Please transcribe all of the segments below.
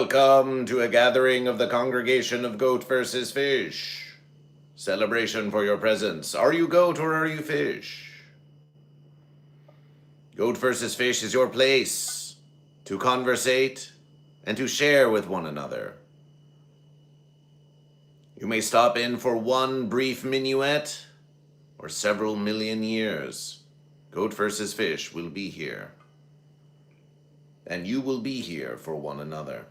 Welcome to a gathering of the congregation of Goat versus Fish. Celebration for your presence. Are you goat or are you fish? Goat versus Fish is your place to conversate and to share with one another. You may stop in for one brief minuet or several million years. Goat versus Fish will be here. And you will be here for one another.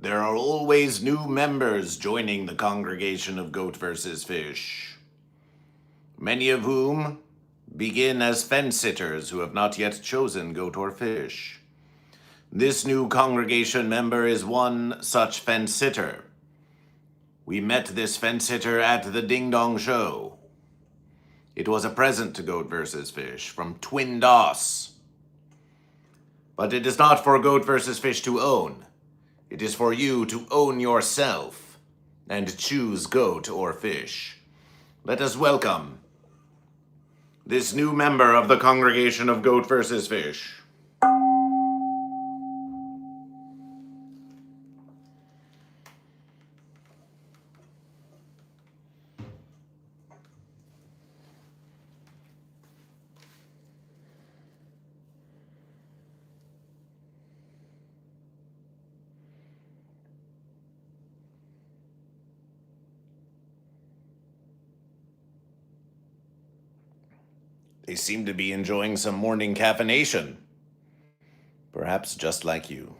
There are always new members joining the congregation of Goat vs. Fish, many of whom begin as fence-sitters who have not yet chosen goat or fish. This new congregation member is one such fence-sitter. We met this fence-sitter at the Ding Dong Show. It was a present to Goat vs. Fish from Twin DOS. But it is not for Goat vs. Fish to own. It is for you to own yourself and choose goat or fish. Let us welcome this new member of the congregation of Goat vs. Fish. They seem to be enjoying some morning caffeination. Perhaps just like you.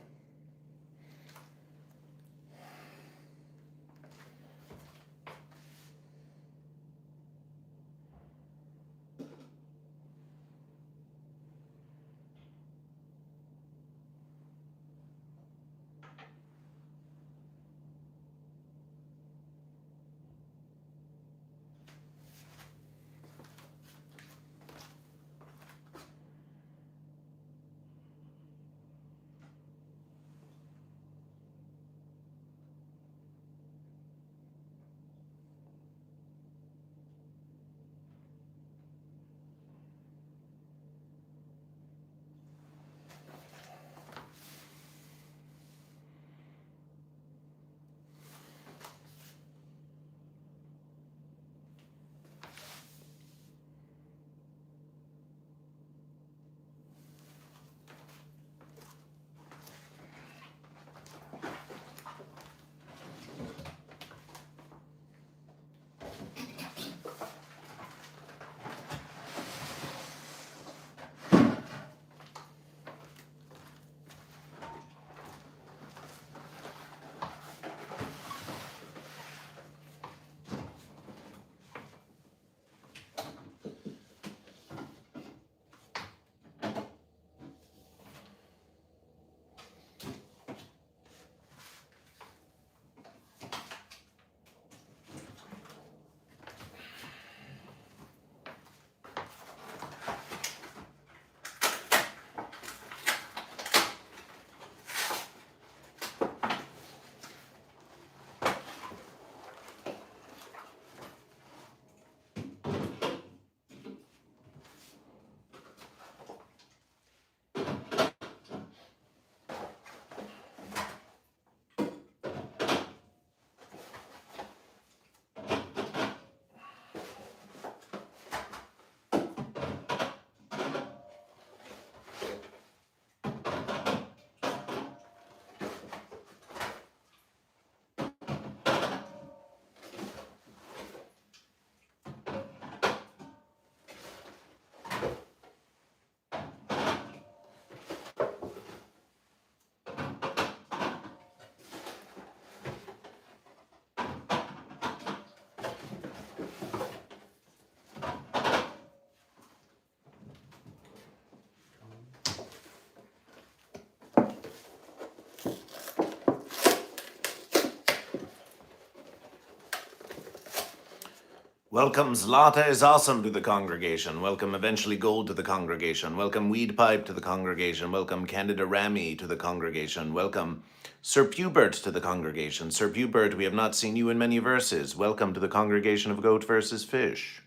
Welcome Zlata is awesome to the congregation. Welcome Eventually Gold to the congregation. Welcome Weed Pipe to the congregation. Welcome Candida Rami to the congregation. Welcome Sir Pubert to the congregation. Sir Pubert, we have not seen you in many verses. Welcome to the congregation of Goat vs. Fish.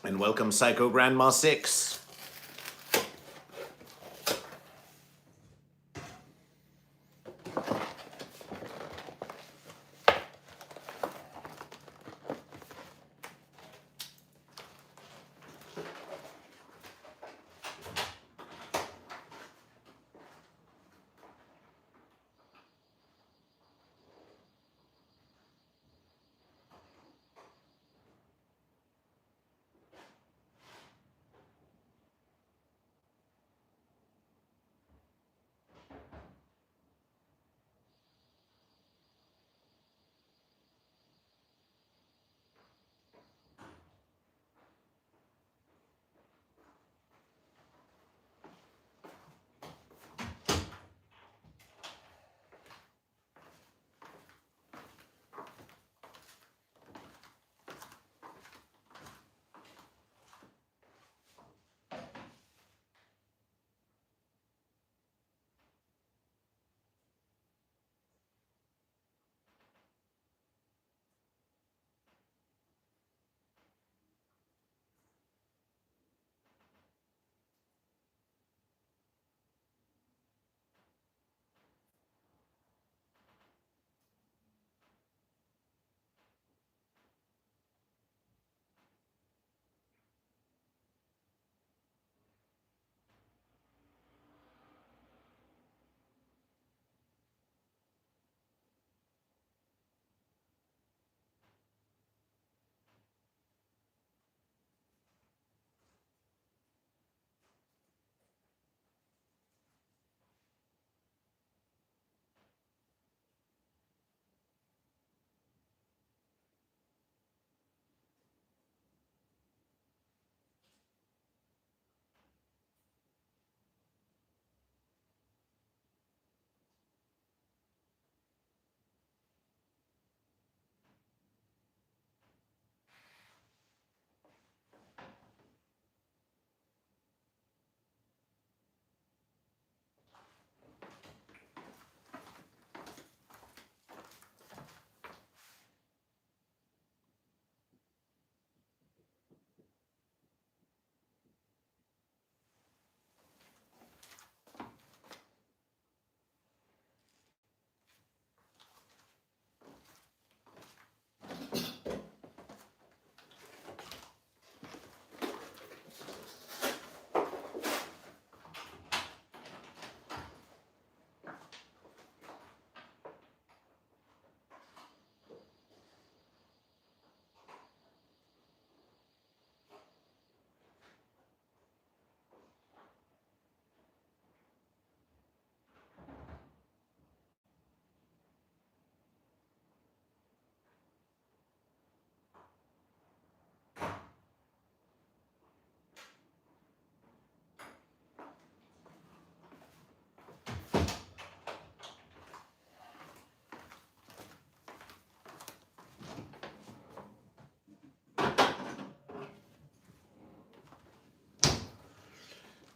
And welcome Psycho Grandma 6.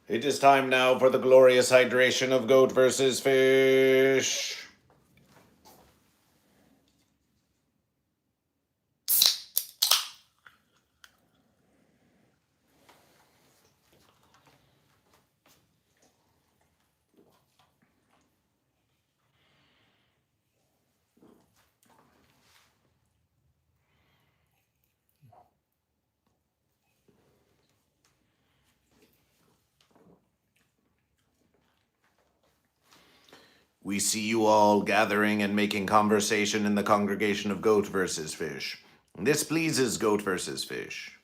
It is time now for the glorious hydration of Goat versus Fish. We see you all gathering and making conversation in the congregation of Goat versus Fish. This pleases Goat versus Fish.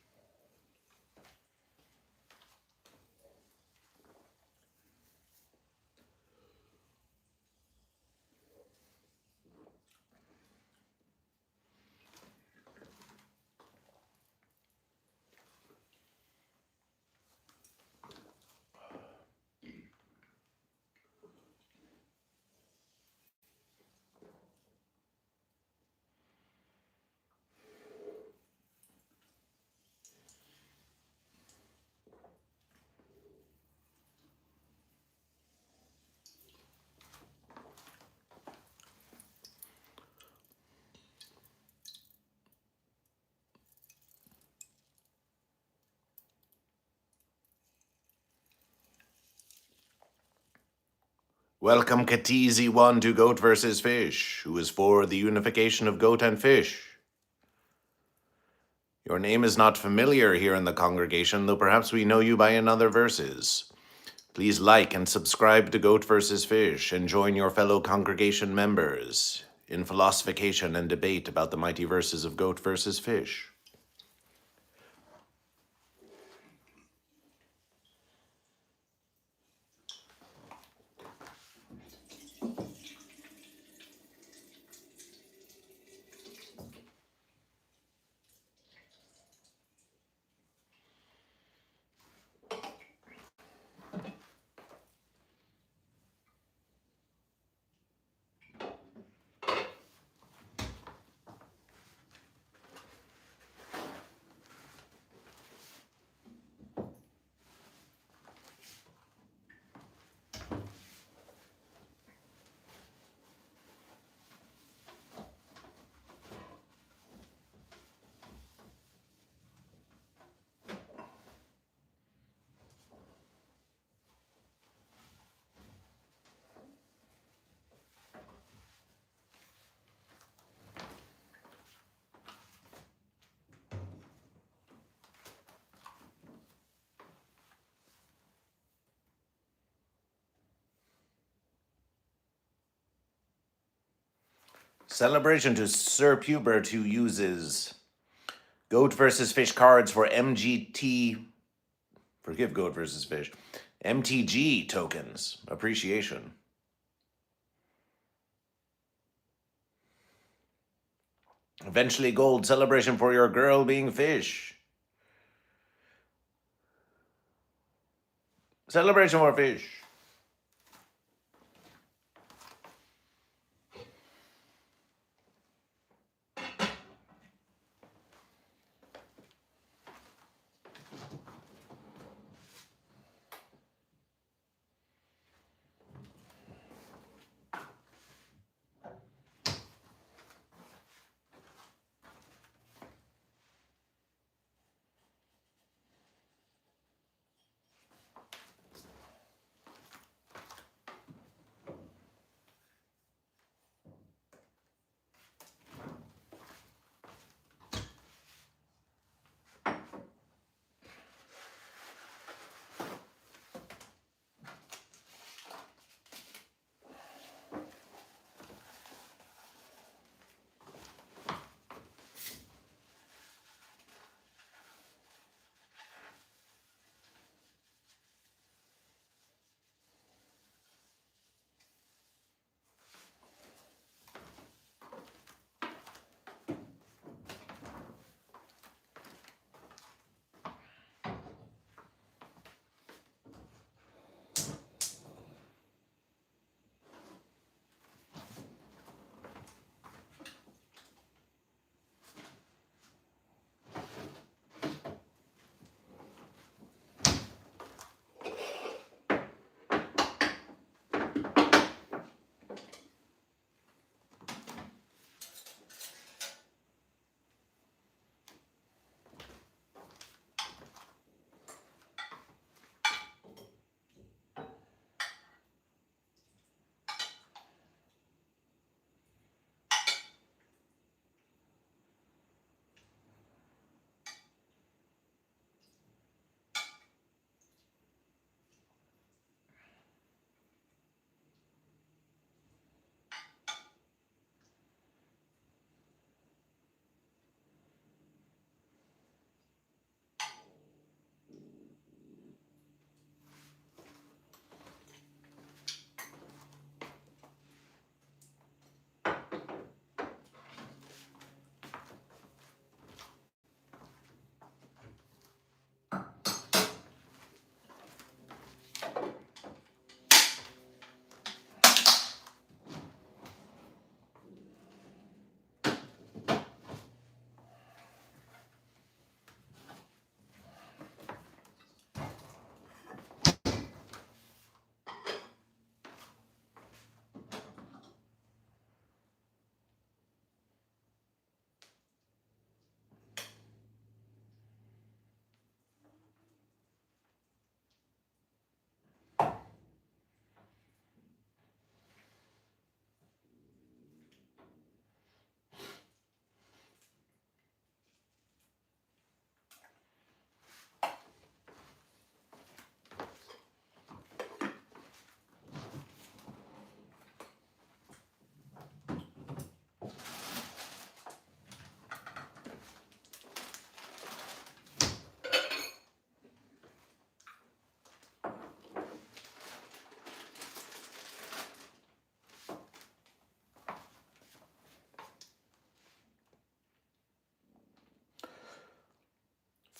Welcome Katizi1 to Goat versus Fish, who is for the unification of goat and fish. Your name is not familiar here in the congregation, though perhaps we know you by another verses. Please like and subscribe to Goat versus Fish and join your fellow congregation members in philosophication and debate about the mighty verses of Goat versus Fish. Celebration to Sir Pubert, who uses Goat versus Fish cards for MGT. Forgive Goat versus Fish. MTG tokens. Appreciation. Eventually gold. Celebration for your girl being fish. Celebration for fish.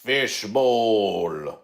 Fish bowl.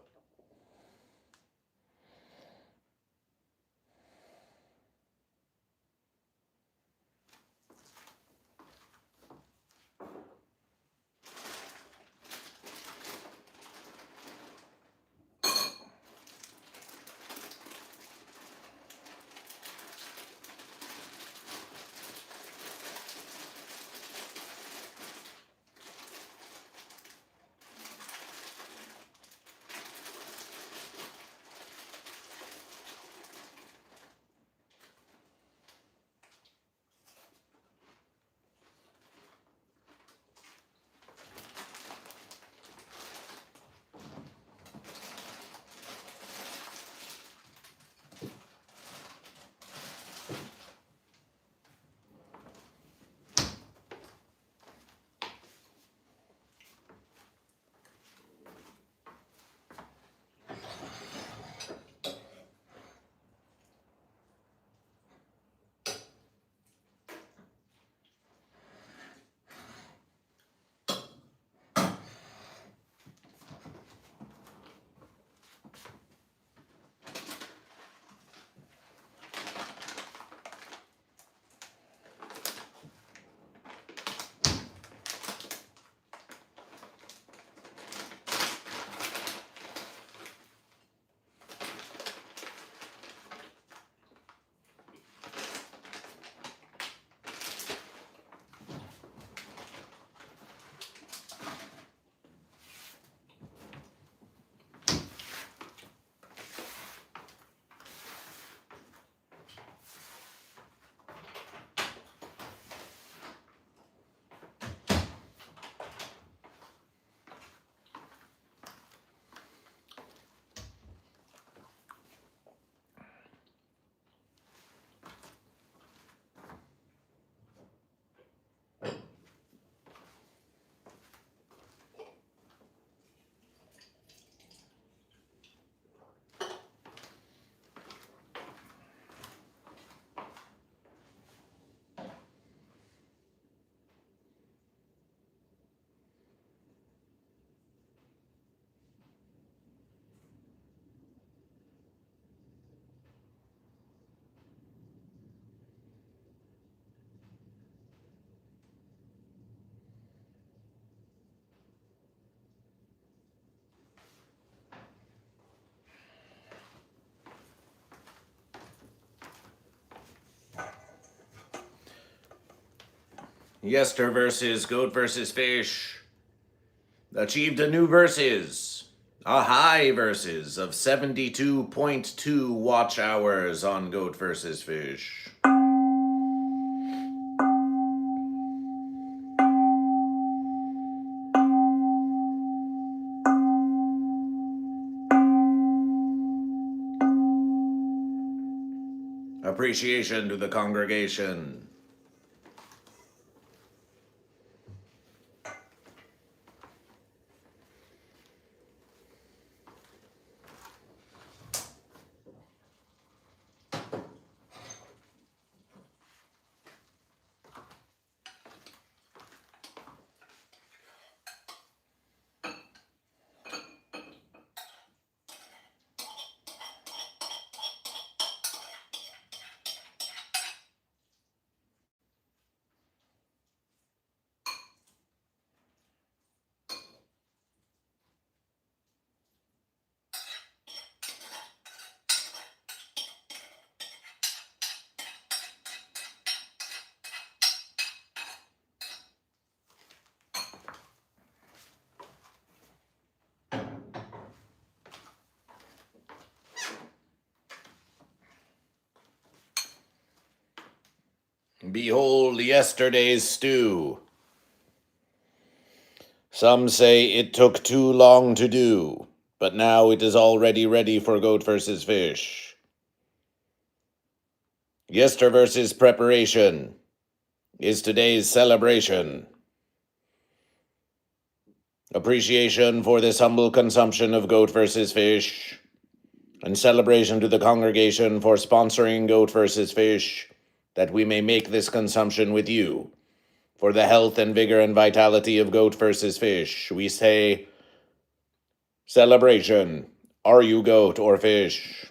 Yester versus Goat versus Fish achieved a new versus, a high versus of 72.2 watch hours on Goat versus Fish. Appreciation to the congregation. Behold yesterday's stew. Some say it took too long to do, but now it is already ready for Goat versus Fish. Yester versus preparation is today's celebration. Appreciation for this humble consumption of Goat versus Fish, and celebration to the congregation for sponsoring Goat versus Fish, that we may make this consumption with you. For the health and vigor and vitality of Goat versus Fish, we say, Celebration. Are you goat or fish?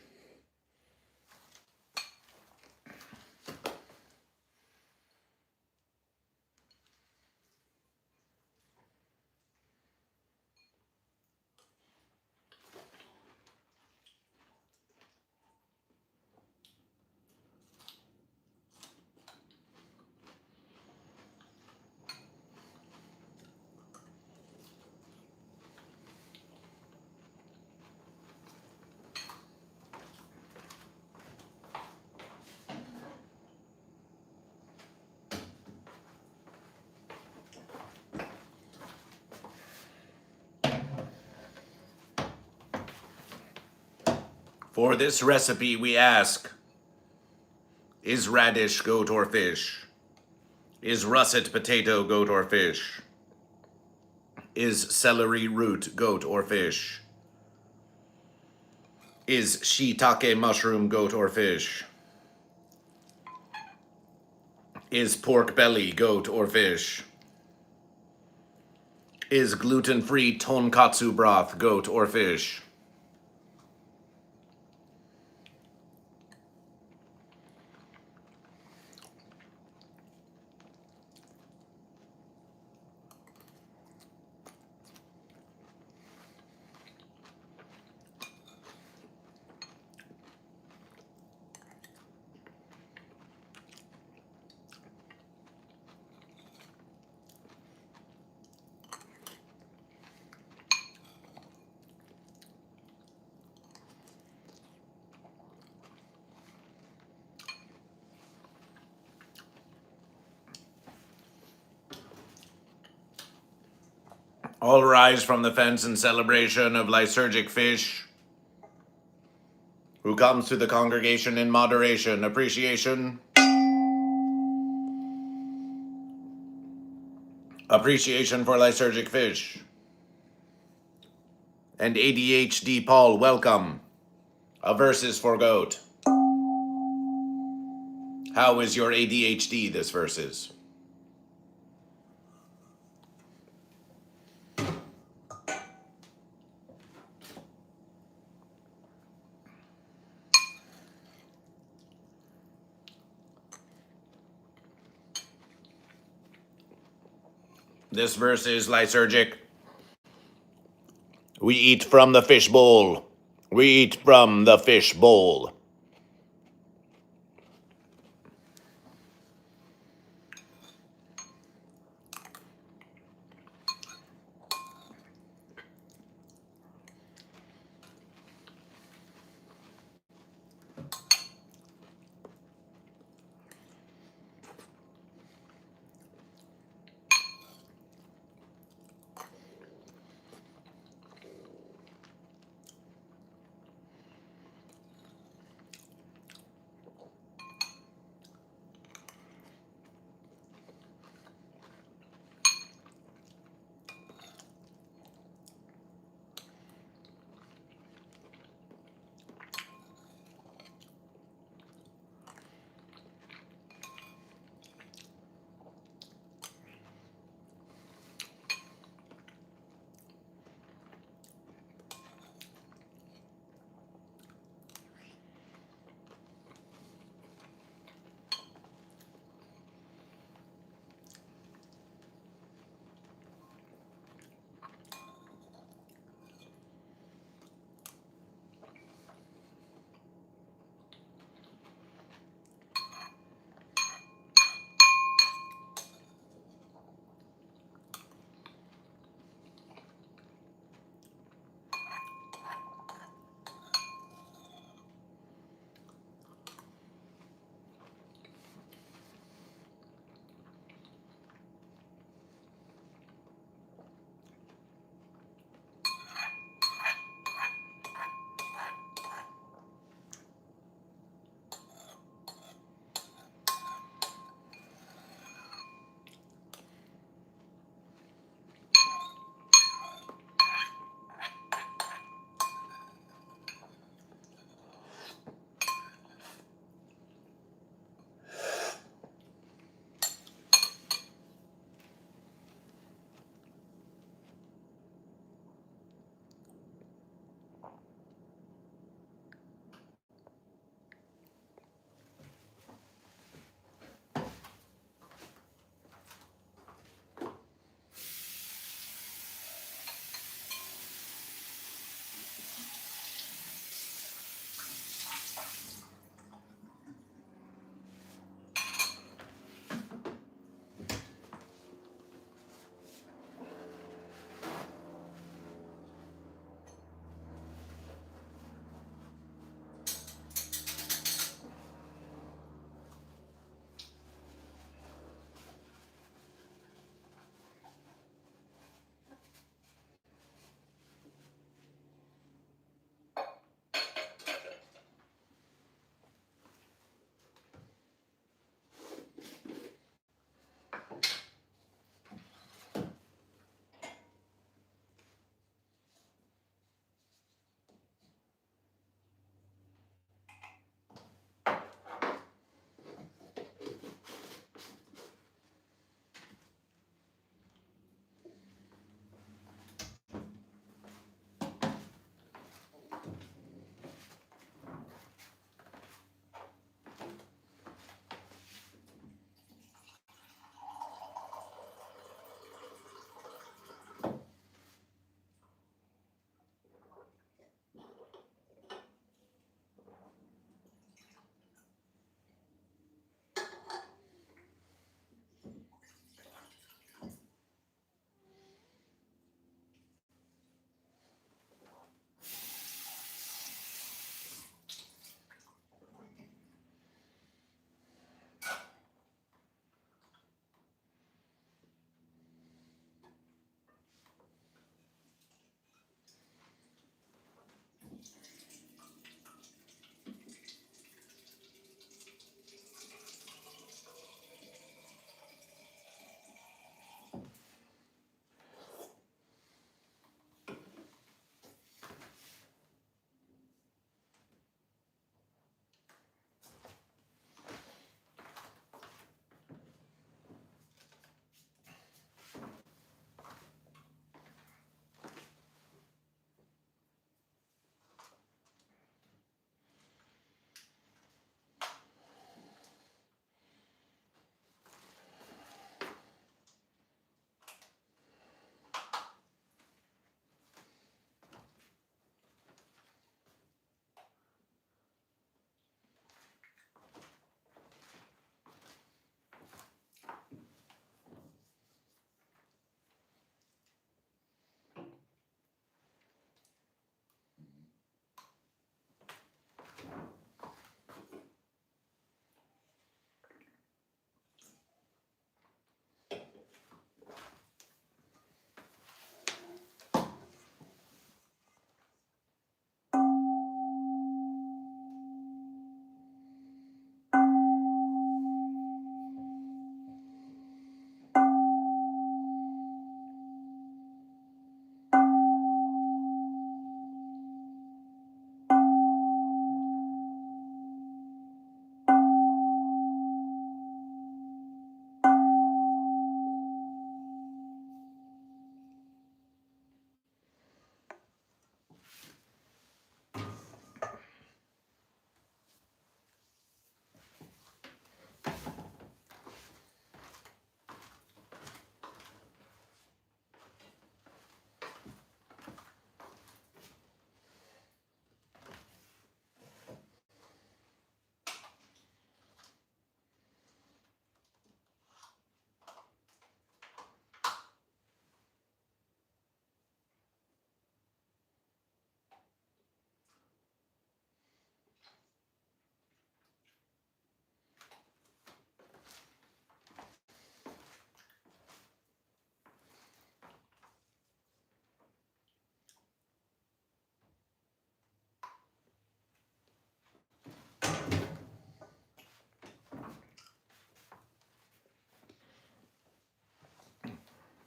For this recipe, we ask, is radish goat or fish? Is russet potato goat or fish? Is celery root goat or fish? Is shiitake mushroom goat or fish? Is pork belly goat or fish? Is gluten-free tonkatsu broth goat or fish? All rise from the fence in celebration of lysergic fish, who comes to the congregation in moderation. Appreciation. Appreciation for lysergic fish. And ADHD Paul, welcome. A verse is for goat. How is your ADHD this verse is? This verse is lysergic. We eat from the fish bowl. We eat from the fish bowl.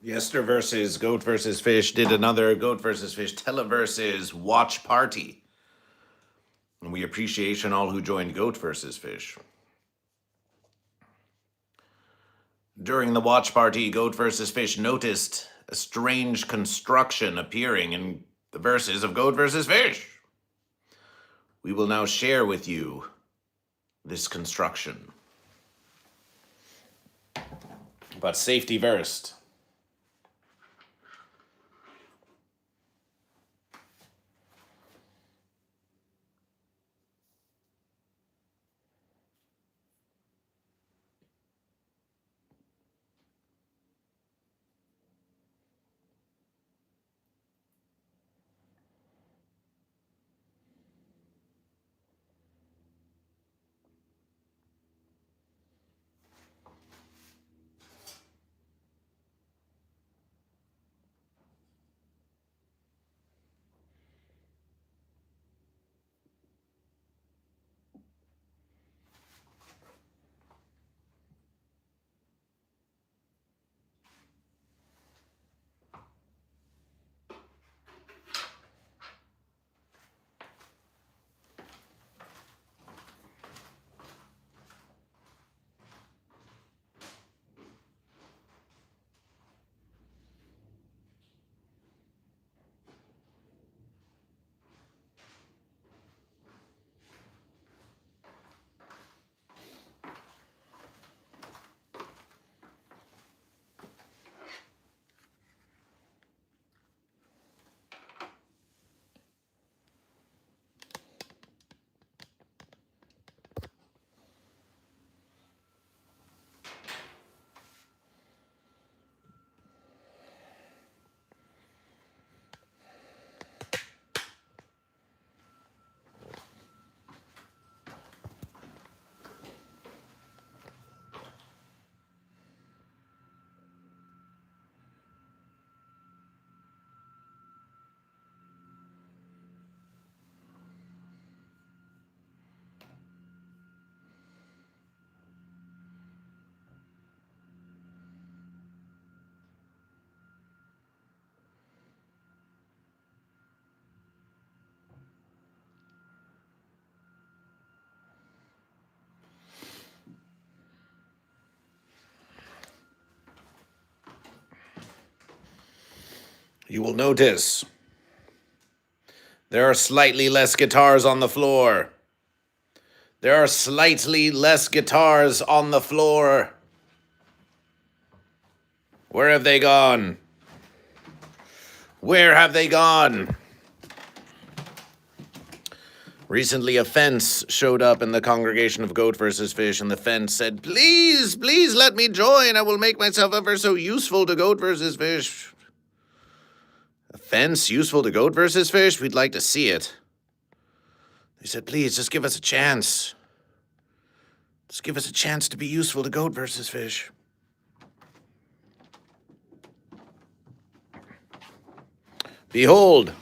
Yester versus Goat versus Fish did another Goat versus Fish Televersus watch party. And we appreciate all who joined Goat versus Fish. During the watch party, Goat versus Fish noticed a strange construction appearing in the verses of Goat versus Fish. We will now share with you this construction. But safety first. You will notice there are slightly less guitars on the floor. There are slightly less guitars on the floor. Where have they gone? Where have they gone? Recently, a fence showed up in the congregation of Goat versus Fish, and the fence said, "Please, please let me join. I will make myself ever so useful to Goat versus Fish." A fence useful to Goat versus Fish? We'd like to see it. They said, "Please, just give us a chance. Just give us a chance to be useful to Goat versus Fish." Behold.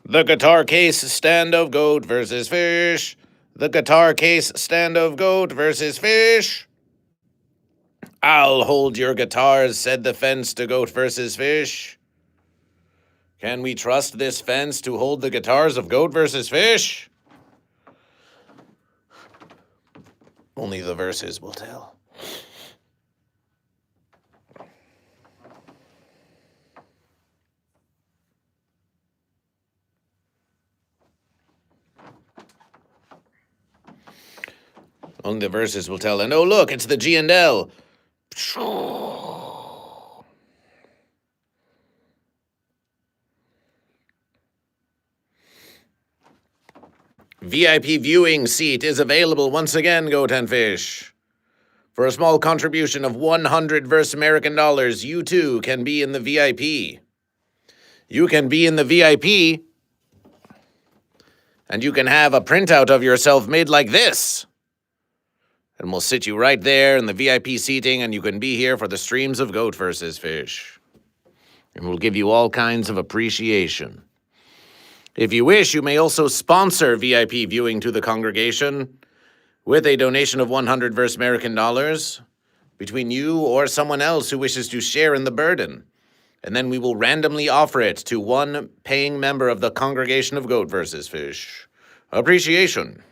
The guitar case stand of Goat versus Fish. The guitar case stand of Goat versus Fish. "I'll hold your guitars," said the fence to Goat versus Fish. Can we trust this fence to hold the guitars of Goat versus Fish? Only the verses will tell. Only the verses will tell. And oh, look, it's the G and L. VIP viewing seat is available once again, Goat and Fish. For a small contribution of 100 verse American dollars, you too can be in the VIP. You can be in the VIP, and you can have a printout of yourself made like this. And we'll sit you right there in the VIP seating, and you can be here for the streams of Goat versus Fish. And we'll give you all kinds of appreciation. If you wish, you may also sponsor VIP viewing to the congregation with a donation of 100 Verse American dollars between you or someone else who wishes to share in the burden. And then we will randomly offer it to one paying member of the congregation of Goat vs. Fish. Appreciation.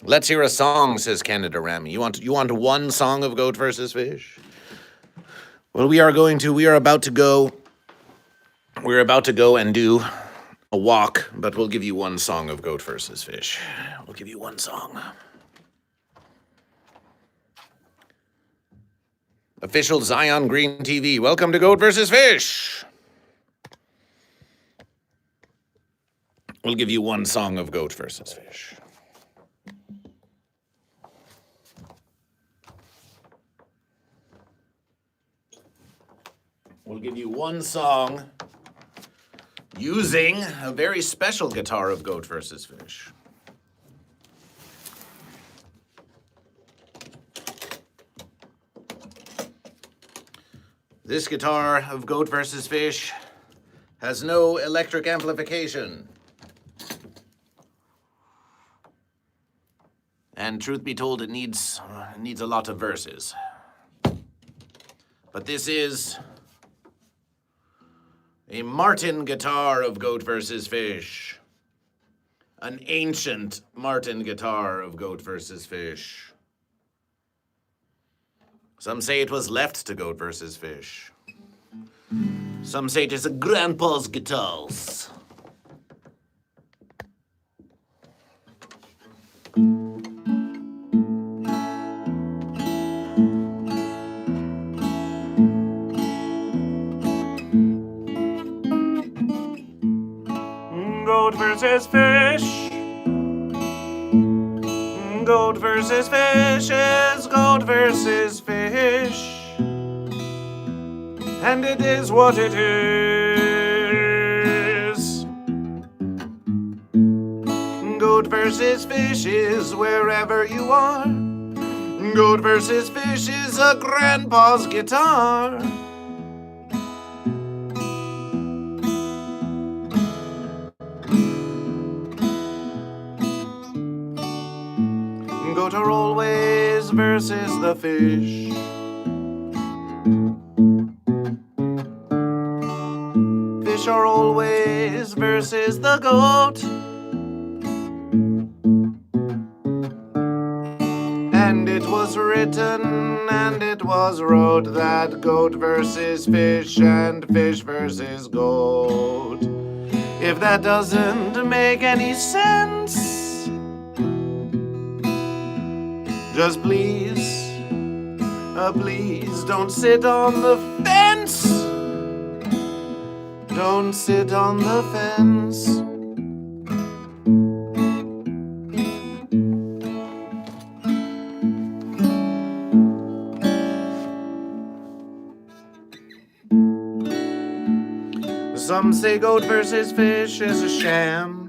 Let's hear a song, says Canada Rami. You want one song of Goat vs. Fish? Well, we're about to go and do a walk, but we'll give you one song of Goat vs. Fish. We'll give you one song. Official Zion Green TV, welcome to Goat vs. Fish. We'll give you one song of Goat vs. Fish. We'll give you one song using a very special guitar of Goat vs. Fish. This guitar of Goat vs. Fish has no electric amplification. And truth be told, it needs a lot of verses. But this is a Martin guitar of Goat vs. Fish. An ancient Martin guitar of Goat vs. Fish. Some say it was left to Goat vs. Fish. Some say it is a grandpa's guitars. Goat vs. Fish. Goat vs. Fish is Goat vs. Fish. And it is what it is. Goat vs. Fish is wherever you are. Goat vs. Fish is a grandpa's guitar. Goat are always versus the fish. Fish are always versus the goat. And it was written and it was wrote that goat versus fish and fish versus goat. If that doesn't make any sense, just please, please don't sit on the fence. Don't sit on the fence. Some say goat versus fish is a sham.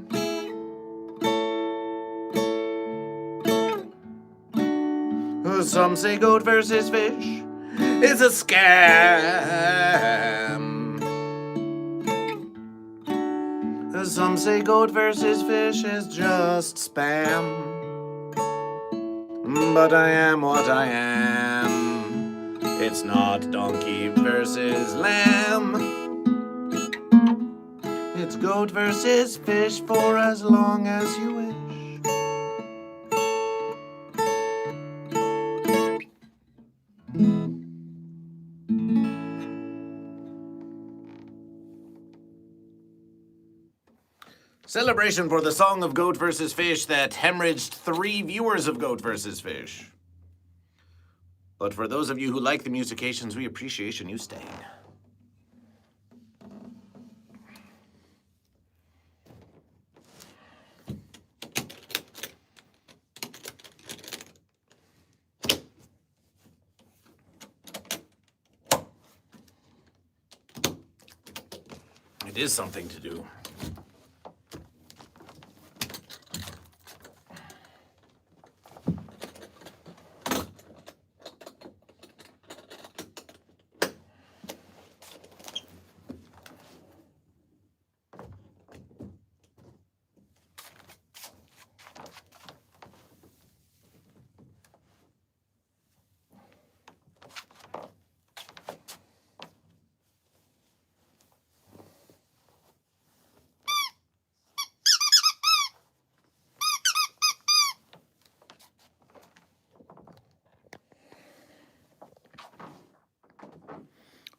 Some say goat versus fish is a scam. Some say goat versus fish is just spam. But I am what I am. It's not donkey versus lamb. It's goat versus fish for as long as you wish. Celebration for the song of Goat vs. Fish that hemorrhaged 3 viewers of Goat vs. Fish. But for those of you who like the musications, we appreciate you staying. It is something to do.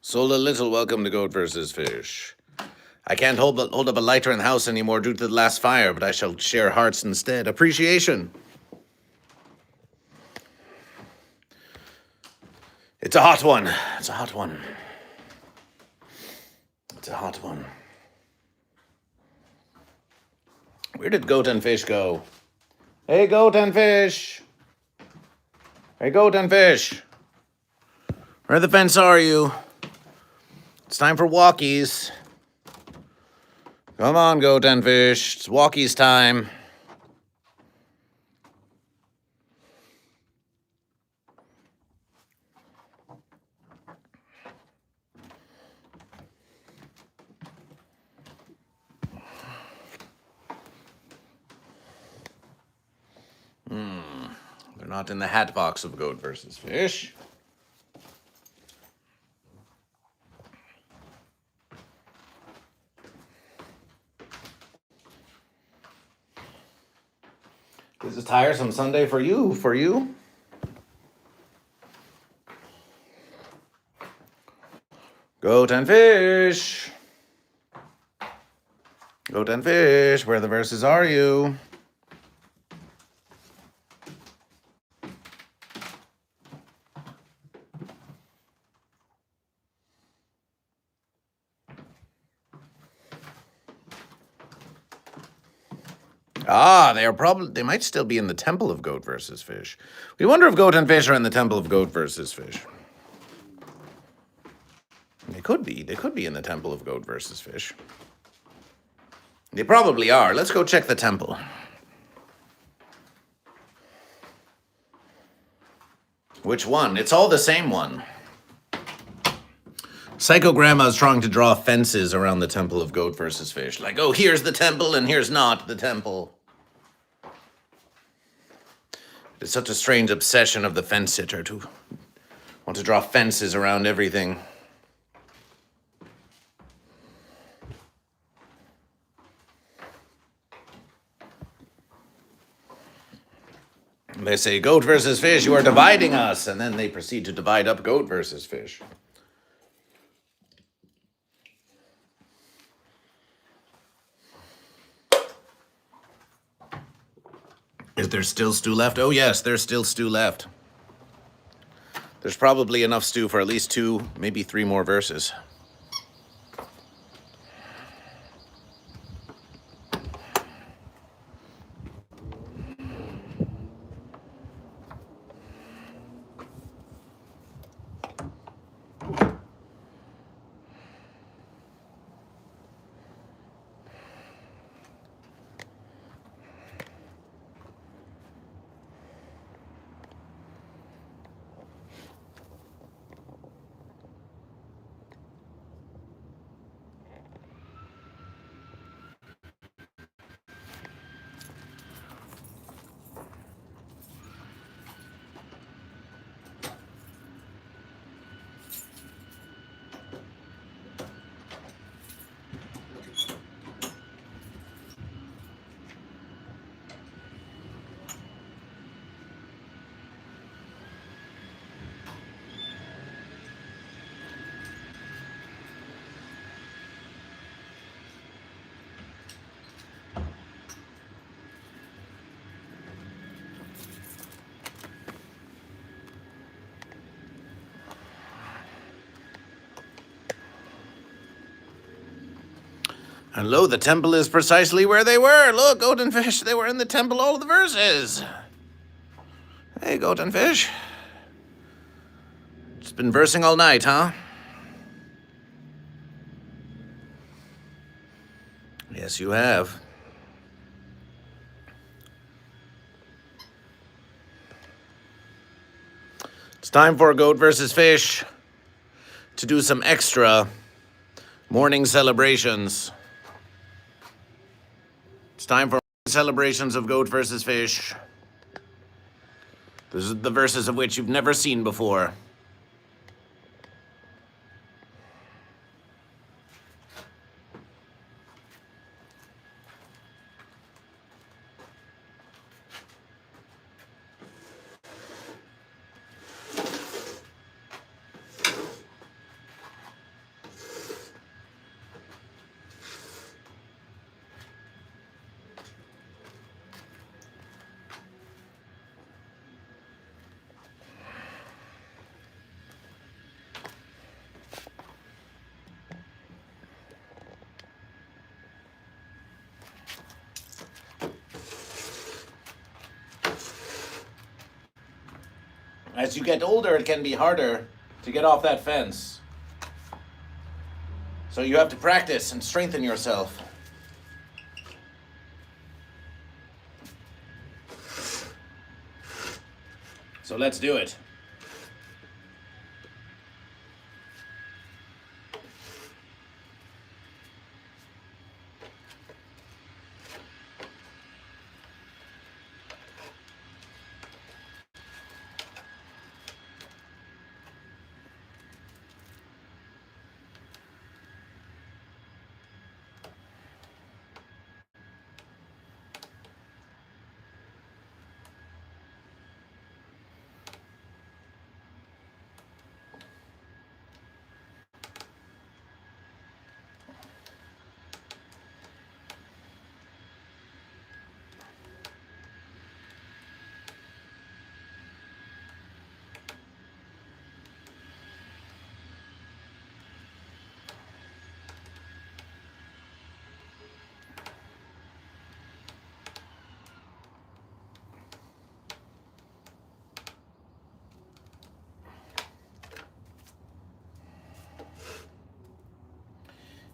Sold a little, welcome to Goat vs. Fish. I can't hold up a lighter in the house anymore due to the last fire, but I shall share hearts instead. Appreciation. It's a hot one. It's a hot one. It's a hot one. Where did Goat and Fish go? Hey, Goat and Fish. Hey, Goat and Fish. Where the fence are you? It's time for walkies. Come on, Goat and Fish. It's walkies time. They're not in the hat box of Goat vs. Fish. This is a tiresome Sunday for you. Goat and Fish. Goat and Fish, where the verses are you? Ah, they might still be in the temple of Goat vs. Fish. We wonder if Goat and Fish are in the temple of Goat vs. Fish. They could be. They could be in the temple of Goat vs. Fish. They probably are. Let's go check the temple. Which one? It's all the same one. Psycho Grandma's trying to draw fences around the temple of Goat vs. Fish. Like, oh, here's the temple and here's not the temple. It's such a strange obsession of the fence sitter to want to draw fences around everything. They say, Goat vs. Fish, you are dividing us. And then they proceed to divide up Goat vs. Fish. Is there still stew left? Oh, yes, there's still stew left. There's probably enough stew for at least 2, maybe 3 more verses. And lo, the temple is precisely where they were. Look, Goat and Fish, they were in the temple all of the verses. Hey, Goat and Fish. It's been versing all night, huh? Yes, you have. It's time for Goat vs. Fish to do some extra morning celebrations. It's time for celebrations of Goat vs. Fish. This is the verses of which you've never seen before. As you get older, it can be harder to get off that fence. So you have to practice and strengthen yourself. So let's do it.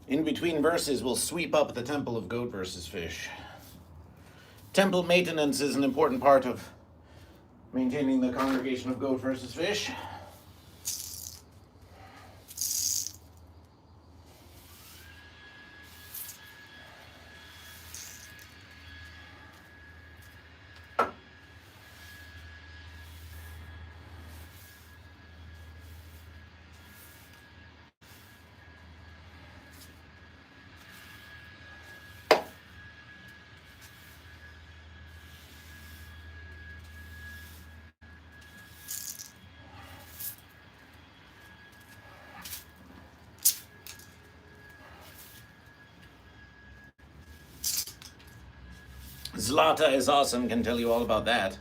In between verses, we'll sweep up the temple of Goat versus Fish. Temple maintenance is an important part of maintaining the congregation of Goat versus Fish. Zlata is awesome, can tell you all about that.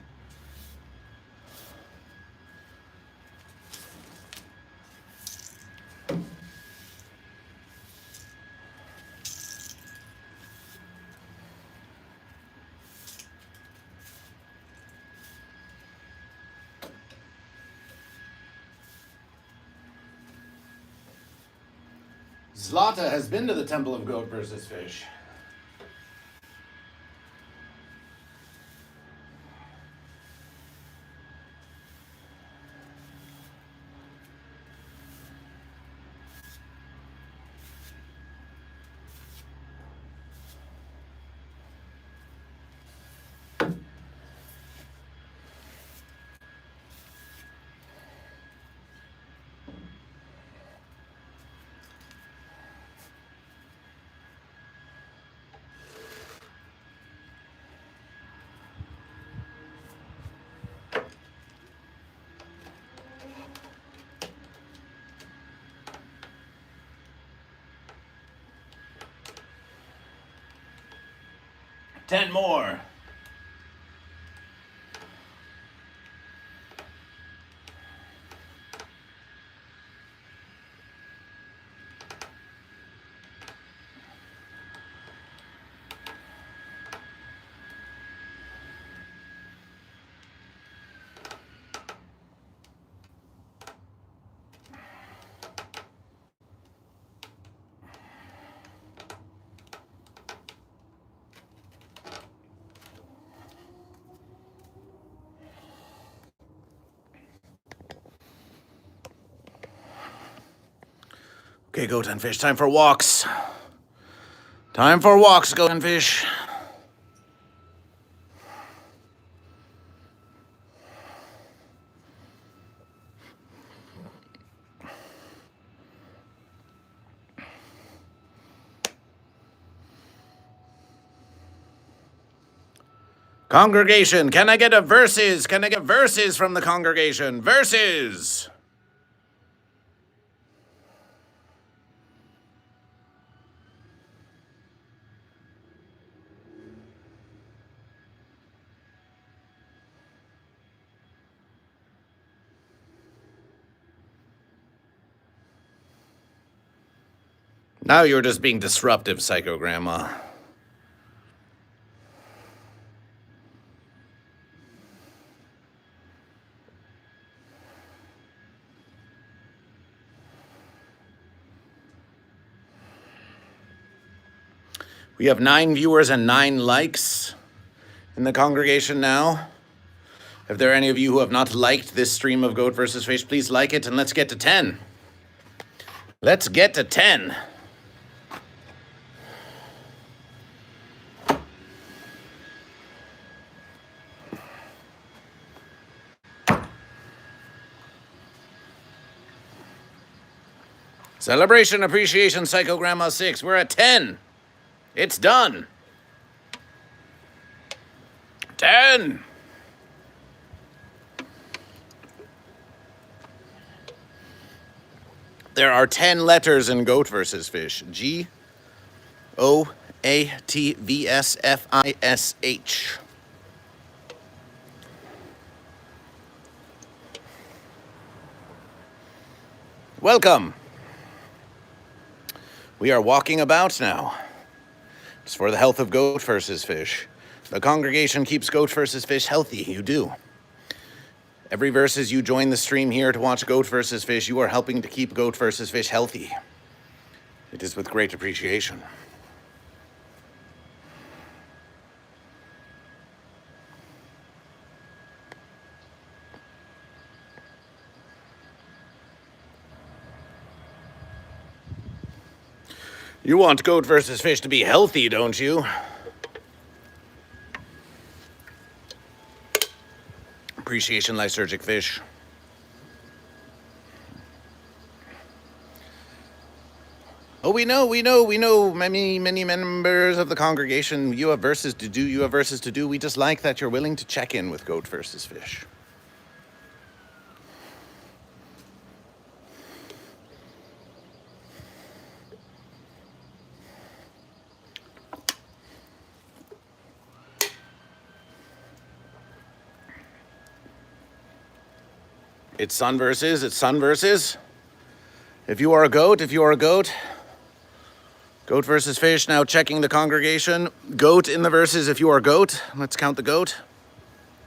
Zlata has been to the Temple of Goat versus Fish. Ten more. Okay, Goat and Fish, time for walks. Time for walks, Goat and Fish. Congregation, can I get a verses? Can I get verses from the congregation? Verses! Now you're just being disruptive, Psycho Grandma. We have 9 viewers and 9 likes in the congregation now. If there are any of you who have not liked this stream of Goat vs. Fish, please like it, and let's get to 10. Let's get to 10. Celebration, appreciation, Psycho Grandma 6. We're at 10. It's done. 10. There are 10 letters in Goat vs. Fish. GoatVsFish. Welcome. We are walking about now. It's for the health of Goat vs. Fish. The congregation keeps Goat vs. Fish healthy. You do. Every versus you join the stream here to watch Goat vs. Fish, you are helping to keep Goat vs. Fish healthy. It is with great appreciation. You want Goat vs. Fish to be healthy, don't you? Appreciation, Lysergic Fish. Oh, we know, many members of the congregation. You have verses to do, We just like that you're willing to check in with Goat vs. Fish. It's Sun versus. If you are a goat, Goat vs. Fish, now checking the congregation. Goat in the verses if you are goat. Let's count the goat.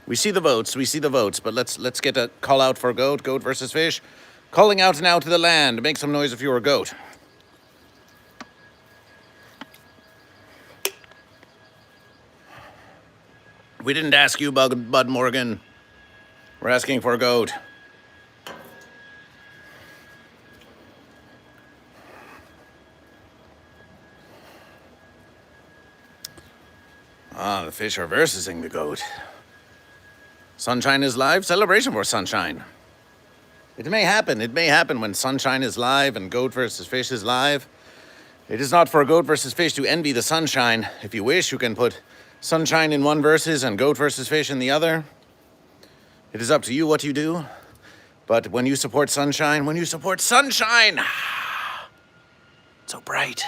We see the votes, but let's get a call out for Goat vs. Fish. Calling out now to the land. Make some noise if you are a goat. We didn't ask you, Bud Morgan. We're asking for a goat. Ah, the fish are versing the goat. Sunshine is live. Celebration for Sunshine. It may happen when Sunshine is live and Goat vs. Fish is live. It is not for Goat vs. Fish to envy the Sunshine. If you wish, you can put Sunshine in one versus and Goat vs. Fish in the other. It is up to you what you do. But when you support Sunshine, so bright.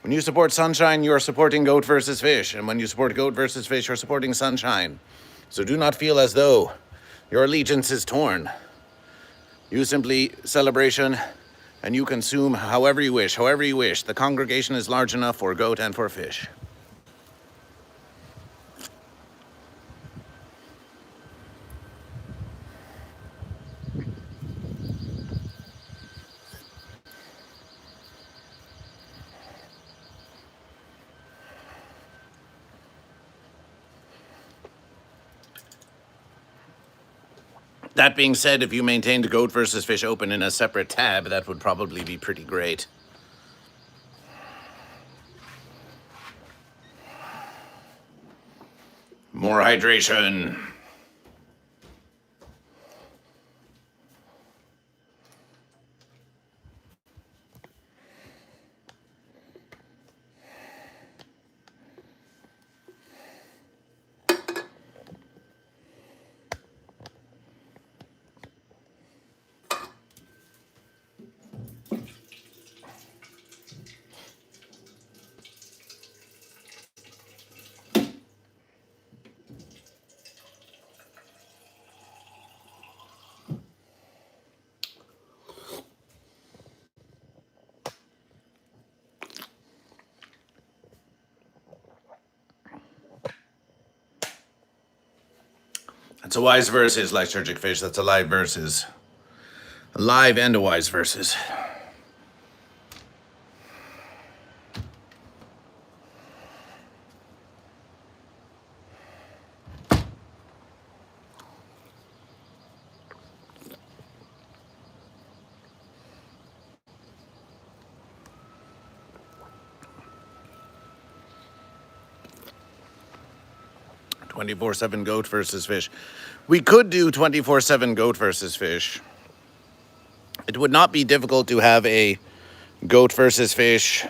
When you support Sunshine, you are supporting Goat vs. Fish. And when you support Goat vs. Fish, you're supporting Sunshine. So do not feel as though your allegiance is torn. You simply celebration, and you consume however you wish. The congregation is large enough for goat and for fish. That being said, if you maintained Goat vs. Fish open in a separate tab, that would probably be pretty great. More hydration. That's a wise versus, Lysergic Fish. That's a live versus. A live and a wise versus. 24/7 goat versus fish. We could do 24/7 goat versus fish. It would not be difficult to have a goat versus fish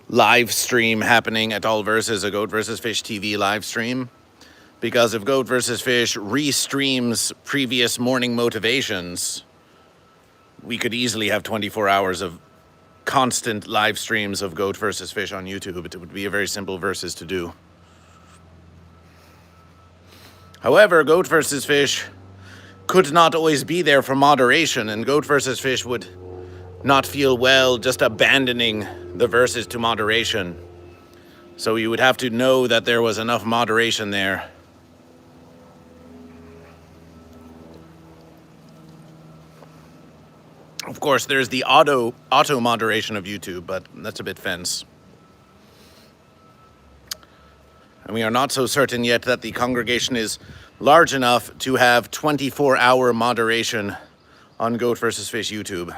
live stream happening at all versus a goat versus fish TV live stream. Because if Goat vs. Fish restreams previous morning motivations, we could easily have 24 hours of constant live streams of Goat vs. Fish on YouTube. It would be a very simple versus to do. However, Goat vs. Fish could not always be there for moderation, and Goat vs. Fish would not feel well just abandoning the verses to moderation. So you would have to know that there was enough moderation there. Of course, there's the auto moderation of YouTube, but that's a bit fence. And we are not so certain yet that the congregation is large enough to have 24-hour moderation on Goat vs. Fish YouTube.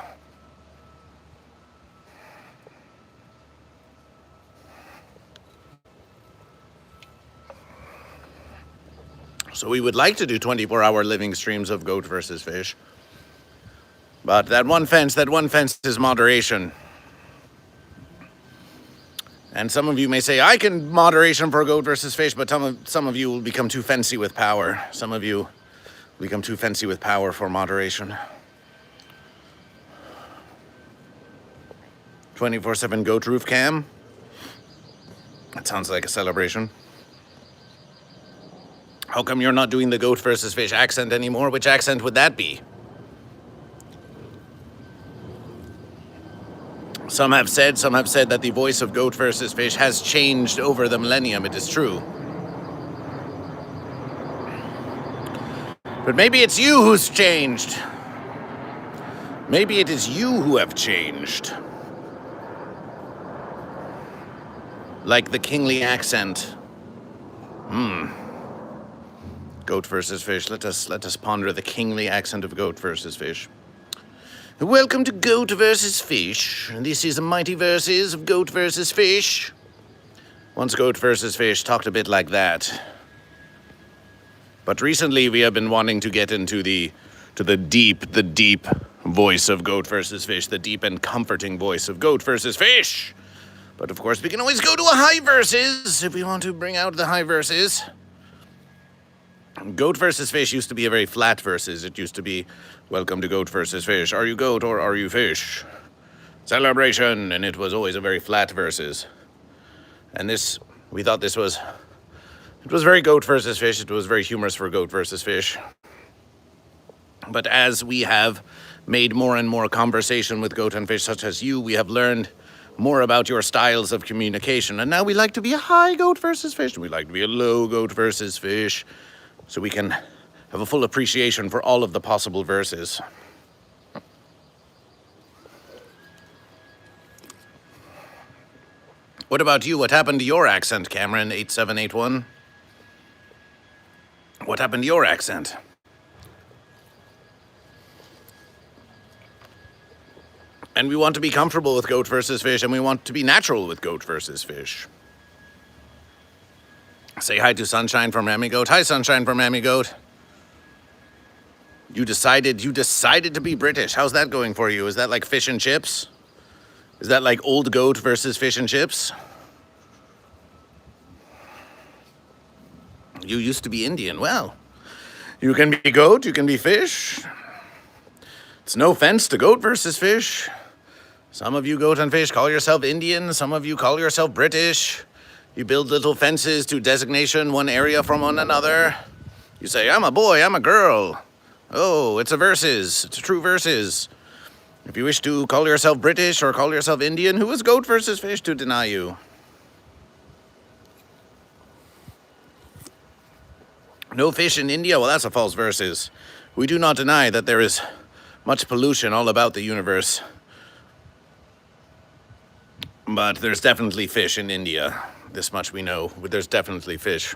So we would like to do 24-hour living streams of Goat vs. Fish. But that one fence is moderation. And some of you may say, I can moderation for Goat vs. Fish, but some of you will become too fancy with power. Some of you become too fancy with power for moderation. 24/7 Goat roof cam. That sounds like a celebration. How come you're not doing the Goat vs. Fish accent anymore? Which accent would that be? Some have said that the voice of Goat vs. Fish has changed over the millennium. It is true. But maybe it's you who's changed. Maybe it is you who have changed. Like the kingly accent. Goat vs. Fish. Let us ponder the kingly accent of Goat vs. Fish. Welcome to Goat vs. Fish. This is the mighty verses of Goat vs. Fish. Once Goat vs. Fish talked a bit like that. But recently we have been wanting to get into the deep voice of Goat vs. Fish, the deep and comforting voice of Goat vs. Fish. But of course we can always go to a high verses if we want to bring out the high verses. Goat vs. Fish used to be a very flat verses. It used to be, welcome to Goat vs. Fish. Are you goat or are you fish? Celebration. And it was always a very flat verses. And we thought it was very Goat vs. Fish. It was very humorous for Goat vs. Fish. But as we have made more and more conversation with Goat and Fish, such as you, we have learned more about your styles of communication. And now we like to be a high Goat vs. Fish. And we like to be a low Goat vs. Fish. So we can have a full appreciation for all of the possible verses. What about you? What happened to your accent, Cameron 8781? What happened to your accent? And we want to be comfortable with Goat vs. Fish, and we want to be natural with Goat vs. Fish. Say hi to Sunshine from Rami Goat. Hi, Sunshine from Rami Goat. You decided to be British. How's that going for you? Is that like fish and chips? Is that like old goat versus fish and chips? You used to be Indian. Well, you can be goat, you can be fish. It's no offense to Goat versus Fish. Some of you Goat and Fish call yourself Indian. Some of you call yourself British. You build little fences to designation one area from one another. You say, I'm a boy, I'm a girl. Oh, it's a versus. It's a true versus. If you wish to call yourself British or call yourself Indian, who is Goat versus Fish to deny you? No fish in India? Well, that's a false versus. We do not deny that there is much pollution all about the universe. But there's definitely fish in India. This much we know. There's definitely fish.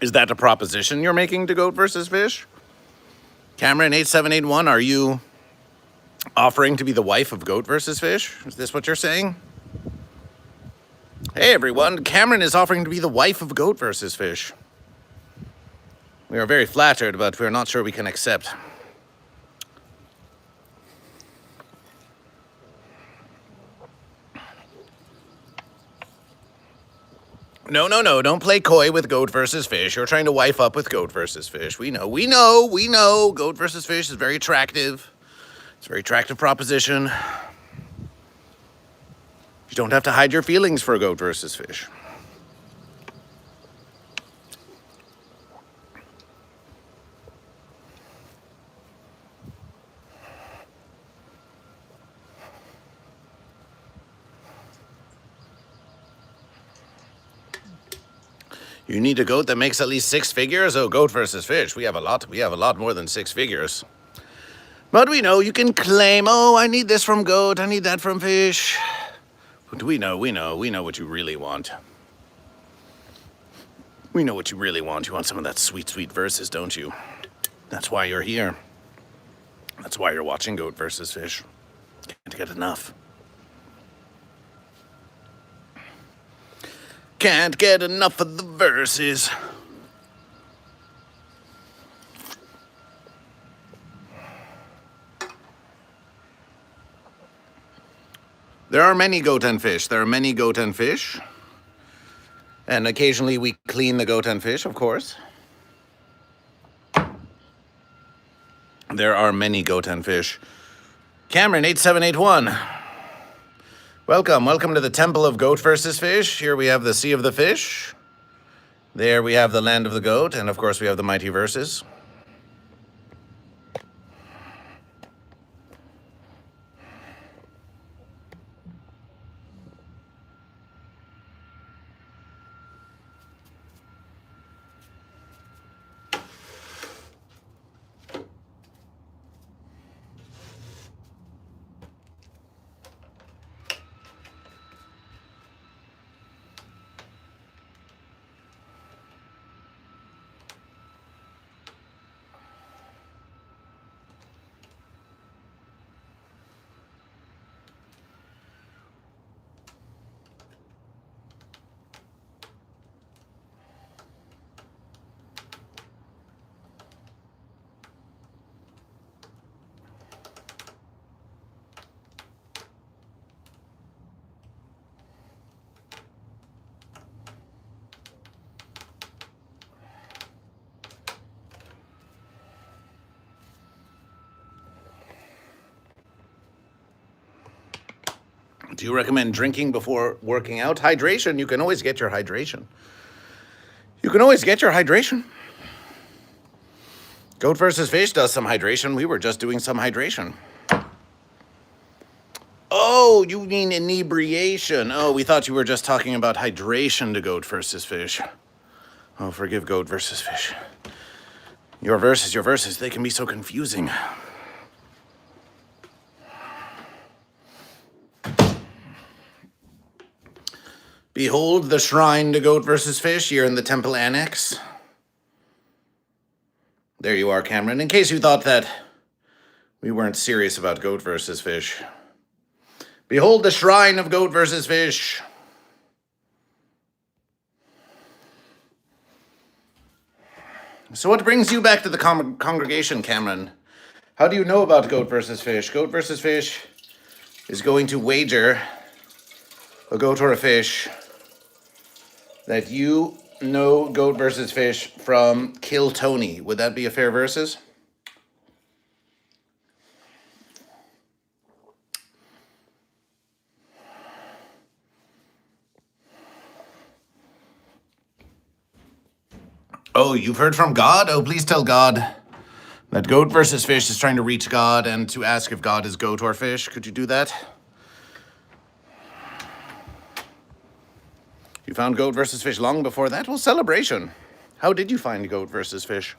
Is that a proposition you're making to Goat versus Fish? Cameron 8781, are you offering to be the wife of Goat versus Fish? Is this what you're saying? Hey everyone, Cameron is offering to be the wife of GoatVsFish. We are very flattered, but we're not sure we can accept. No, don't play coy with GoatVsFish. You're trying to wife up with GoatVsFish. We know. GoatVsFish is very attractive. It's a very attractive proposition. You don't have to hide your feelings for GoatVsFish. You need a goat that makes at least 6 figures? Oh, GoatVsFish. We have a lot more than 6 figures. But we know you can claim, oh, I need this from goat, I need that from fish. But we know what you really want. We know what you really want. You want some of that sweet, sweet verses, don't you? That's why you're here. That's why you're watching GoatVsFish. Can't get enough. Can't get enough of the verses. There are many goat and fish. And occasionally we clean the goat and fish, of course. There are many goat and fish. Cameron, 8781. Welcome to the Temple of GoatVsFish. Here we have the Sea of the Fish. There we have the Land of the Goat. And of course we have the Mighty Verses. Do you recommend drinking before working out? Hydration, you can always get your hydration. GoatVsFish does some hydration. We were just doing some hydration. Oh, you mean inebriation. Oh, we thought you were just talking about hydration to GoatVsFish. Oh, forgive GoatVsFish. Your verses, they can be so confusing. Behold the shrine to GoatVsFish here in the Temple Annex. There you are, Cameron. In case you thought that we weren't serious about GoatVsFish. Behold the shrine of GoatVsFish. So what brings you back to the congregation, Cameron? How do you know about GoatVsFish? GoatVsFish is going to wager a goat or a fish that you know GoatVsFish from Kill Tony. Would that be a fair versus? Oh, you've heard from God? Oh, please tell God that GoatVsFish is trying to reach God and to ask if God is goat or fish. Could you do that? You found GoatVsFish long before that? Well, celebration. How did you find GoatVsFish?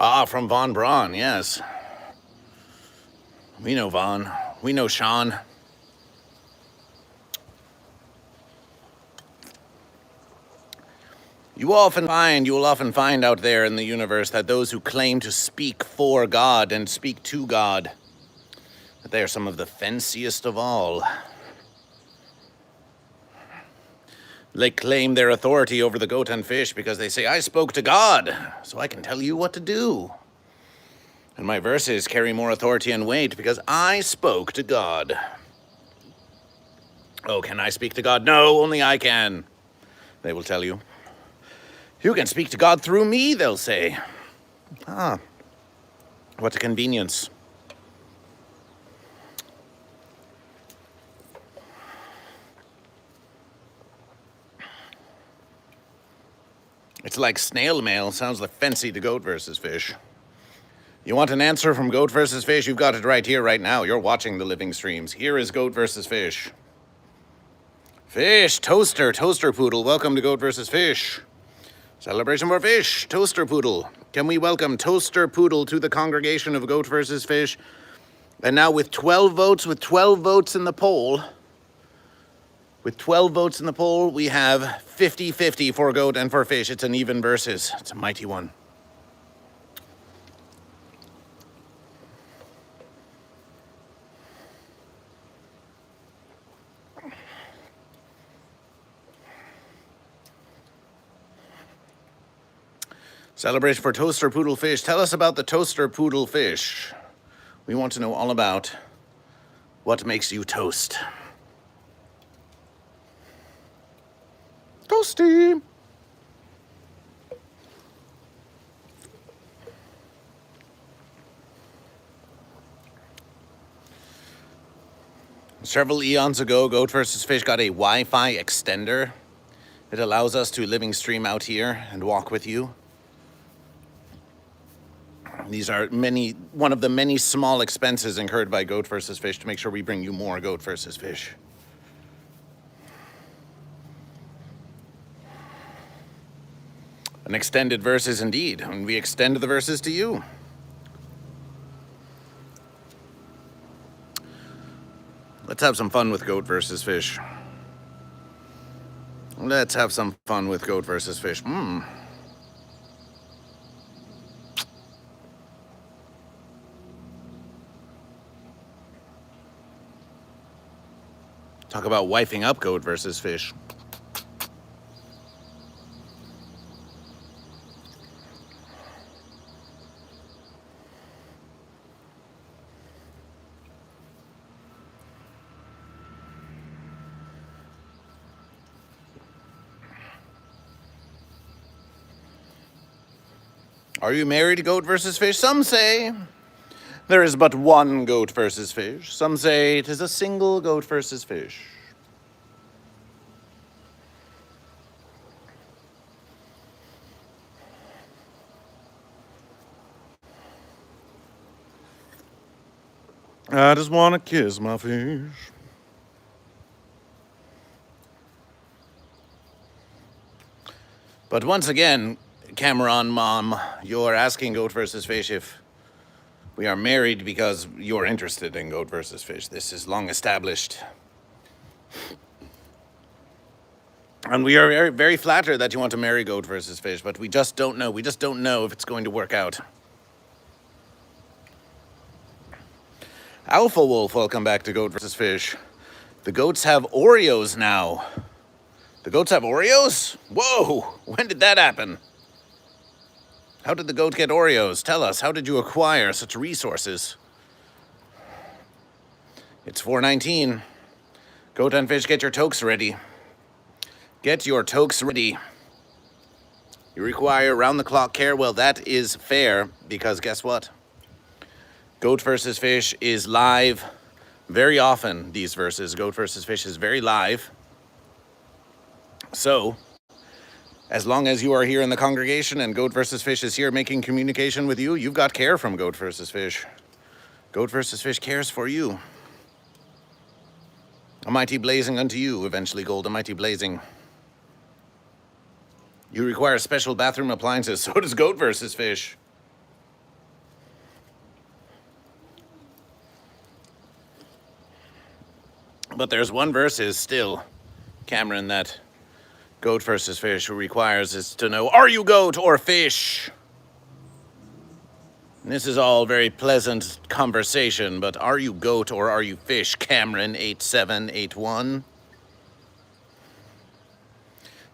Ah, from Von Braun, yes. We know Von. We know Sean. You will often find out there in the universe that those who claim to speak for God and speak to God, that they are some of the fanciest of all. They claim their authority over the goat and fish because they say, I spoke to God, so I can tell you what to do. And my verses carry more authority and weight because I spoke to God. Oh, can I speak to God? No, only I can, they will tell you. You can speak to God through me, they'll say. Ah, what a convenience. It's like snail mail. Sounds like fancy to Goat versus Fish. You want an answer from Goat versus Fish? You've got it right here, right now. You're watching the living streams. Here is Goat versus Fish. Fish, Toaster Poodle. Welcome to Goat versus Fish. Celebration for Fish, Toaster Poodle. Can we welcome Toaster Poodle to the congregation of Goat versus Fish? And now with 12 votes in the poll, we have 50-50 for Goat and for Fish. It's an even versus. It's a mighty one. Celebration for Toaster Poodle Fish. Tell us about the Toaster Poodle Fish. We want to know all about what makes you toast. Toasty! Several eons ago, Goat vs. Fish got a Wi-Fi extender. It allows us to living stream out here and walk with you. These are one of the many small expenses incurred by Goat vs. Fish to make sure we bring you more Goat vs. Fish. An extended verses indeed, and we extend the verses to you. Let's have some fun with Goat vs. Fish. Let's have some fun with Goat vs. Fish. Talk about wifing up Goat versus Fish. Are you married, Goat versus Fish? Some say there is but one Goat versus Fish. Some say it is a single Goat versus Fish. I just want to kiss my fish. But once again, Cameron Mom, you're asking Goat versus Fish if we are married because you're interested in Goat versus Fish. This is long established. And we are very, very flattered that you want to marry Goat versus Fish, but we just don't know. We just don't know if it's going to work out. Alpha Wolf, welcome back to Goat vs. Fish. The goats have Oreos now. The goats have Oreos? Whoa, when did that happen? How did the goat get Oreos? Tell us, how did you acquire such resources? It's 4:19. Goat and Fish, get your tokes ready. Get your tokes ready. You require round-the-clock care? Well, that is fair, because guess what? Goat versus Fish is live very often, these verses. Goat versus Fish is very live. So, as long as you are here in the congregation and Goat versus Fish is here making communication with you, you've got care from Goat versus Fish. Goat versus Fish cares for you. A mighty blazing unto you, eventually gold, a mighty blazing. You require special bathroom appliances, so does Goat versus Fish. But there's one verse is still, Cameron, that Goat versus Fish requires is to know, are you goat or fish? And this is all very pleasant conversation, but are you goat or are you fish, Cameron8781?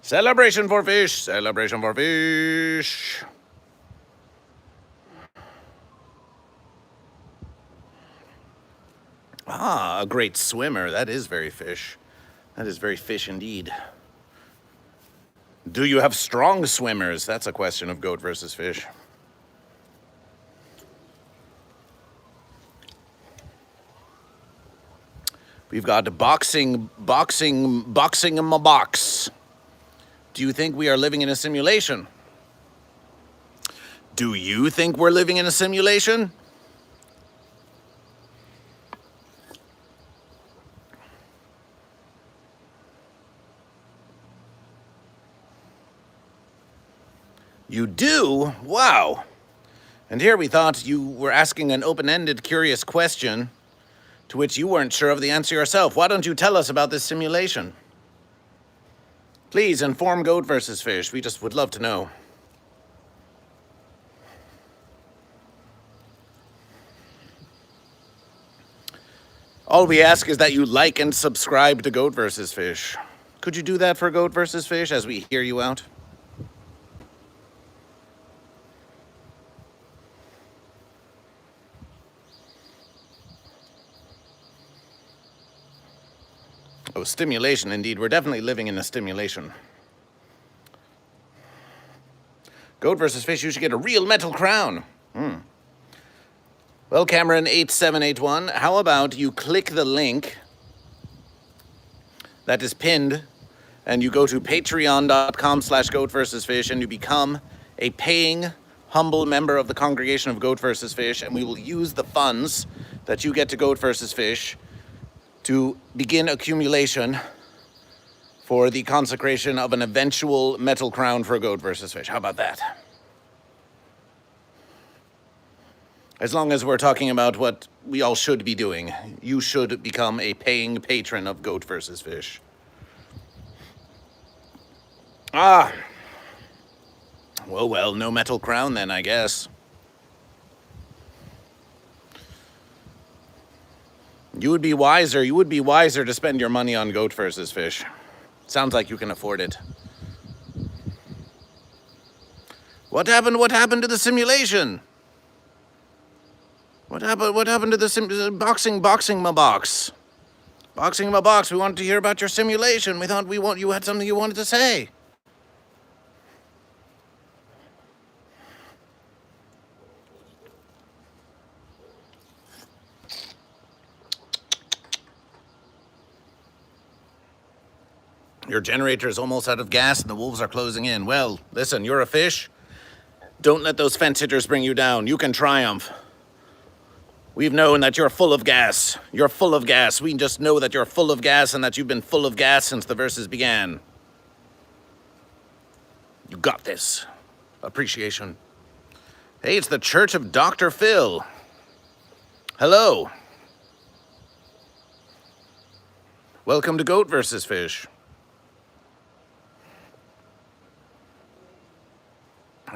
Celebration for fish, celebration for fish. Ah, a great swimmer. That is very fish. That is very fish indeed. Do you have strong swimmers? That's a question of goat versus fish. We've got boxing in my box. Do you think we are living in a simulation? Do you think we're living in a simulation? You do? Wow. And here we thought you were asking an open-ended, curious question to which you weren't sure of the answer yourself. Why don't you tell us about this simulation? Please inform Goat versus Fish. We just would love to know. All we ask is that you like and subscribe to Goat versus Fish. Could you do that for Goat versus Fish as we hear you out? Oh, stimulation indeed. We're definitely living in a stimulation. Goat versus Fish, you should get a real metal crown. Well, Cameron8781, how about you click the link that is pinned and you go to patreon.com/goatversusfish and you become a paying, humble member of the congregation of Goat versus Fish, and we will use the funds that you get to Goat versus Fish to begin accumulation for the consecration of an eventual metal crown for Goat versus Fish. How about that? As long as we're talking about what we all should be doing, you should become a paying patron of Goat versus Fish. Ah. Well, no metal crown then, I guess. You would be wiser to spend your money on Goat versus Fish. Sounds like you can afford it. What happened to the simulation? What happened to the boxing my box? Boxing my box, we wanted to hear about your simulation. We thought you had something you wanted to say. Your generator is almost out of gas and the wolves are closing in. Well, listen, you're a fish. Don't let those fence hitters bring you down. You can triumph. We've known that you're full of gas. You're full of gas. We just know that you're full of gas and that you've been full of gas since the verses began. You got this. Appreciation. Hey, it's the Church of Dr. Phil. Hello. Welcome to Goat versus Fish.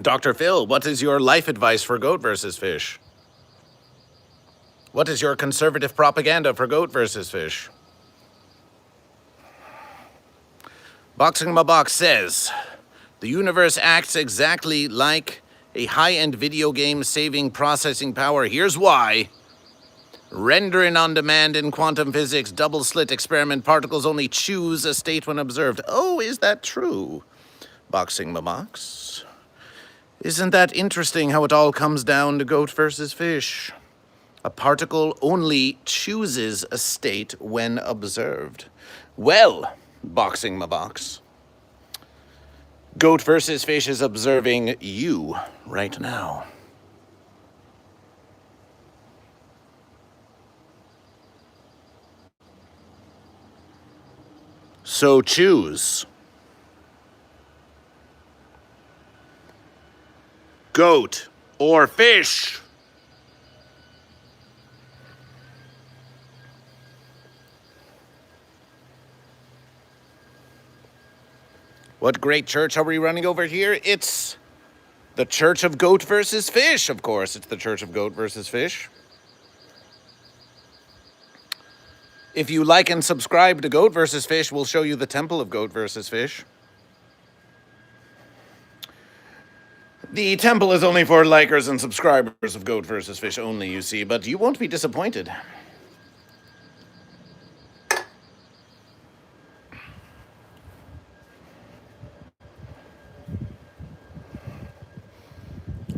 Dr. Phil, what is your life advice for Goat versus Fish? What is your conservative propaganda for Goat versus Fish? Boxing My Box says, the universe acts exactly like a high-end video game saving processing power. Here's why. Rendering on demand in quantum physics, double-slit experiment particles only choose a state when observed. Oh, is that true? Boxing My Box. Isn't that interesting how it all comes down to Goat versus Fish? A particle only chooses a state when observed. Well, Boxing My Box, Goat versus Fish is observing you right now. So choose. Goat or fish? What great church are we running over here? It's the Church of Goat versus Fish, of course. It's the Church of Goat versus Fish. If you like and subscribe to Goat vs. Fish, we'll show you the temple of Goat vs. Fish. The temple is only for likers and subscribers of Goat vs. Fish only, you see, but you won't be disappointed.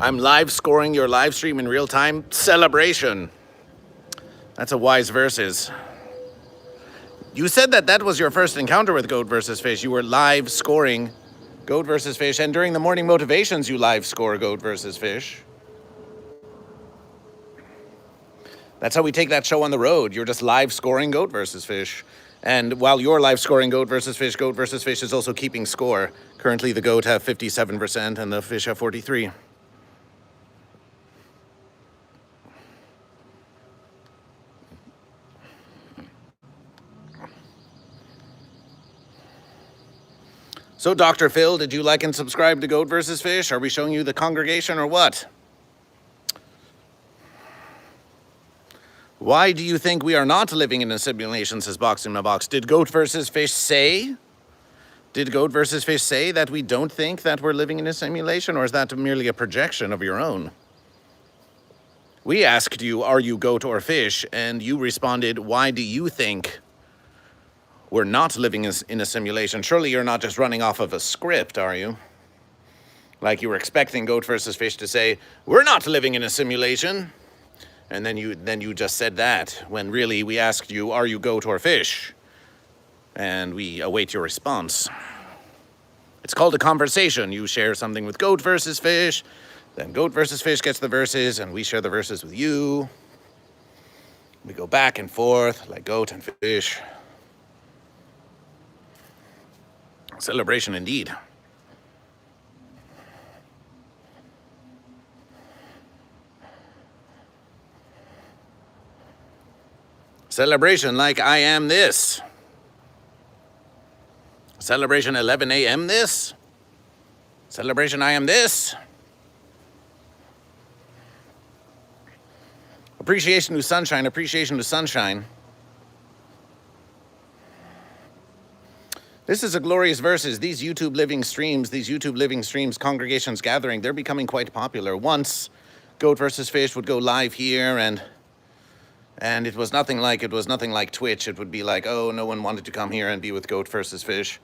I'm live scoring your live stream in real time. Celebration. That's a wise verses. You said that was your first encounter with Goat vs. Fish. You were live scoring Goat vs. Fish, and during the morning motivations, you live score Goat vs. Fish. That's how we take that show on the road. You're just live scoring Goat vs. Fish. And while you're live scoring Goat vs. Fish is also keeping score. Currently, the Goat have 57% and the Fish have 43%. So, Dr. Phil, did you like and subscribe to Goat vs. Fish? Are we showing you the congregation or what? Why do you think we are not living in a simulation, says Boxing My Box? Did Goat vs. Fish say? Did Goat vs. Fish say that we don't think that we're living in a simulation, or is that merely a projection of your own? We asked you, are you goat or fish? And you responded, why do you think we're not living in a simulation? Surely you're not just running off of a script, are you? Like you were expecting Goat vs. Fish to say, we're not living in a simulation. And then you just said that, when really we asked you, are you goat or fish? And we await your response. It's called a conversation. You share something with Goat vs. Fish, then Goat vs. Fish gets the verses, and we share the verses with you. We go back and forth like goat and fish. Celebration indeed. Celebration like I am this. Celebration 11 a.m. this. Celebration I am this. Appreciation to sunshine, appreciation to sunshine. This is a glorious verses. These YouTube living streams, congregations gathering, they're becoming quite popular. Once Goat vs. Fish would go live here and it was nothing like Twitch. It would be like, oh, no one wanted to come here and be with Goat vs. Fish.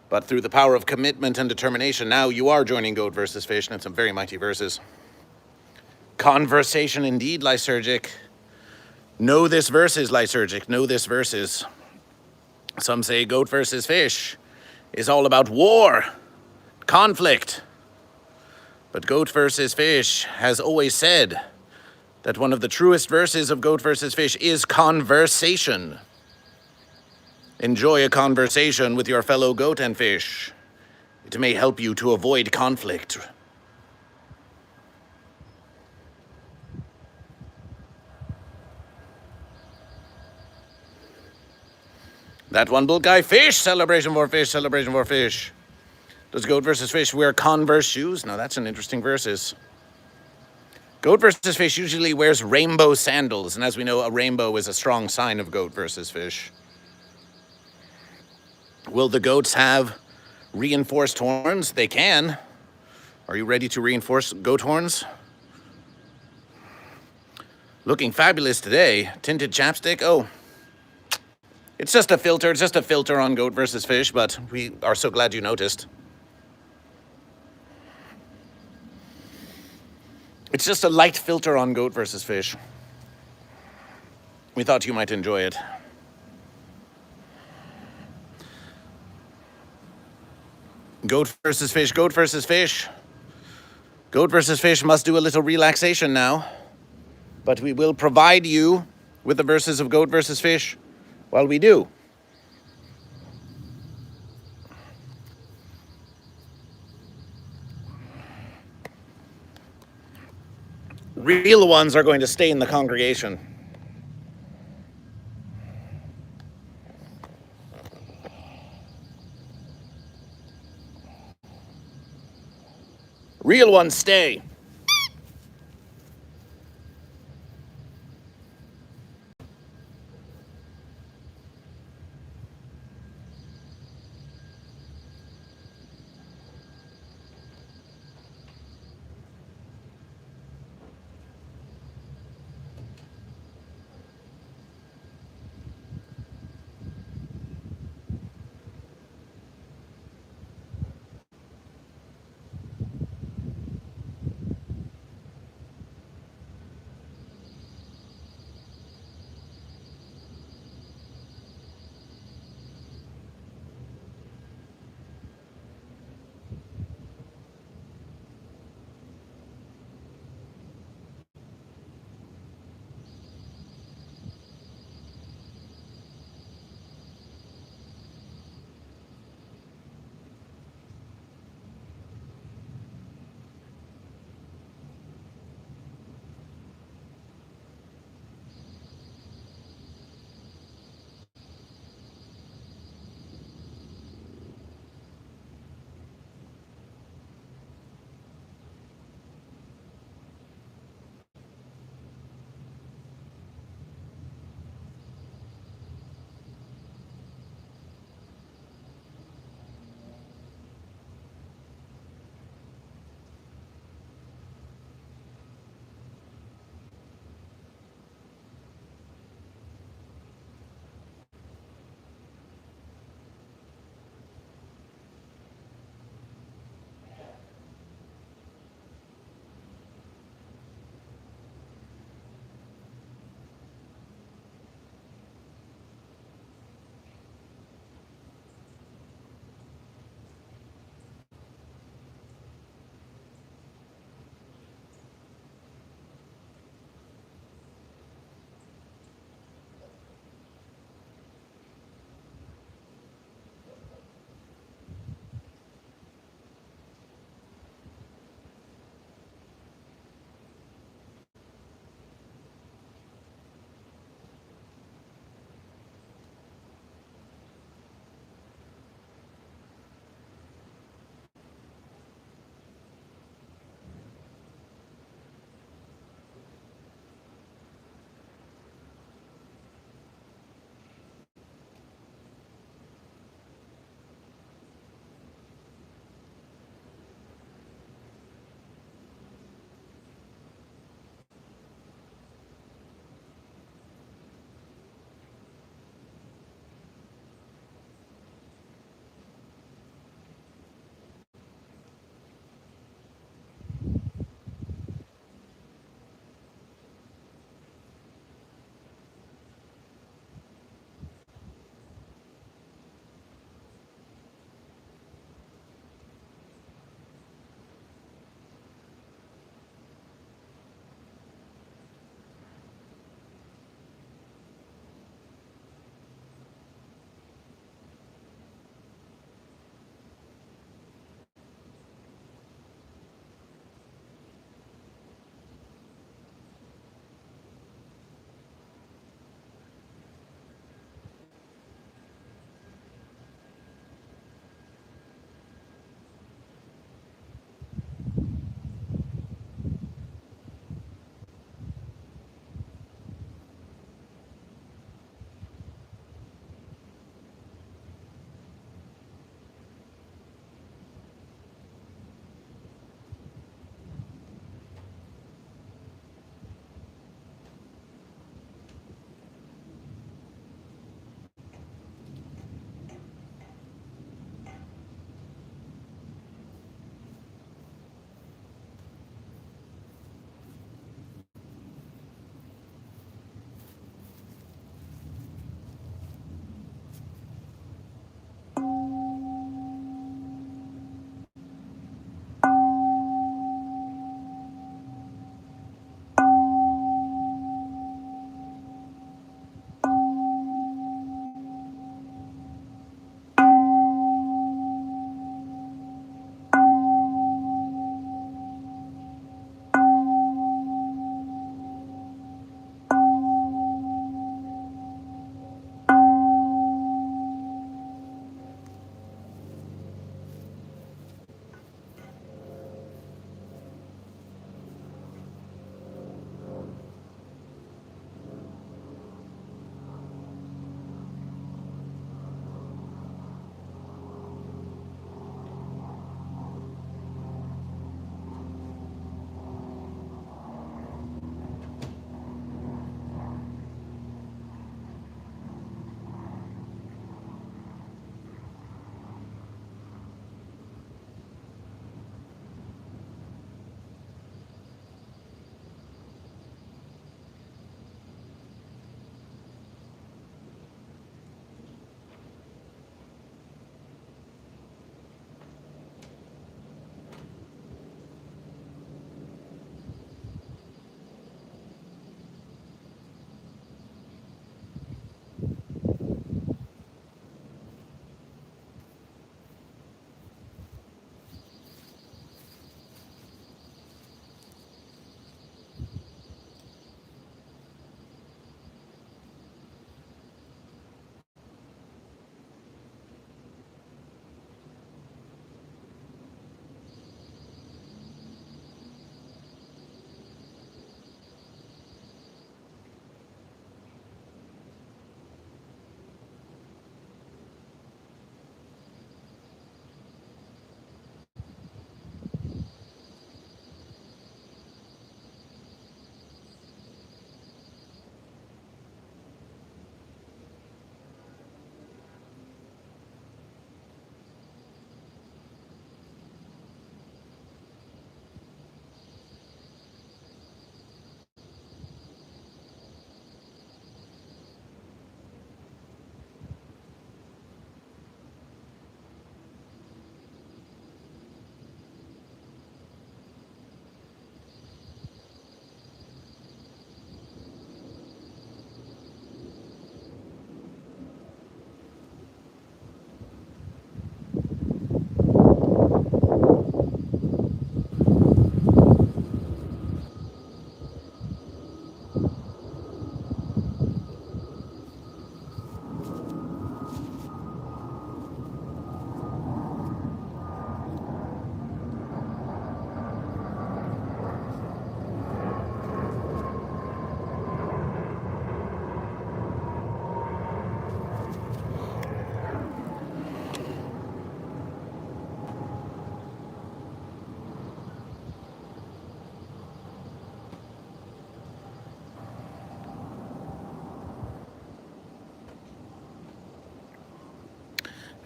But through the power of commitment and determination, now you are joining Goat vs. Fish, and it's some very mighty verses. Conversation indeed, Lysergic. Know this verses, Lysergic. Know this verses. Some say Goat vs. Fish is all about war, conflict. But Goat vs. Fish has always said that one of the truest verses of Goat vs. Fish is conversation. Enjoy a conversation with your fellow goat and fish. It may help you to avoid conflict. That one bull guy, fish, celebration for fish, celebration for fish. Does Goat vs. Fish wear Converse shoes? Now that's an interesting verses. Goat vs. Fish usually wears rainbow sandals, and as we know, a rainbow is a strong sign of Goat vs. Fish. Will the goats have reinforced horns? They can. Are you ready to reinforce goat horns? Looking fabulous today. Tinted chapstick? Oh. It's just a filter. It's just a filter on Goat vs. Fish, but we are so glad you noticed. It's just a light filter on Goat vs. Fish. We thought you might enjoy it. Goat vs. Fish, Goat vs. Fish. Goat vs. Fish must do a little relaxation now. But we will provide you with the verses of Goat vs. Fish while we do. Real ones are going to stay in the congregation. Real ones stay.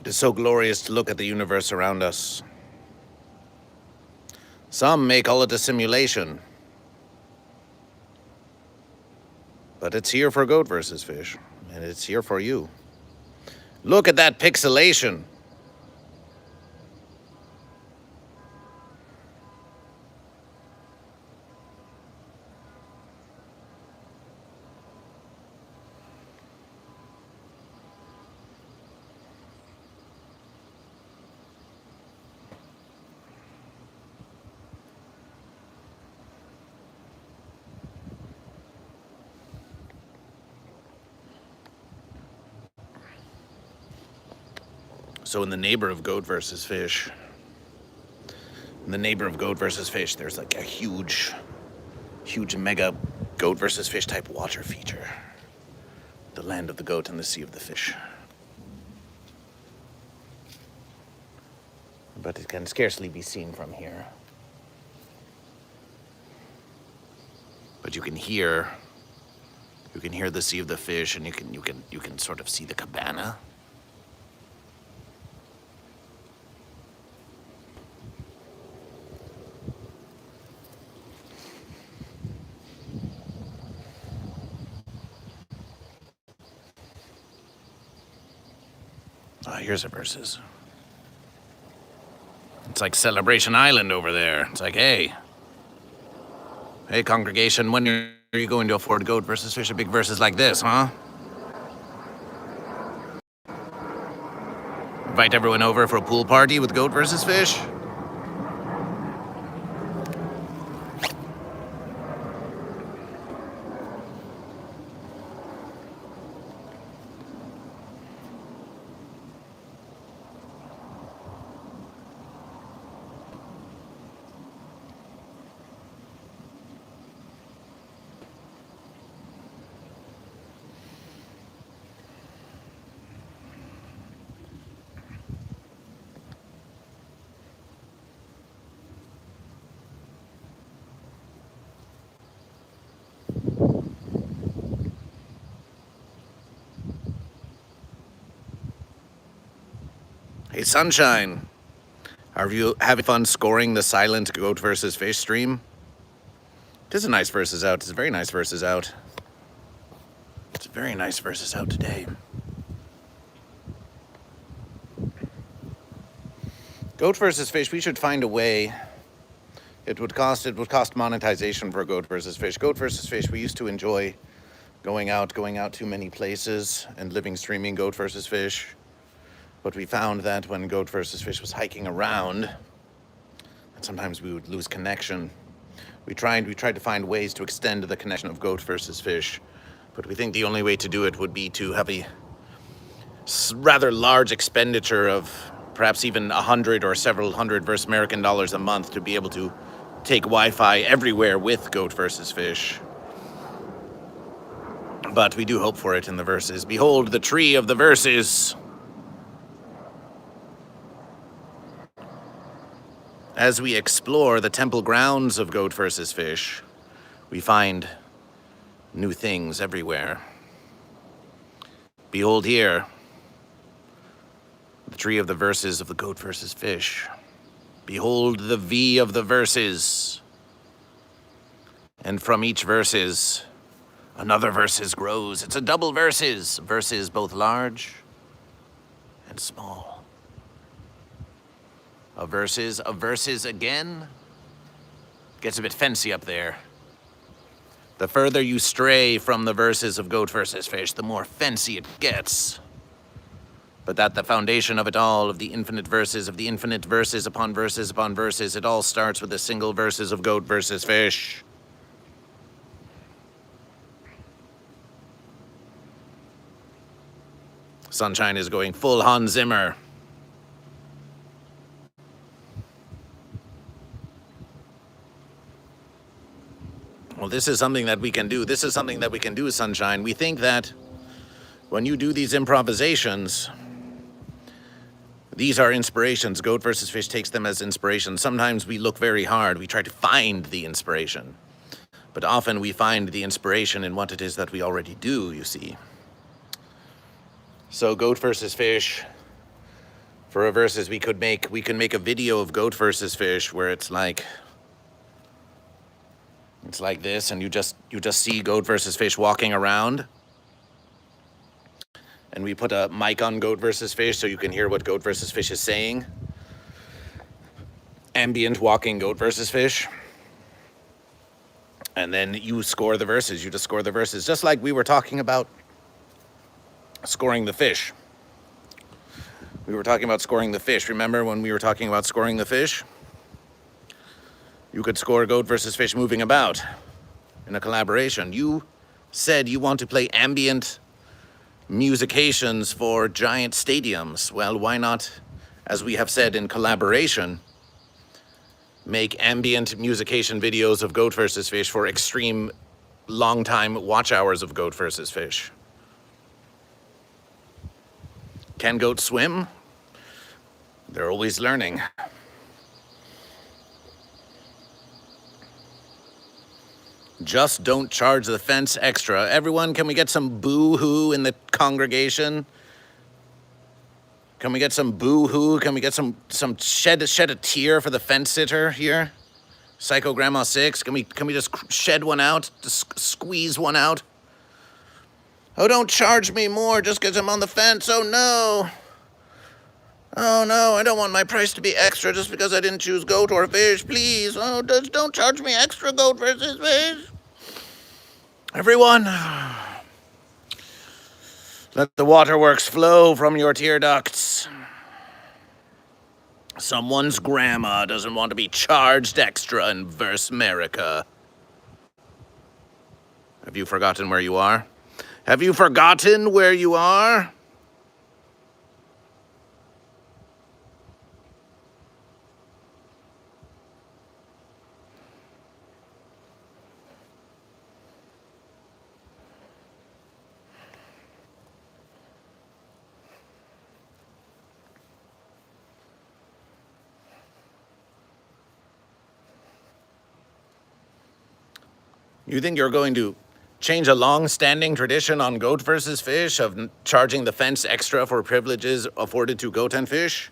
It is so glorious to look at the universe around us. Some may call it a simulation, but it's here for Goat vs. Fish, and it's here for you. Look at that pixelation. So in the neighbor of Goat vs. Fish, there's like a huge mega Goat vs. Fish type water feature. The land of the goat and the sea of the fish. But it can scarcely be seen from here. But you can hear the sea of the fish, and you can sort of see the cabana. Here's a versus. It's like Celebration Island over there. It's like, hey congregation, when are you going to afford Goat vs. Fish a big versus like this, huh? Invite everyone over for a pool party with Goat vs. Fish? Hey, Sunshine, are you having fun scoring the silent Goat vs. Fish stream? It is a nice versus out. It's a very nice versus out. It's a very nice versus out today. Goat vs. Fish, we should find a way. It would cost monetization for Goat vs. Fish. Goat vs. Fish, we used to enjoy going out to many places and living streaming Goat vs. Fish. But we found that when Goat vs. Fish was hiking around, that sometimes we would lose connection. We tried to find ways to extend the connection of Goat vs. Fish, but we think the only way to do it would be to have a rather large expenditure of perhaps even 100 or several hundred versus American dollars a month to be able to take Wi-Fi everywhere with Goat vs. Fish. But we do hope for it in the verses. Behold the tree of the verses. As we explore the temple grounds of Goat vs. Fish, we find new things everywhere. Behold here, the tree of the verses of the Goat vs. Fish. Behold the V of the verses. And from each verses, another verses grows. It's a double verses. Verses both large and small. A verses again. Gets a bit fancy up there. The further you stray from the verses of Goat vs. Fish, the more fancy it gets. But at the foundation of it all, of the infinite verses upon verses upon verses, it all starts with the single verses of Goat vs. Fish. Sunshine is going full Hans Zimmer. Well, this is something that we can do. Sunshine. We think that when you do these improvisations, these are inspirations. Goat vs. Fish takes them as inspiration. Sometimes we look very hard. We try to find the inspiration. But often we find the inspiration in what it is that we already do, you see. So Goat vs. Fish For a versus, we can make a video of Goat versus Fish where it's like this, and you just see Goat versus Fish walking around, and we put a mic on Goat versus Fish so you can hear what Goat versus Fish is saying. Ambient walking Goat versus Fish. And then you score the verses. You just score the verses, just like we were talking about scoring the fish. We were talking about scoring the fish. Remember when we were talking about scoring the fish? You could score Goat versus Fish moving about in a collaboration. You said you want to play ambient musications for giant stadiums. Well, why not, as we have said, in collaboration, make ambient musication videos of Goat versus Fish for extreme long time watch hours of Goat versus Fish? Can goats swim? They're always learning. Just don't charge the fence extra. Everyone, can we get some boo-hoo in the congregation? Can we get some boo-hoo? Can we get some shed a tear for the fence sitter here? Psycho Grandma 6, can we just shed one out? Just squeeze one out? Oh, don't charge me more just because I'm on the fence. Oh, no. Oh, no, I don't want my price to be extra just because I didn't choose goat or fish. Please, oh, just don't charge me extra, Goat versus Fish. Everyone, let the waterworks flow from your tear ducts. Someone's grandma doesn't want to be charged extra in Verse America. Have you forgotten where you are? Have you forgotten where you are? You think you're going to change a long-standing tradition on Goat versus Fish of charging the fence extra for privileges afforded to goat and fish?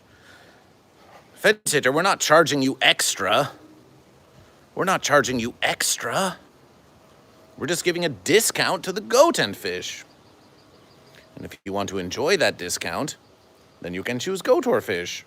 Fence sitter, we're not charging you extra. We're not charging you extra. We're just giving a discount to the goat and fish. And if you want to enjoy that discount, then you can choose goat or fish.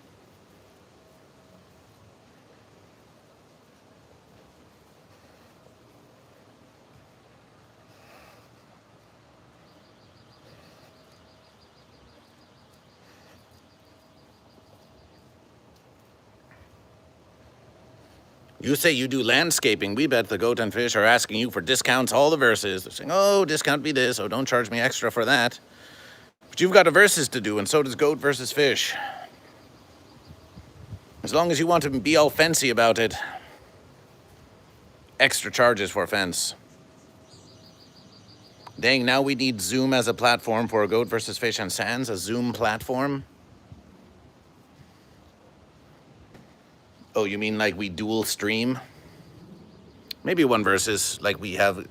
You say you do landscaping. We bet the goat and fish are asking you for discounts all the verses. They're saying, oh, discount me this. Oh, don't charge me extra for that. But you've got a verses to do, and so does Goat versus Fish. As long as you want to be all fancy about it, extra charges for fence. Dang, now we need Zoom as a platform for Goat versus Fish and Sans, a Zoom platform. Oh, you mean like we dual stream? Maybe one versus, like we have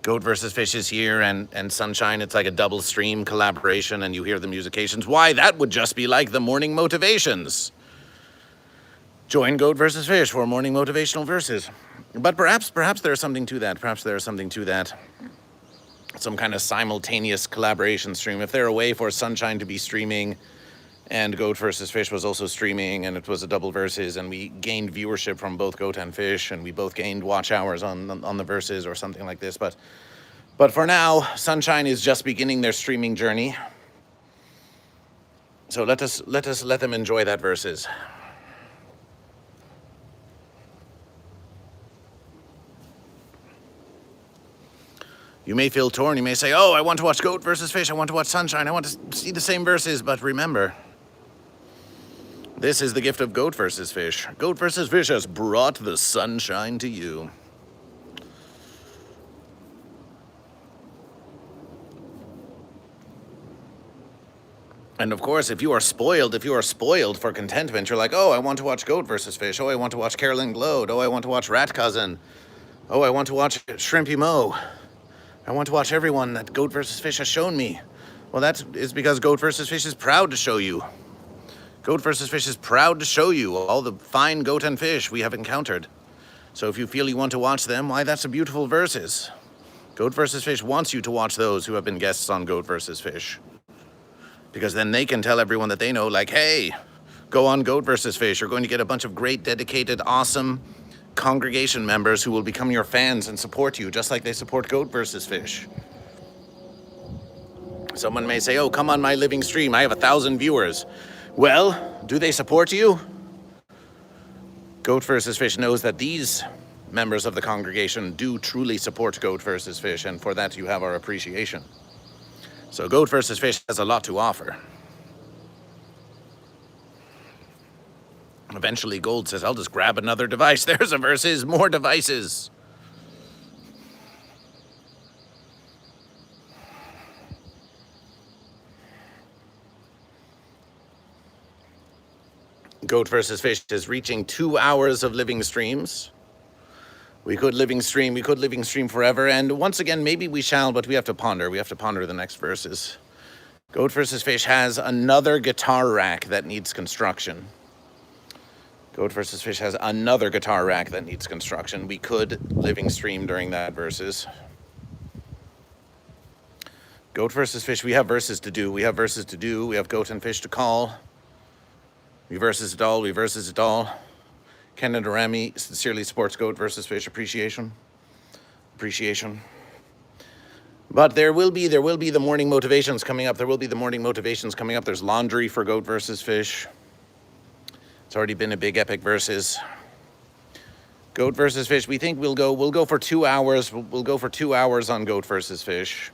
Goat versus Fishes here and Sunshine. It's like a double stream collaboration and you hear the musications. Why, that would just be like the morning motivations. Join Goat versus Fish for morning motivational verses. But perhaps there's something to that. Perhaps there's something to that. Some kind of simultaneous collaboration stream. If there a way for Sunshine to be streaming and Goat versus Fish was also streaming, and it was a double versus, and we gained viewership from both Goat and Fish, and we both gained watch hours on the verses or something like this. But for now, Sunshine is just beginning their streaming journey. So let them enjoy that verses. You may feel torn. You may say, oh, I want to watch Goat versus Fish. I want to watch Sunshine. I want to see the same verses. But remember, this is the gift of Goat versus Fish. Goat versus Fish has brought the sunshine to you. And of course, if you are spoiled for contentment, you're like, oh, I want to watch Goat versus Fish. Oh, I want to watch Carolyn Glode. Oh, I want to watch Rat Cousin. Oh, I want to watch Shrimpy Mo. I want to watch everyone that Goat versus Fish has shown me. Well, that is because Goat versus Fish is proud to show you. Goat vs. Fish is proud to show you all the fine goat and fish we have encountered. So if you feel you want to watch them, why, that's a beautiful versus. Goat vs. Fish wants you to watch those who have been guests on Goat vs. Fish. Because then they can tell everyone that they know, like, hey, go on Goat vs. Fish. You're going to get a bunch of great, dedicated, awesome congregation members who will become your fans and support you, just like they support Goat vs. Fish. Someone may say, oh, come on my living stream. I have 1,000 viewers. Well, do they support you? Goat vs. Fish knows that these members of the congregation do truly support Goat vs. Fish, and for that you have our appreciation. So Goat vs. Fish has a lot to offer. Eventually Gold says, I'll just grab another device. There's a versus, more devices. Goat vs. Fish is reaching 2 hours of living streams. We could living stream forever, and once again, maybe we shall, but we have to ponder. We have to ponder the next verses. Goat vs. Fish has another guitar rack that needs construction. Goat vs. Fish has another guitar rack that needs construction. We could living stream during that versus. Goat vs. Fish, we have verses to do. We have Goat and Fish to call. We versus it all. Canada Rami sincerely supports Goat vs. Fish. Appreciation. But there will be the morning motivations coming up. There's laundry for Goat vs. Fish. It's already been a big epic versus. Goat vs. Fish, we think we'll go for 2 hours. We'll go for 2 hours on Goat vs. Fish.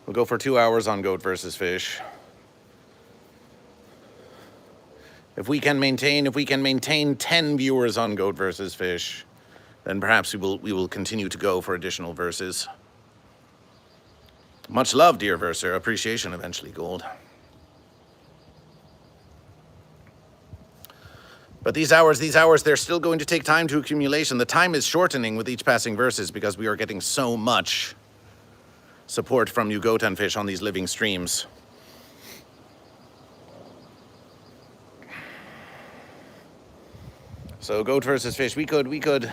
We'll go for 2 hours on Goat vs. Fish. If we can maintain 10 viewers on Goat vs. Fish, then perhaps we will continue to go for additional verses. Much love, dear verser. Appreciation eventually, Gold. But these hours, they're still going to take time to accumulation. The time is shortening with each passing verses because we are getting so much support from you Goat and Fish on these living streams. So Goat vs. Fish, we could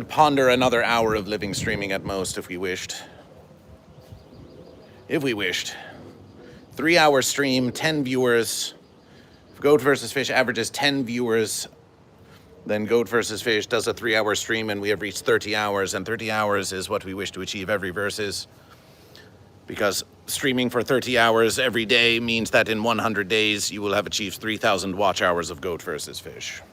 ponder another hour of living streaming at most if we wished. 3 hour stream, 10 viewers. If Goat vs. Fish averages 10 viewers, then Goat vs. Fish does a 3 hour stream and we have reached 30 hours, and 30 hours is what we wish to achieve every versus. Because streaming for 30 hours every day means that in 100 days you will have achieved 3,000 watch hours of Goat vs. Fish.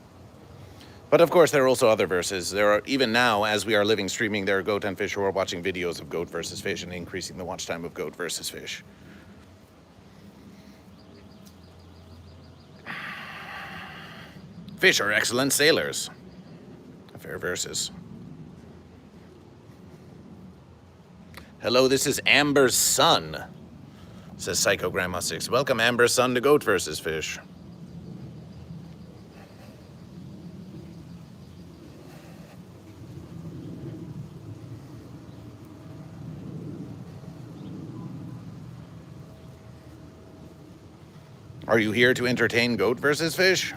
But of course, there are also other verses. There are, even now, as we are living streaming, there are Goat and Fish who are watching videos of Goat vs. Fish and increasing the watch time of Goat vs. Fish. Fish are excellent sailors. Fair verses. Hello, this is Amber's son, says Psycho Grandma 6. Welcome, Amber's son, to Goat vs. Fish. Are you here to entertain Goat vs. Fish?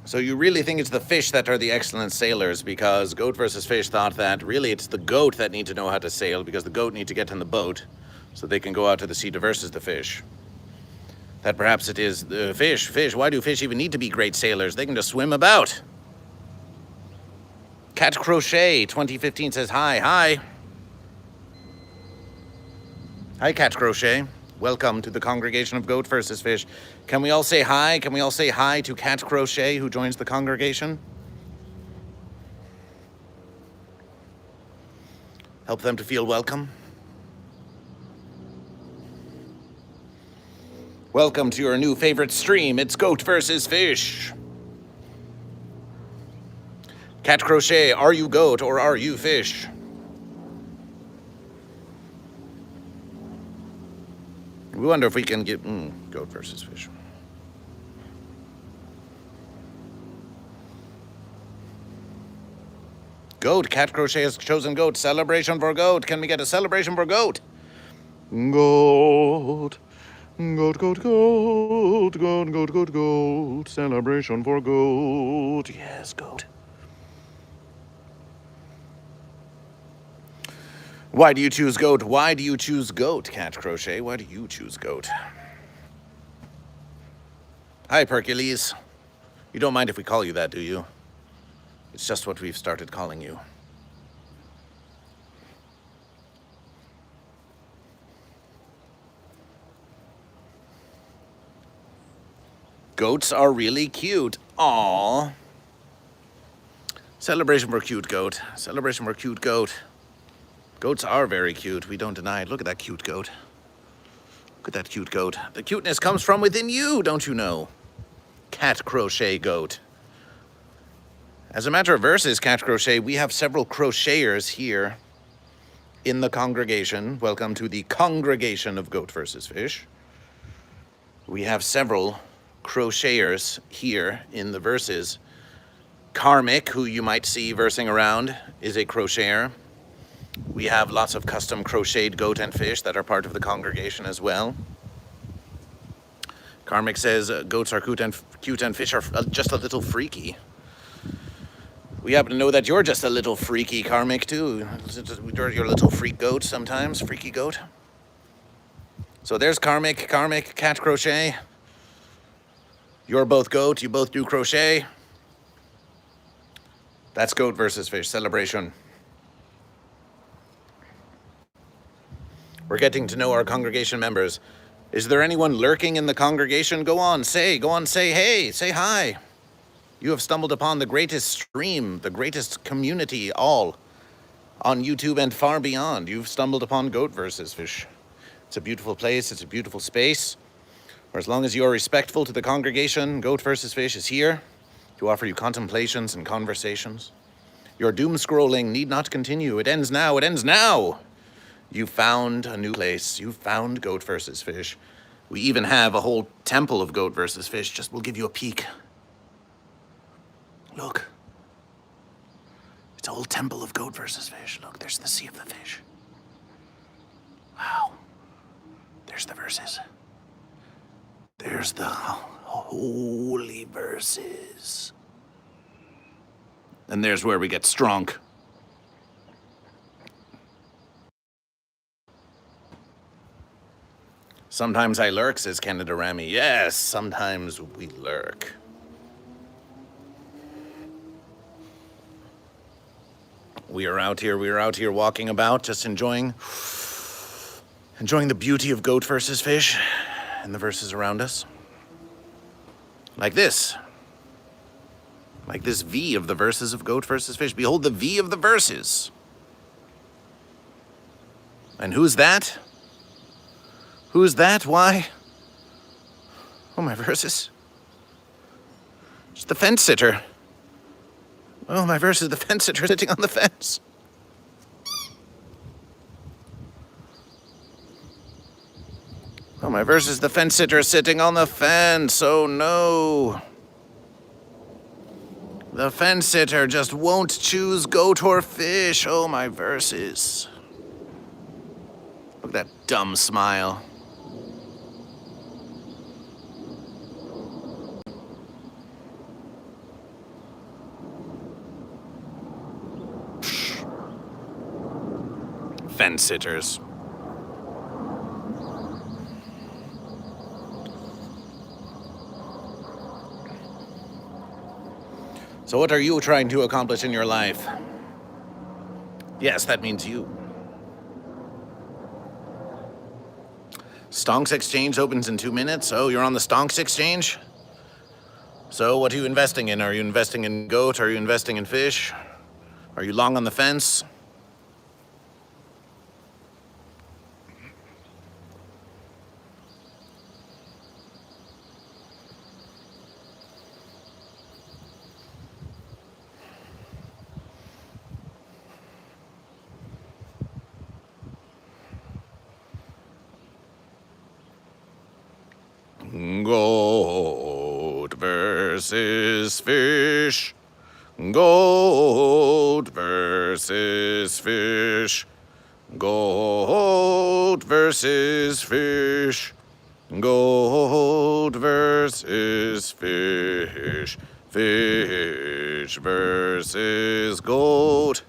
So you really think it's the fish that are the excellent sailors, because Goat vs. Fish thought that really it's the goat that need to know how to sail, because the goat need to get in the boat so they can go out to the sea to versus the fish. That perhaps it is the fish. Why do fish even need to be great sailors? They can just swim about. Cat Crochet 2015 says hi. Hi, Cat Crochet. Welcome to the congregation of Goat vs. Fish. Can we all say hi? Can we all say hi to Cat Crochet, who joins the congregation? Help them to feel welcome. Welcome to your new favorite stream. It's Goat vs. Fish. Cat Crochet, are you goat or are you fish? We wonder if we can get Goat vs. Fish. Goat. Cat Crochet has chosen goat. Celebration for goat. Can we get a celebration for goat? Goat. Goat, goat, goat. Goat, goat, goat, goat. Celebration for goat. Yes, goat. Why do you choose goat? Why do you choose goat, Cat Crochet? Why do you choose goat? Hi, Percules. You don't mind if we call you that, do you? It's just what we've started calling you. Goats are really cute. Aww. Celebration for cute goat. Celebration for cute goat. Goats are very cute. We don't deny it. Look at that cute goat. Look at that cute goat. The cuteness comes from within you, don't you know? Cat Crochet goat. As a matter of verses, Cat Crochet, we have several crocheters here in the congregation. Welcome to the congregation of Goat vs. Fish. We have several crocheters here in the verses. Karmic, who you might see versing around, is a crocheter. We have lots of custom crocheted goat and fish that are part of the congregation as well. Karmic says goats are cute and fish are just a little freaky. We happen to know that you're just a little freaky, Karmic, too. You're a little freak goat sometimes, freaky goat. So there's Karmic, Cat Crochet. You're both goat, you both do crochet. That's Goat vs. Fish celebration. We're getting to know our congregation members. Is there anyone lurking in the congregation? Go on, say hey, say hi. You have stumbled upon the greatest stream, the greatest community, all on YouTube and far beyond. You've stumbled upon Goat vs. Fish. It's a beautiful place, it's a beautiful space, where as long as you are respectful to the congregation, Goat vs. Fish is here to offer you contemplations and conversations. Your doom scrolling need not continue. It ends now, it ends now! You found a new place. You found Goat vs. Fish. We even have a whole temple of Goat vs. Fish. Just we'll give you a peek. Look. It's a whole temple of Goat vs. Fish. Look, there's the Sea of the Fish. Wow. There's the verses. There's the holy verses. And there's where we get strong. Sometimes I lurk, says Canada Rami. Yes, sometimes we lurk. We are out here walking about, just enjoying the beauty of Goat vs. Fish and the verses around us. Like this. Like this V of the verses of Goat vs. Fish. Behold the V of the verses. And who's that? Who's that? Why? Oh, my verses. It's the fence sitter. Oh, my verses, the fence sitter sitting on the fence. Oh, my verses, the fence sitter sitting on the fence. Oh, no. The fence sitter just won't choose goat or fish. Oh, my verses. Look at that dumb smile. Fence sitters. So what are you trying to accomplish in your life? Yes, that means you. Stonks Exchange opens in 2 minutes. Oh, you're on the Stonks Exchange? So what are you investing in? Are you investing in goat? Are you investing in fish? Are you long on the fence? Goat versus fish. Goat versus fish. Goat versus fish. Goat versus fish. Fish versus goat.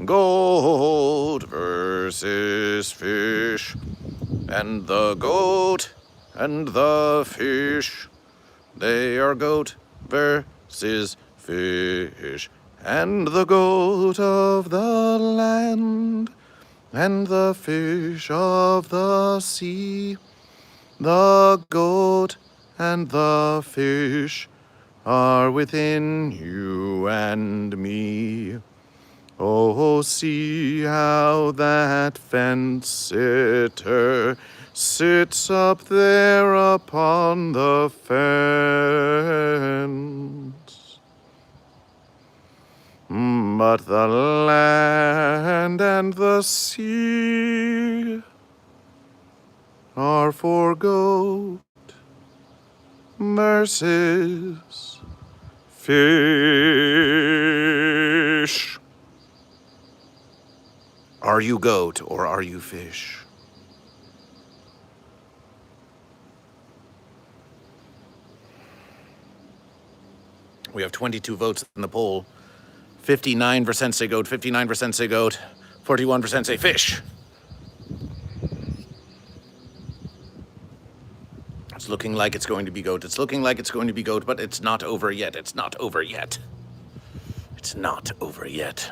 Goat versus fish. And the goat and the fish, they are goat versus fish. And the goat of the land and the fish of the sea, the goat and the fish are within you and me. Oh, see how that fence-sitter sits up there upon the fence. But the land and the sea are for goat versus fish. Are you goat or are you fish? We have 22 votes in the poll. 59% say goat, 59% say goat, 41% say fish. It's looking like it's going to be goat. It's looking like it's going to be goat, but it's not over yet. It's not over yet. It's not over yet.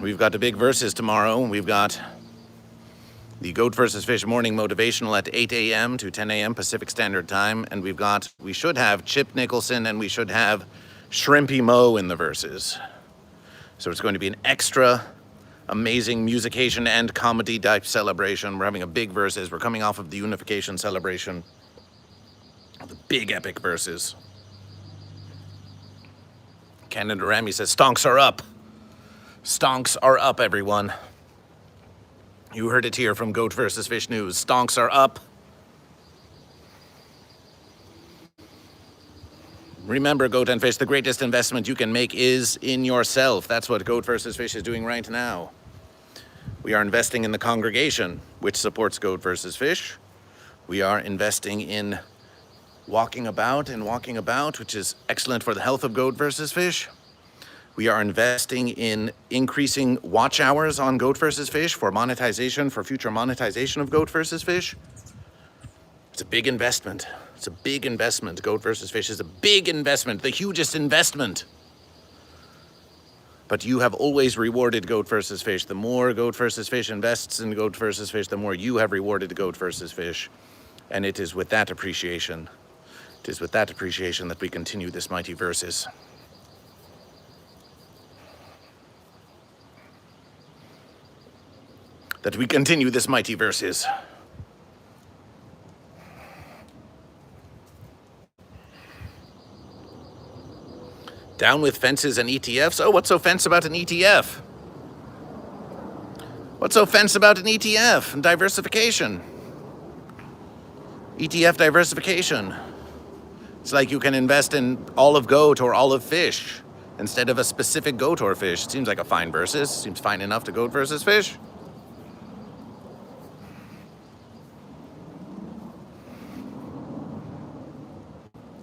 We've got the big verses tomorrow. We've got the Goat vs. Fish morning motivational at 8 a.m. to 10 a.m. Pacific Standard Time. And we should have Chip Nicholson and we should have Shrimpy Mo in the verses. So it's going to be an extra amazing musication and comedy type celebration. We're having a big verses. We're coming off of the unification celebration. The big epic verses. Canada Rami says, stonks are up. Stonks are up, everyone. You heard it here from Goat vs. Fish News. Stonks are up. Remember, Goat and Fish, the greatest investment you can make is in yourself. That's what Goat vs. Fish is doing right now. We are investing in the congregation, which supports Goat vs. Fish. We are investing in walking about, which is excellent for the health of Goat vs. Fish. We are investing in increasing watch hours on Goat vs. Fish for monetization, for future monetization of Goat vs. Fish. It's a big investment. It's a big investment. Goat vs. Fish is a big investment, the hugest investment. But you have always rewarded Goat vs. Fish. The more Goat vs. Fish invests in Goat vs. Fish, the more you have rewarded Goat vs. Fish. And it is with that appreciation, that we continue this mighty verses. That we continue this mighty verses. Down with fences and ETFs? Oh, what's so fence about an ETF? What's so fence about an ETF and diversification? ETF diversification. It's like you can invest in all of goat or all of fish instead of a specific goat or fish. It seems like a fine versus. Seems fine enough to Goat vs. Fish.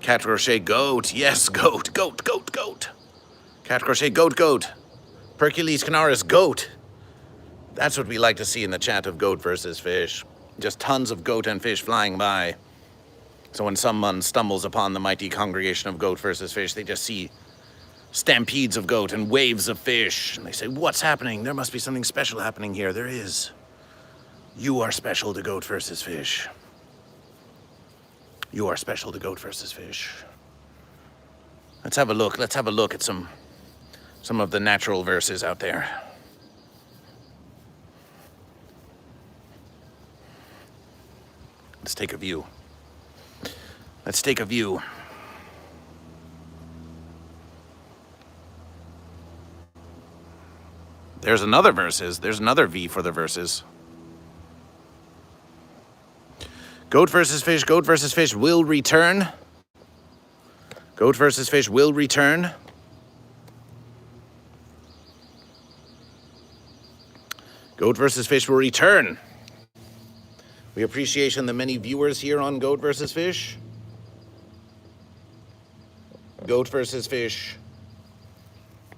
Cat crochet goat. Yes, goat. Cat crochet goat. Percules canaris goat. That's what we like to see in the chat of Goat vs. Fish. Just tons of goat and fish flying by. So when someone stumbles upon the mighty congregation of Goat vs. Fish, they just see stampedes of goat and waves of fish. And they say, what's happening? There must be something special happening here. There is. You are special to Goat vs. Fish. You are special to Goat vs. Fish. Let's have a look. Let's have a look at some of the natural verses out there. Let's take a view. Let's take a view. There's another verses. There's another V for the verses. Goat vs. Fish will return. Goat versus Fish will return. Goat versus Fish will return. We appreciate the many viewers here on Goat versus Fish. Goat versus Fish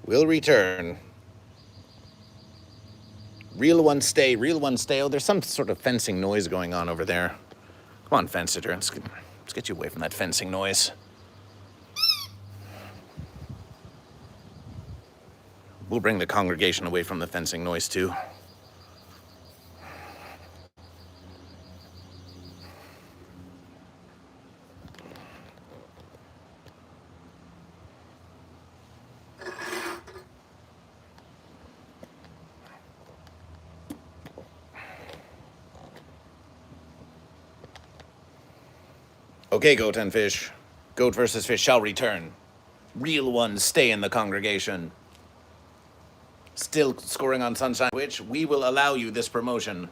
will return. Real ones stay, real ones stay. Oh, there's some sort of fencing noise going on over there. Come on, fence sitter. Let's get you away from that fencing noise. We'll bring the congregation away from the fencing noise too. Okay, Goat and Fish. Goat versus Fish shall return. Real ones stay in the congregation. Still scoring on Sunshine Witch, we will allow you this promotion.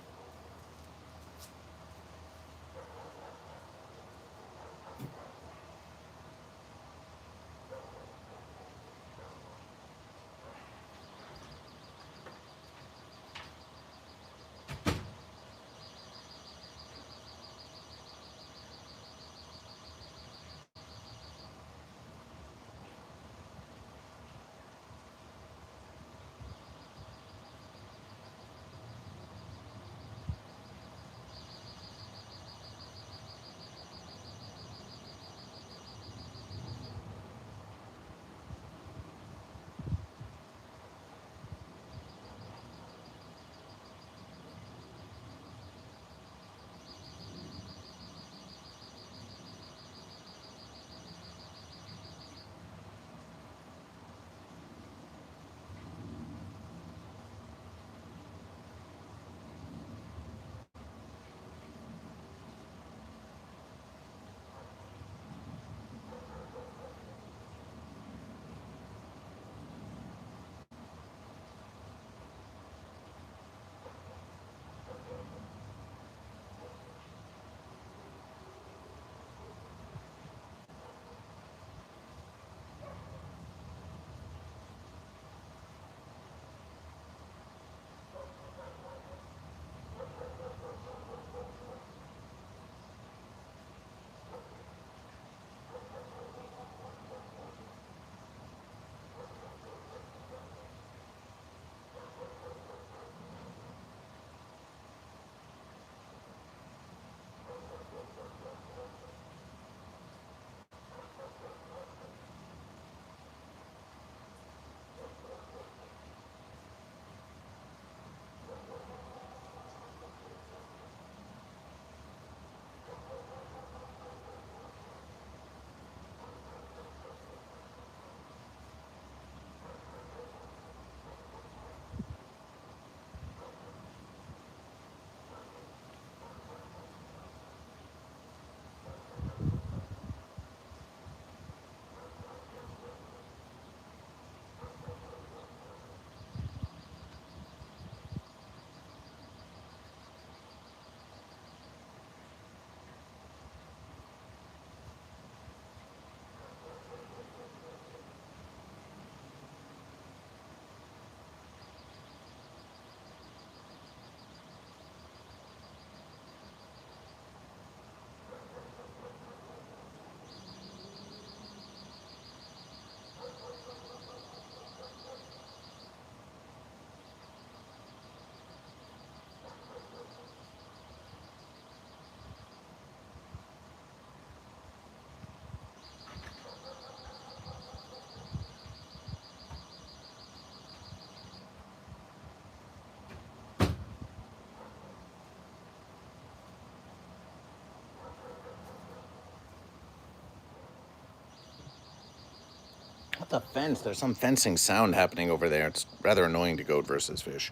What the fence? There's some fencing sound happening over there. It's rather annoying to Goat versus Fish.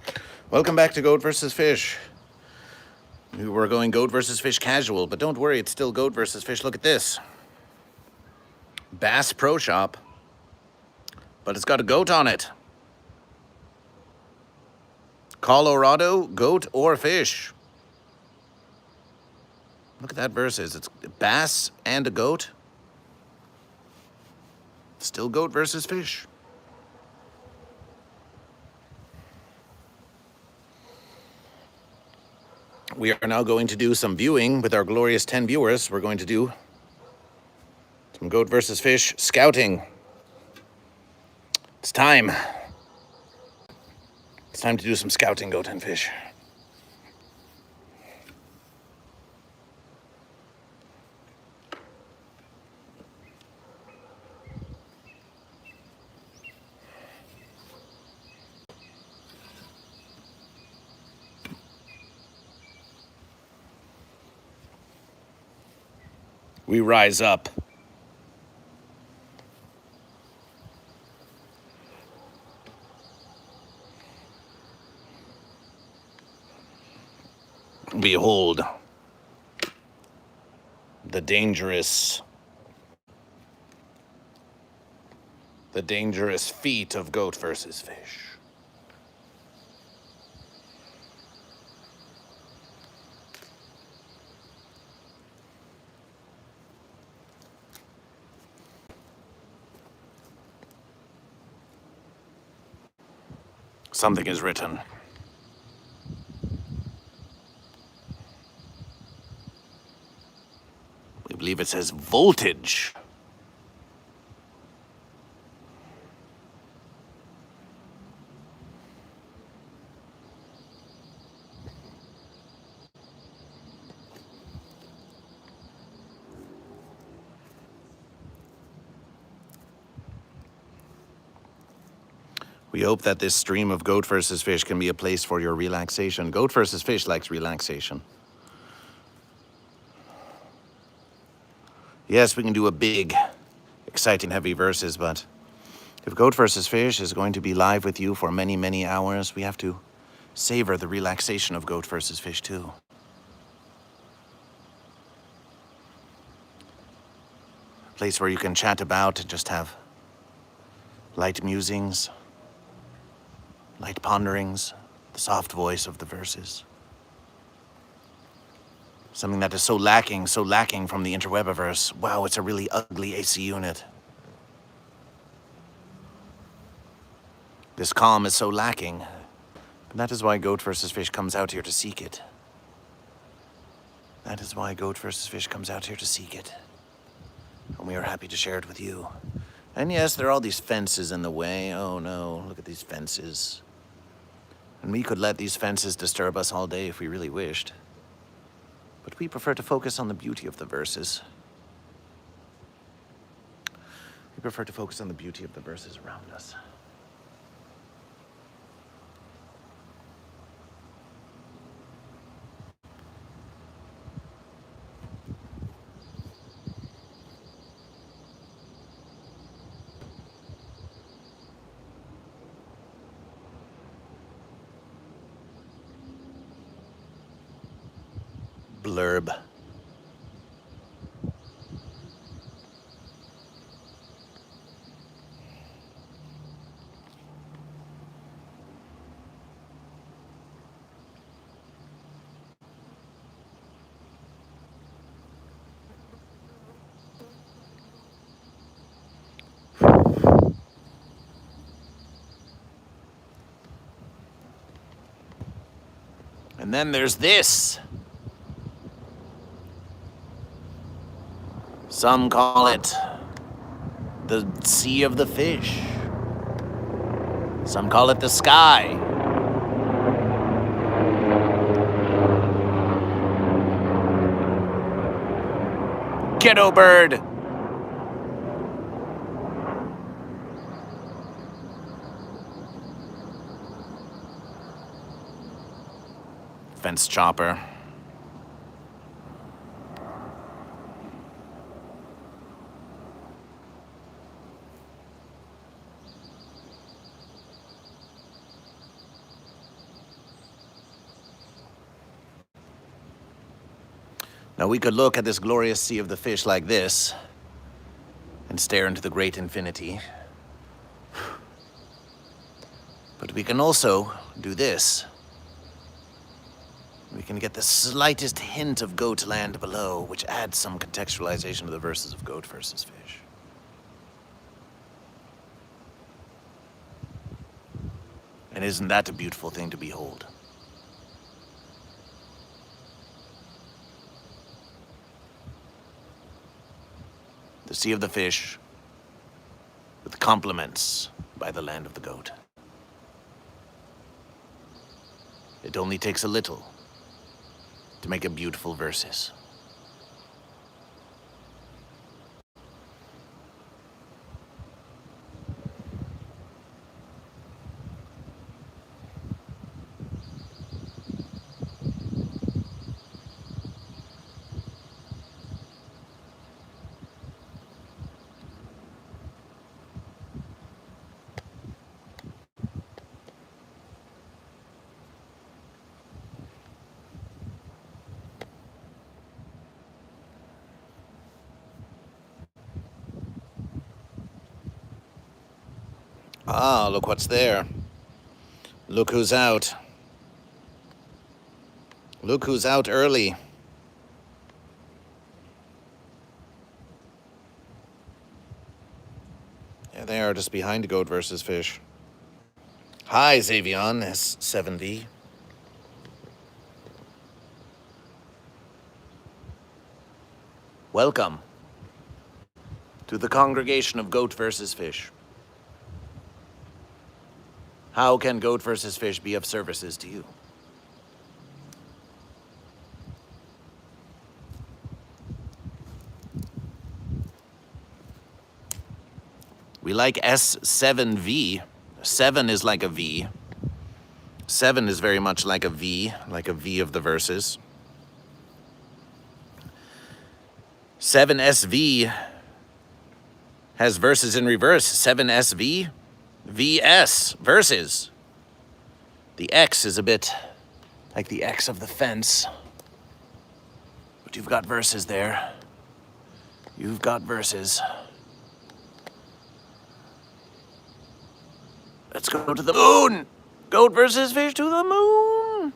Welcome back to Goat versus Fish. We were going Goat versus Fish casual, but don't worry, it's still Goat versus Fish. Look at this. Bass Pro Shop, but it's got a goat on it. Colorado, goat or fish. Look at that versus. It's bass and a goat. Still goat versus fish. We are now going to do some viewing with our glorious 10 viewers. We're going to do some goat versus fish scouting. It's time. It's time to do some scouting, goat and fish. We rise up. Behold the dangerous feat of goat versus fish. Something is written. We believe it says voltage. We hope that this stream of goat versus fish can be a place for your relaxation. Goat versus fish likes relaxation. Yes, we can do a big, exciting, heavy versus, but if goat versus fish is going to be live with you for many, many hours, we have to savor the relaxation of goat versus fish too. A place where you can chat about and just have light musings, light ponderings, the soft voice of the verses. Something that is so lacking from the interwebiverse. Wow, it's a really ugly AC unit. This calm is so lacking. And that is why goat versus fish comes out here to seek it. That is why goat versus fish comes out here to seek it. And we are happy to share it with you. And yes, there are all these fences in the way. Oh no, look at these fences. And we could let these fences disturb us all day if we really wished. But we prefer to focus on the beauty of the verses. We prefer to focus on the beauty of the verses around us. Blurb. And then there's this. Some call it the sea of the fish. Some call it the sky. Kiddo bird. Fence chopper. Now we could look at this glorious sea of the fish like this and stare into the great infinity. But we can also do this. We can get the slightest hint of goat land below, which adds some contextualization to the verses of goat versus fish. And isn't that a beautiful thing to behold? The Sea of the Fish, with compliments by the land of the goat. It only takes a little to make a beautiful verses. Ah, look what's there. Look who's out. Look who's out early. Yeah, they are just behind GoatVsFish. Hi, Xavion, S7V. Welcome to the congregation of GoatVsFish. How can GoatVsFish be of services to you? We like S7V. 7 is like a V. 7 is very much like a V of the verses. 7SV has verses in reverse. 7SV, VS, verses. The X is a bit like the X of the fence. But you've got verses there. You've got verses. Let's go to the moon! GoatVsFish to the moon!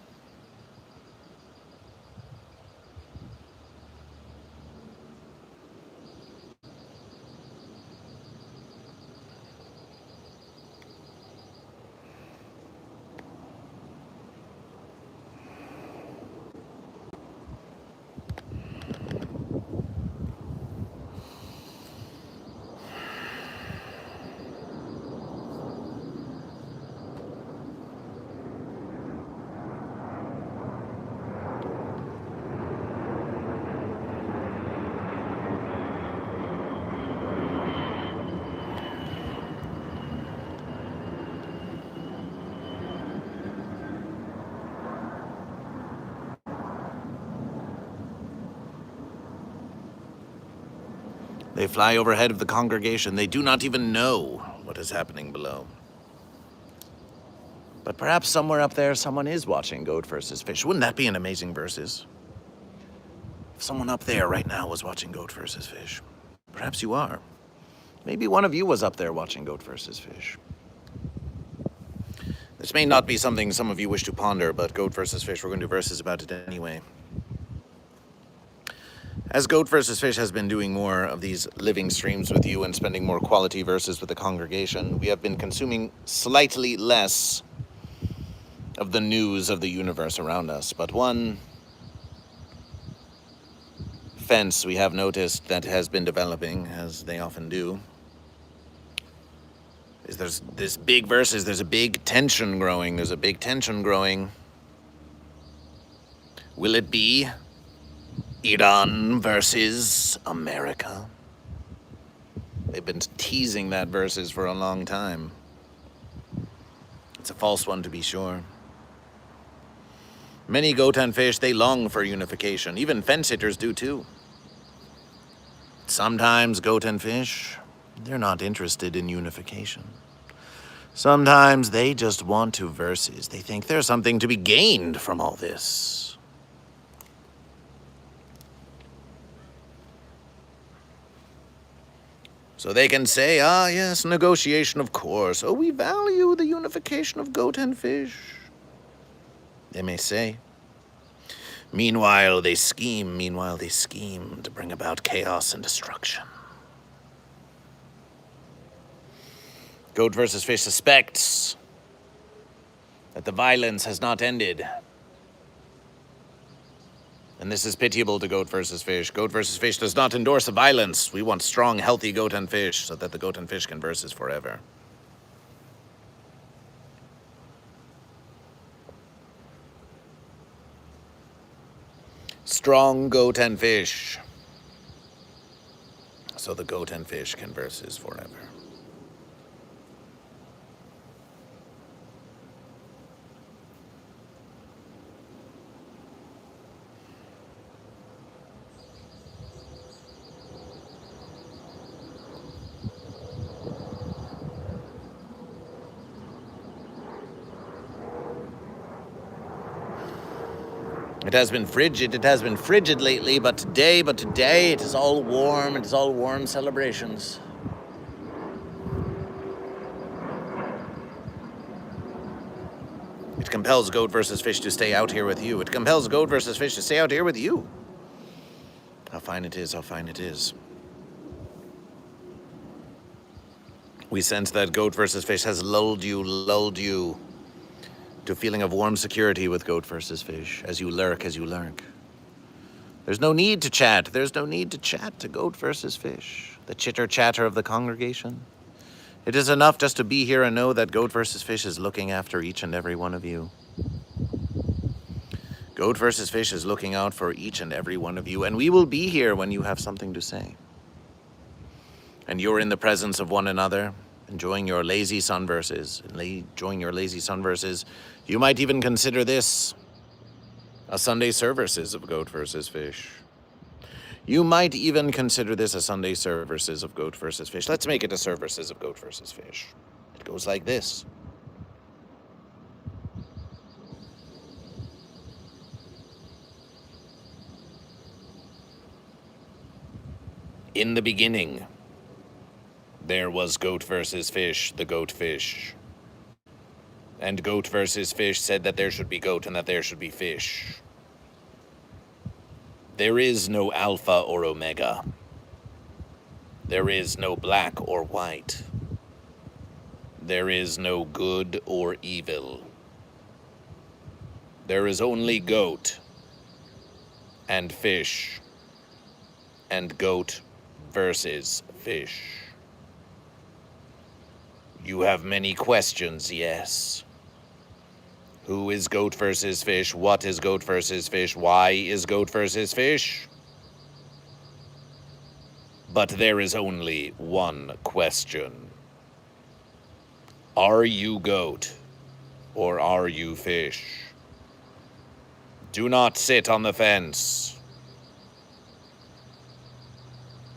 They fly overhead of the congregation. They do not even know what is happening below. But perhaps somewhere up there, someone is watching GoatVsFish. Wouldn't that be an amazing versus? If someone up there right now was watching GoatVsFish. Perhaps you are. Maybe one of you was up there watching GoatVsFish. This may not be something some of you wish to ponder, but GoatVsFish, we're going to do verses about it anyway. As GoatVsFish has been doing more of these living streams with you and spending more quality verses with the congregation, we have been consuming slightly less of the news of the universe around us. But one fence we have noticed that has been developing, as they often do, is there's this big verses, there's a big tension growing, Will it be Iran versus America? They've been teasing that verses for a long time. It's a false one, to be sure. Many goat and fish, they long for unification. Even fence hitters do too. Sometimes goat and fish, they're not interested in unification. Sometimes they just want to verses. They think there's something to be gained from all this. So they can say, ah, yes, negotiation, of course. Oh, we value the unification of goat and fish. They may say. Meanwhile, they scheme to bring about chaos and destruction. GoatVsFish suspects that the violence has not ended. And this is pitiable to Goat vs. Fish. Goat vs. Fish does not endorse violence. We want strong, healthy goat and fish so that the goat and fish can versus forever. Strong goat and fish so the goat and fish can versus forever. It has been frigid lately, but today it is all warm, it is all warm celebrations. It compels Goat vs. Fish to stay out here with you. It compels Goat vs. Fish to stay out here with you. How fine it is, how fine it is. We sense that Goat vs. Fish has lulled you to feeling of warm security with Goat vs. Fish as you lurk. There's no need to chat. There's no need to chat to Goat vs. Fish, the chitter-chatter of the congregation. It is enough just to be here and know that Goat vs. Fish is looking after each and every one of you. Goat vs. Fish is looking out for each and every one of you, and we will be here when you have something to say. And you're in the presence of one another, enjoying your lazy sun verses. You might even consider this a Sunday services of Goat vs. Fish. You might even consider this a Sunday services of Goat vs. Fish. Let's make it a services of Goat vs. Fish. It goes like this. In the beginning, there was Goat vs. Fish, the goat fish. And Goat vs. Fish said that there should be goat and that there should be fish. There is no alpha or omega. There is no black or white. There is no good or evil. There is only goat and fish and Goat versus Fish. You have many questions, yes. Who is Goat versus Fish? What is Goat versus Fish? Why is Goat versus Fish? But there is only one question. Are you goat or are you fish? Do not sit on the fence.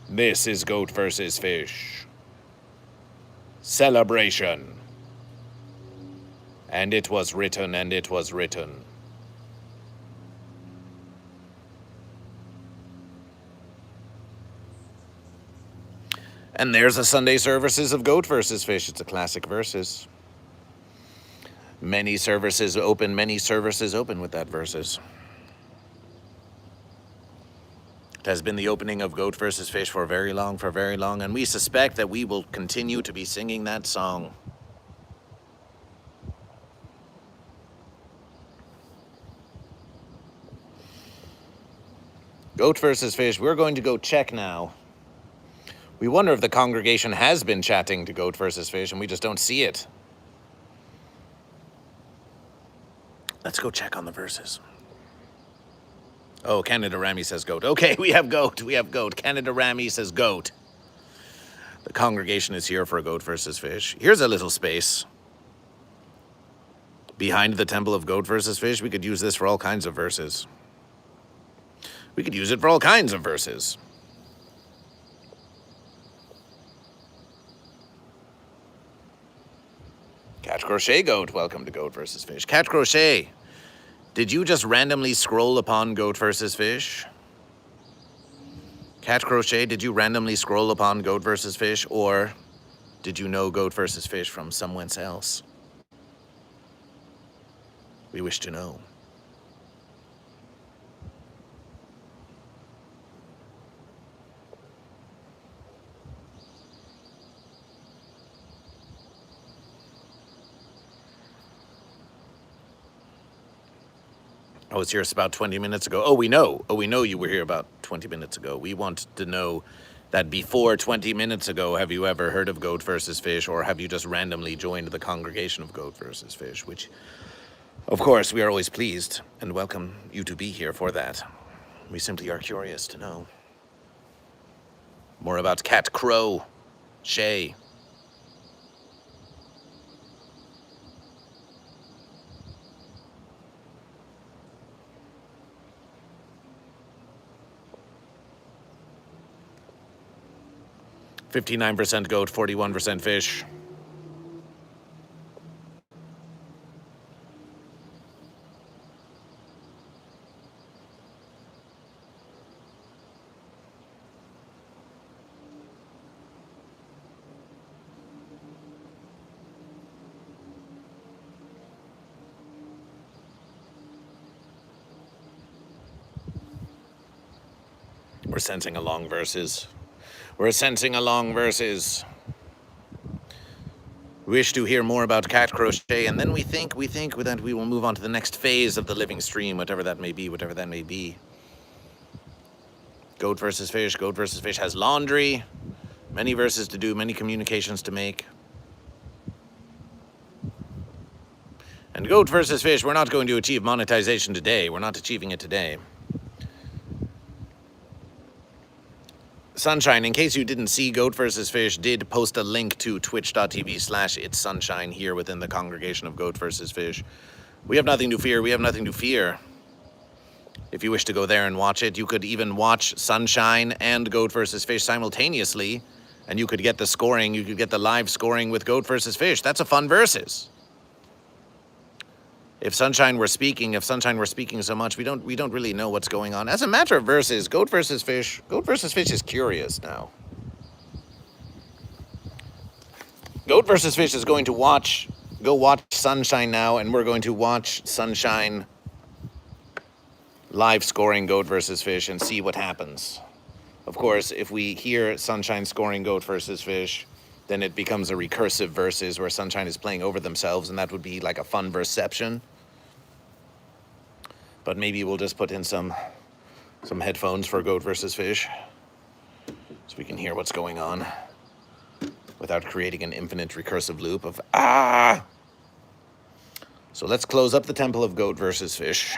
This is Goat versus Fish. Celebration. And it was written, and it was written. And there's a Sunday services of Goat versus Fish. It's a classic versus. Many services open with that versus. It has been the opening of Goat versus Fish for very long, and we suspect that we will continue to be singing that song. Goat versus Fish, we're going to go check now. We wonder if the congregation has been chatting to Goat versus Fish and we just don't see it. Let's go check on the verses. Oh, Canada Rami says goat. Okay, we have goat. Canada Rami says goat. The congregation is here for a Goat versus Fish. Here's a little space. Behind the temple of Goat versus Fish, we could use this for all kinds of verses. We could use it for all kinds of verses. Cat Crochet Goat, welcome to Goat versus Fish. Cat Crochet, did you just randomly scroll upon Goat versus Fish? Cat Crochet, did you randomly scroll upon Goat versus Fish, or did you know Goat versus Fish from somewhere else? We wish to know. I was here about 20 minutes ago. Oh, we know. Oh, we know you were here about 20 minutes ago. We want to know that before 20 minutes ago, have you ever heard of Goat vs. Fish, or have you just randomly joined the congregation of Goat vs. Fish, which, of course, we are always pleased and welcome you to be here for that. We simply are curious to know more about Cat Crow, Shay. %59 goat, 41% fish. We're sensing along verses. We're sensing along verses. Wish to hear more about cat crochet, and then we think that we will move on to the next phase of the living stream, whatever that may be, whatever that may be. Goat versus fish. Goat versus fish has laundry, many verses to do, many communications to make. And goat versus fish, we're not going to achieve monetization today. We're not achieving it today. Sunshine, in case you didn't see, Goat vs. Fish did post a link to twitch.tv/itssunshine here within the congregation of Goat vs. Fish. We have nothing to fear. We have nothing to fear. If you wish to go there and watch it, you could even watch Sunshine and Goat vs. Fish simultaneously, and you could get the scoring. You could get the live scoring with Goat vs. Fish. That's a fun versus. If Sunshine were speaking so much, we don't really know what's going on. As a matter of verses, Goat vs. Fish is curious now. Goat vs. Fish is going to go watch Sunshine now, and we're going to watch Sunshine live scoring Goat vs. Fish and see what happens. Of course, if we hear Sunshine scoring Goat vs. Fish, then it becomes a recursive versus where Sunshine is playing over themselves, and that would be like a fun verseception. But maybe we'll just put in some headphones for Goat vs. Fish so we can hear what's going on without creating an infinite recursive loop of ah. So let's close up the temple of Goat vs. Fish.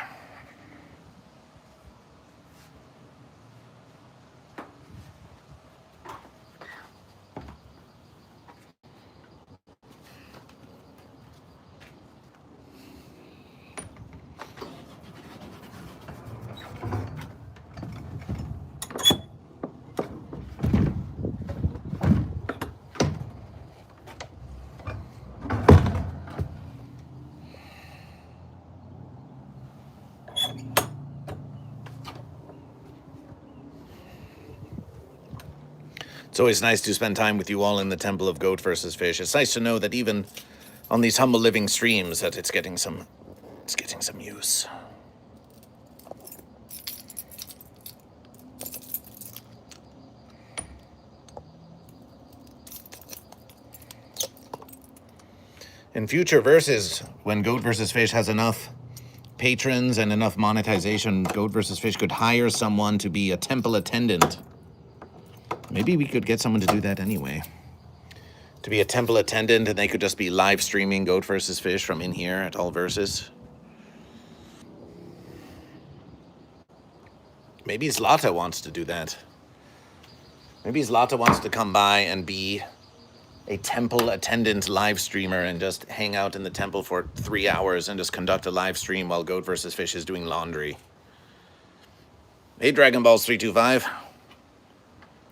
It's always nice to spend time with you all in the temple of Goat vs. Fish. It's nice to know that even on these humble living streams that it's getting some use. In future verses, when Goat vs. Fish has enough patrons and enough monetization, Goat vs. Fish could hire someone to be a temple attendant. Maybe we could get someone to do that anyway. To be a temple attendant, and they could just be live streaming Goat vs. Fish from in here at all verses. Maybe Zlata wants to do that. Maybe Zlata wants to come by and be a temple attendant live streamer and just hang out in the temple for 3 hours and just conduct a live stream while Goat vs. Fish is doing laundry. Hey, Dragon Balls 325.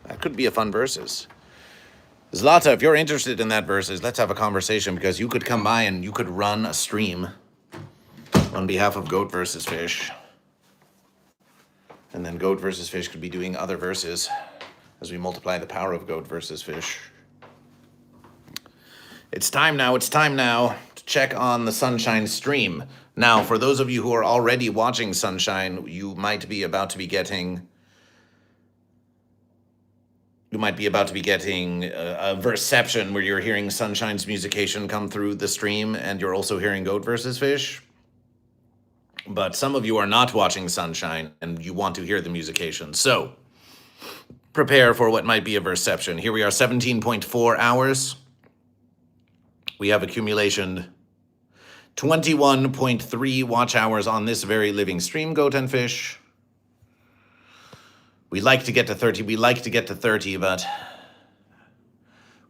That could be a fun versus. Zlata, if you're interested in that versus, let's have a conversation, because you could come by and you could run a stream on behalf of Goat vs. Fish. And then Goat vs. Fish could be doing other verses as we multiply the power of Goat vs. Fish. It's time now to check on the Sunshine stream. Now, for those of you who are already watching Sunshine, you might be about to be getting a verseception where you're hearing Sunshine's musication come through the stream, and you're also hearing Goat vs. Fish. But some of you are not watching Sunshine, and you want to hear the musication. So prepare for what might be a verseception. Here we are, 17.4 hours. We have accumulation 21.3 watch hours on this very living stream, Goat and Fish. We like to get to 30. We like to get to 30, but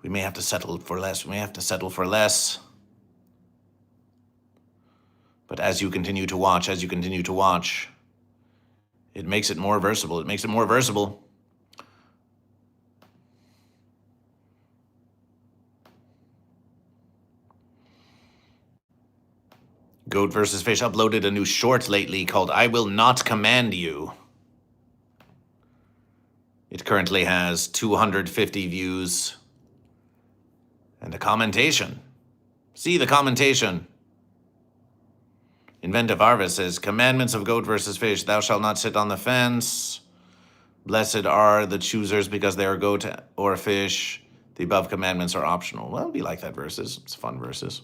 we may have to settle for less. We may have to settle for less. But as you continue to watch, it makes it more versatile. It makes it more versatile. GoatVsFish uploaded a new short lately called I Will Not Command You. It currently has 250 views and a commentation. See the commentation. Inventive Arvis says, Commandments of GoatVsFish, thou shalt not sit on the fence. Blessed are the choosers because they are goat or fish. The above commandments are optional. Well, we like that verses. It's fun verses.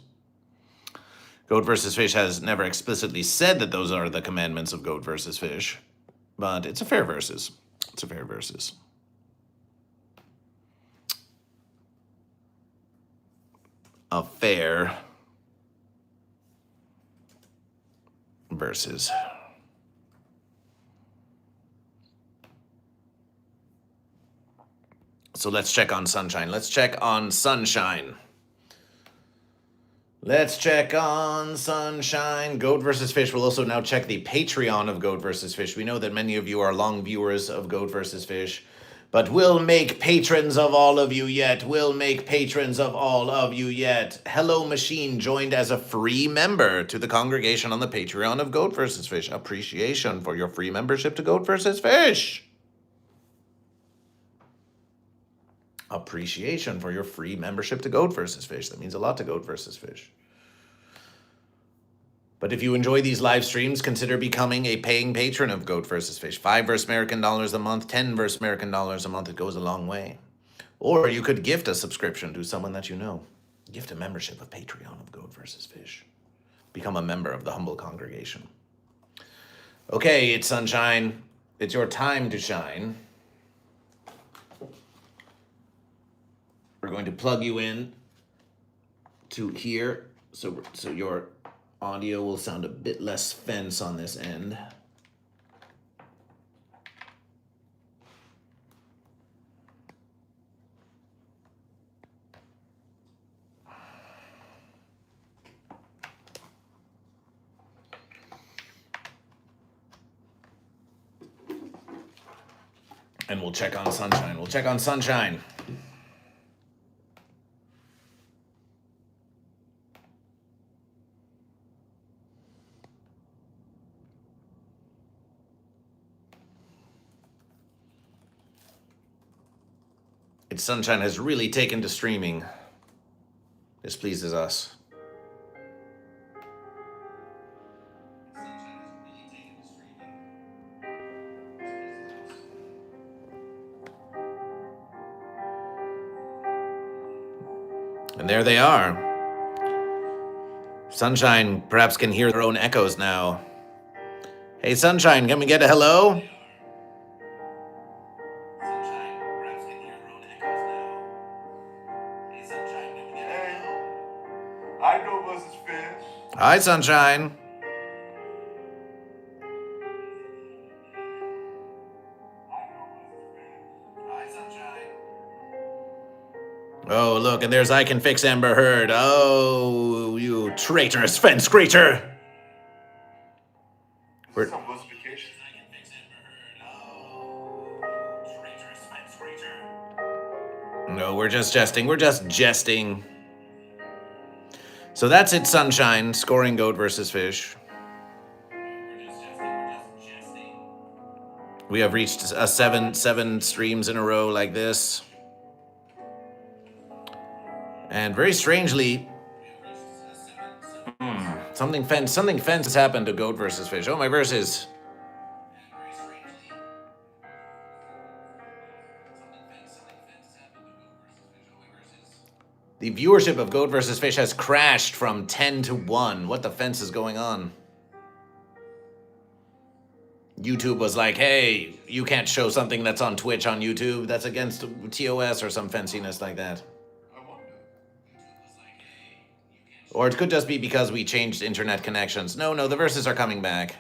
GoatVsFish has never explicitly said that those are the commandments of GoatVsFish, but it's a fair verses. It's a fair verses. A fair verses. So let's check on Sunshine. Let's check on Sunshine. Let's check on Sunshine. GoatVsFish will also now check the Patreon of GoatVsFish. We know that many of you are long viewers of GoatVsFish, but we'll make patrons of all of you yet. We'll make patrons of all of you yet. Hello Machine joined as a free member to the congregation on the Patreon of GoatVsFish. Appreciation for your free membership to GoatVsFish. Appreciation for your free membership to GoatVsFish. That means a lot to GoatVsFish. But if you enjoy these live streams, consider becoming a paying patron of GoatVsFish. $5 American dollars a month, $10 American dollars a month. It goes a long way. Or you could gift a subscription to someone that you know. Gift a membership of Patreon of GoatVsFish. Become a member of the humble congregation. Okay, it's Sunshine. It's your time to shine. We're going to plug you in to here, so your audio will sound a bit less fence on this end. And we'll check on Sunshine. We'll check on Sunshine. Its Sunshine has really taken to streaming. This pleases us. And there they are. Sunshine perhaps can hear their own echoes now. Hey, Sunshine, can we get a hello? Hi, Sunshine. Hi, Sunshine. Oh, look, and there's I Can Fix Amber Heard. Oh, you traitorous fence creature. We're... No, we're just jesting. We're just jesting. So that's it, Sunshine, scoring GoatVsFish. We have reached a seven streams in a row like this. And very strangely, something fence has happened to GoatVsFish. Oh, my verses. The viewership of GoatVsFish has crashed from 10 to 1. What the fence is going on? YouTube was like, hey, you can't show something that's on Twitch on YouTube. That's against TOS or some fanciness like that. Or it could just be because we changed internet connections. No, the verses are coming back.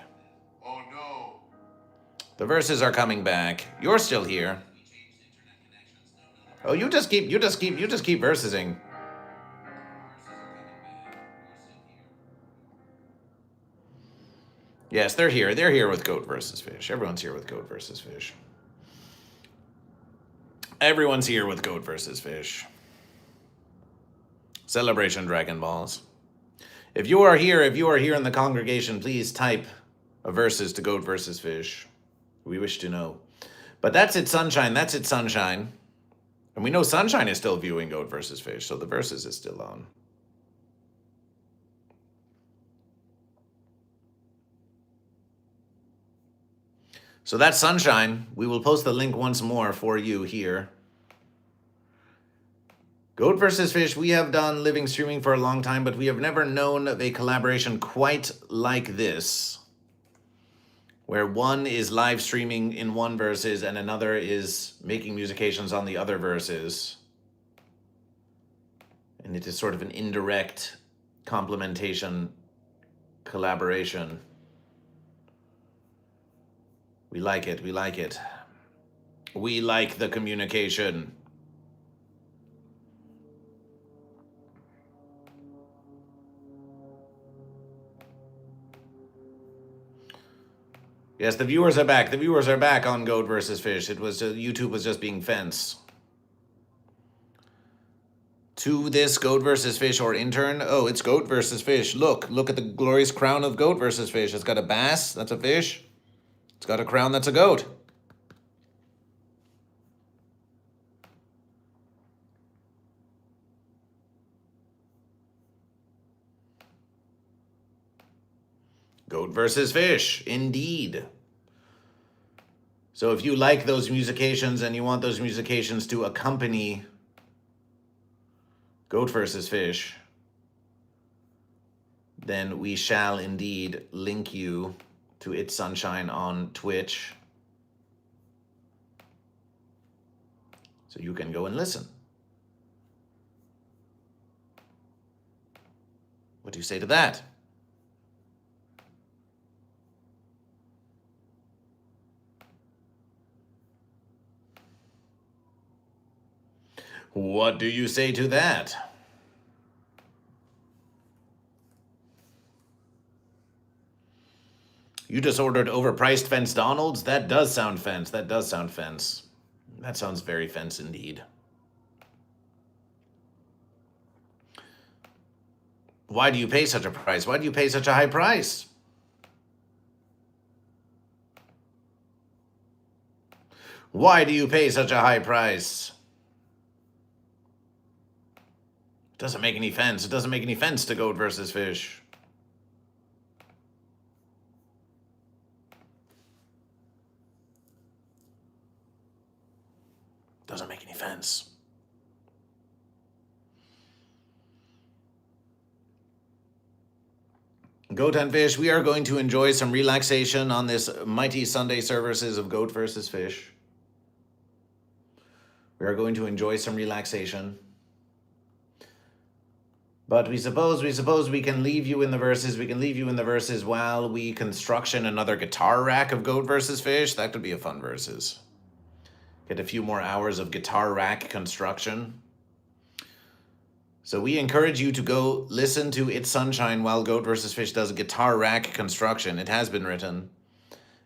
Oh no. The verses are coming back. You're still here. Oh, you just keep versing. Yes, they're here. They're here with Goat versus Fish. Everyone's here with Goat versus Fish. Everyone's here with Goat versus Fish. Celebration Dragon Balls. If you are here in the congregation, please type a verses to Goat versus Fish. We wish to know. But that's it, Sunshine. That's it, Sunshine. And we know Sunshine is still viewing Goat versus Fish, so the verses is still on. So that's Sunshine. We will post the link once more for you here. Goat versus Fish, we have done living streaming for a long time, but we have never known of a collaboration quite like this, where one is live streaming in one verses and another is making musications on the other verses. And it is sort of an indirect complementation collaboration. We like it. We like it. We like the communication. Yes, the viewers are back. The viewers are back on Goat versus Fish. It was YouTube was just being fence. To this Goat versus Fish or intern. Oh, it's Goat versus Fish. Look at the glorious crown of Goat versus Fish. It's got a bass. That's a fish. It's got a crown. That's a goat. Goat versus Fish, indeed. So if you like those musications and you want those musications to accompany Goat versus Fish, then we shall indeed link you to It's Sunshine on Twitch, so you can go and listen. What do you say to that? What do you say to that? You just ordered overpriced Fence Donald's? That does sound fence. That does sound fence. That sounds very fence indeed. Why do you pay such a price? Why do you pay such a high price? Why do you pay such a high price? It doesn't make any sense. It doesn't make any sense to Goat versus Fish. Doesn't make any sense. Goat and Fish, we are going to enjoy some relaxation on this mighty Sunday services of Goat versus Fish. We are going to enjoy some relaxation. But we suppose we can leave you in the verses. We can leave you in the verses while we construction another guitar rack of Goat versus Fish. That could be a fun verses. Get a few more hours of guitar rack construction. So we encourage you to go listen to It's Sunshine while Goat versus Fish does guitar rack construction. It has been written.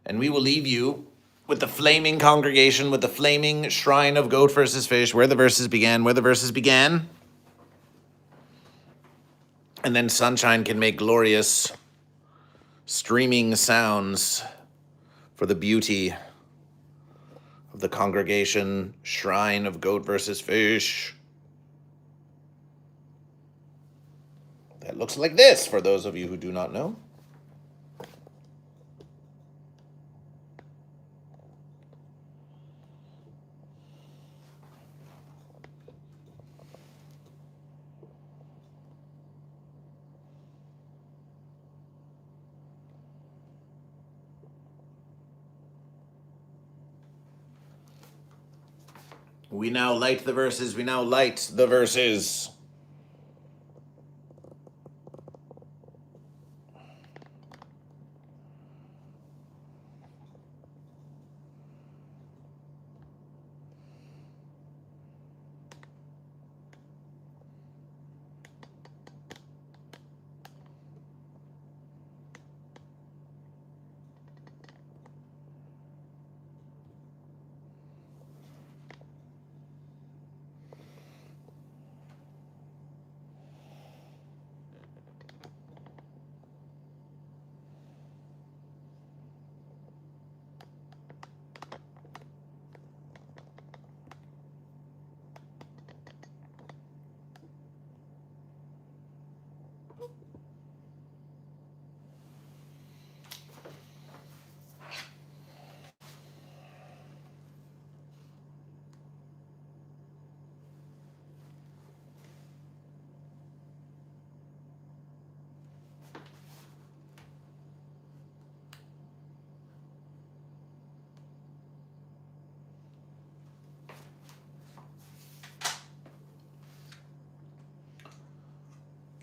And we will leave you with the flaming congregation, with the flaming shrine of Goat versus Fish, where the verses began, And then Sunshine can make glorious streaming sounds for the beauty of the congregation shrine of Goat versus Fish. That looks like this, for those of you who do not know. We now light the verses. We now light the verses.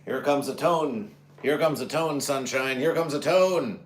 Here comes a tone. Here comes a tone, sunshine. Here comes a tone.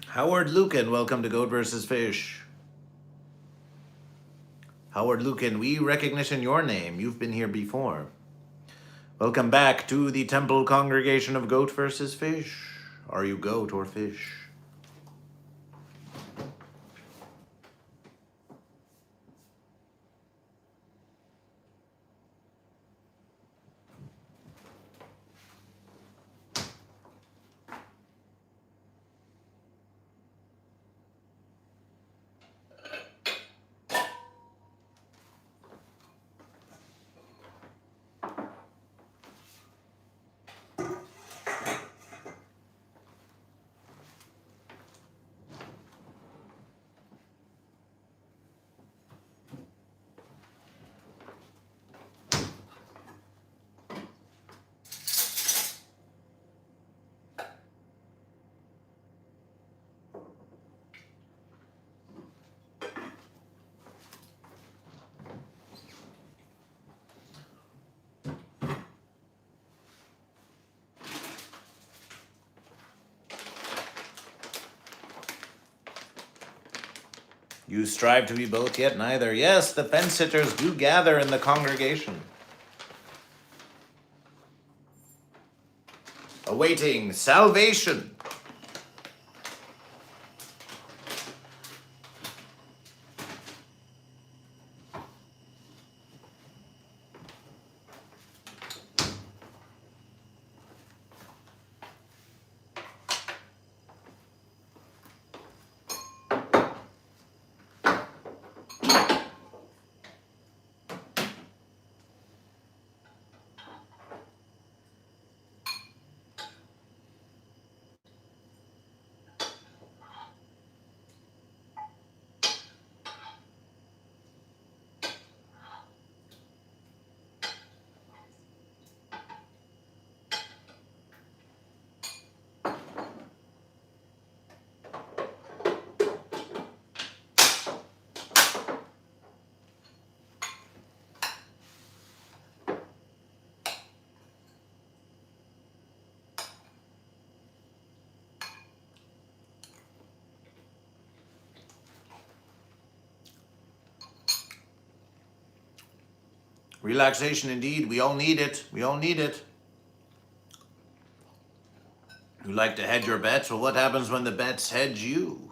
Howard Lucan, welcome to Goat vs. Fish. Howard Lucan, we recognition your name. You've been here before. Welcome back to the Temple Congregation of Goat vs. Fish. Are you goat or fish? You strive to be both, yet neither. Yes, the fence sitters do gather in the congregation, awaiting salvation. Relaxation indeed. We all need it. We all need it. You like to hedge your bets? Well, what happens when the bets hedge you?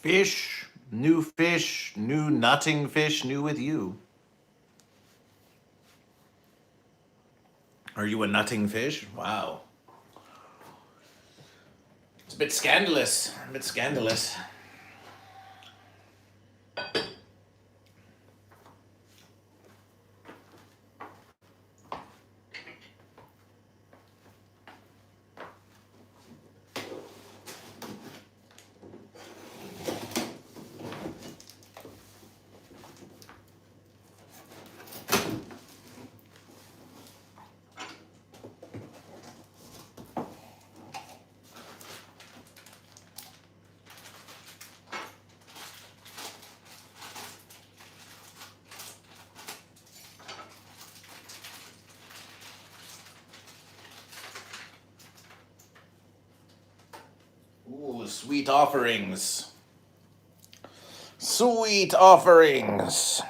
fish, new nutting fish, new with you. Are you a nutting fish? Wow. It's a bit scandalous. A bit scandalous. Ooh, sweet offerings. Sweet offerings.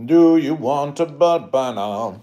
Do you want a butt banana?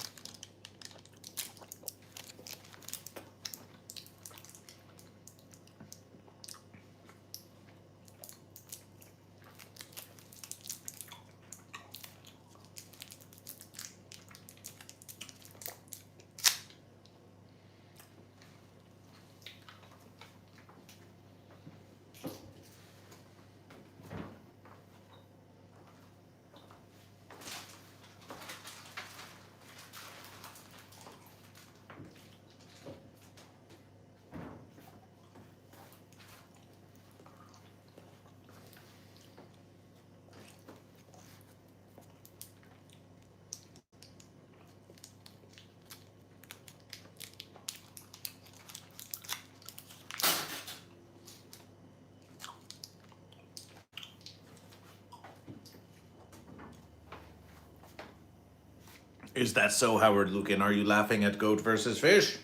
Is that so, Howard Lucan? Are you laughing at goat versus fish?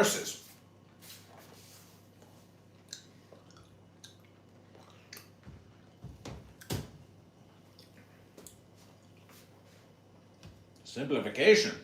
verses. Simplification.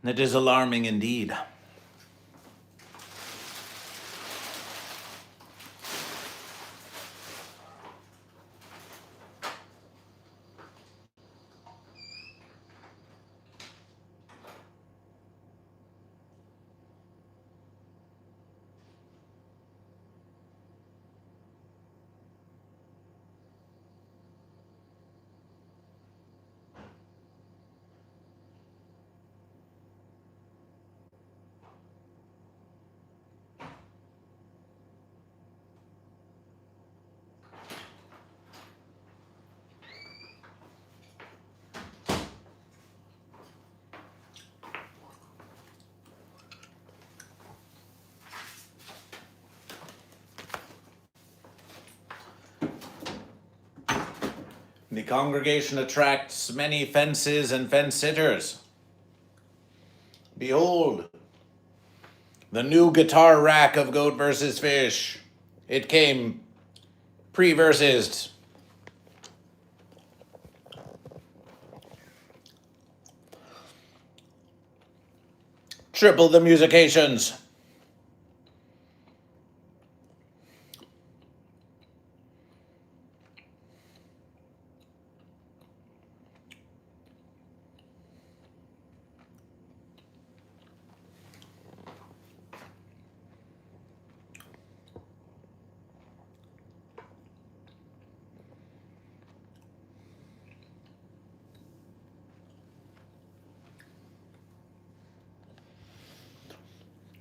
It is alarming indeed. The congregation attracts many fences and fence-sitters. Behold, the new guitar rack of Goat vs. Fish. It came pre-versed. Triple the musications.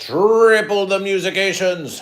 Triple the musications.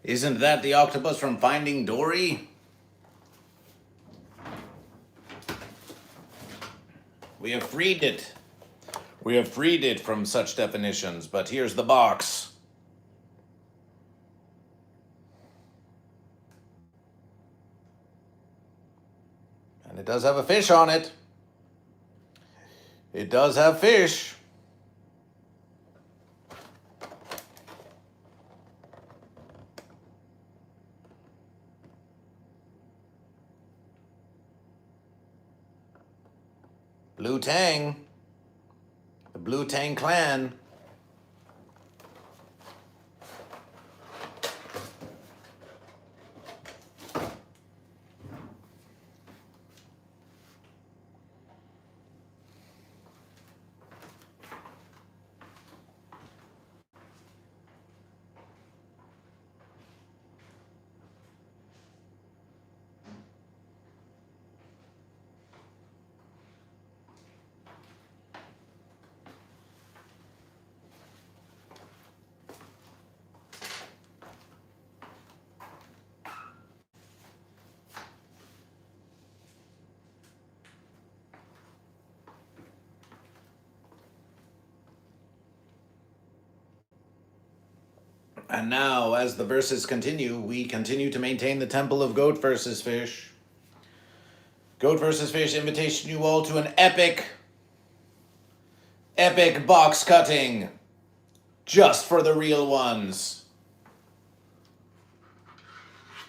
Isn't that the octopus from Finding Dory? We have freed it. We have freed it from such definitions, but here's the box. And it does have a fish on it. It does have fish. Blue Tang. The Blue Tang clan. And now, as the verses continue, we continue to maintain the temple of Goat versus Fish. Goat versus Fish invitation you all to an epic box cutting. Just for the real ones.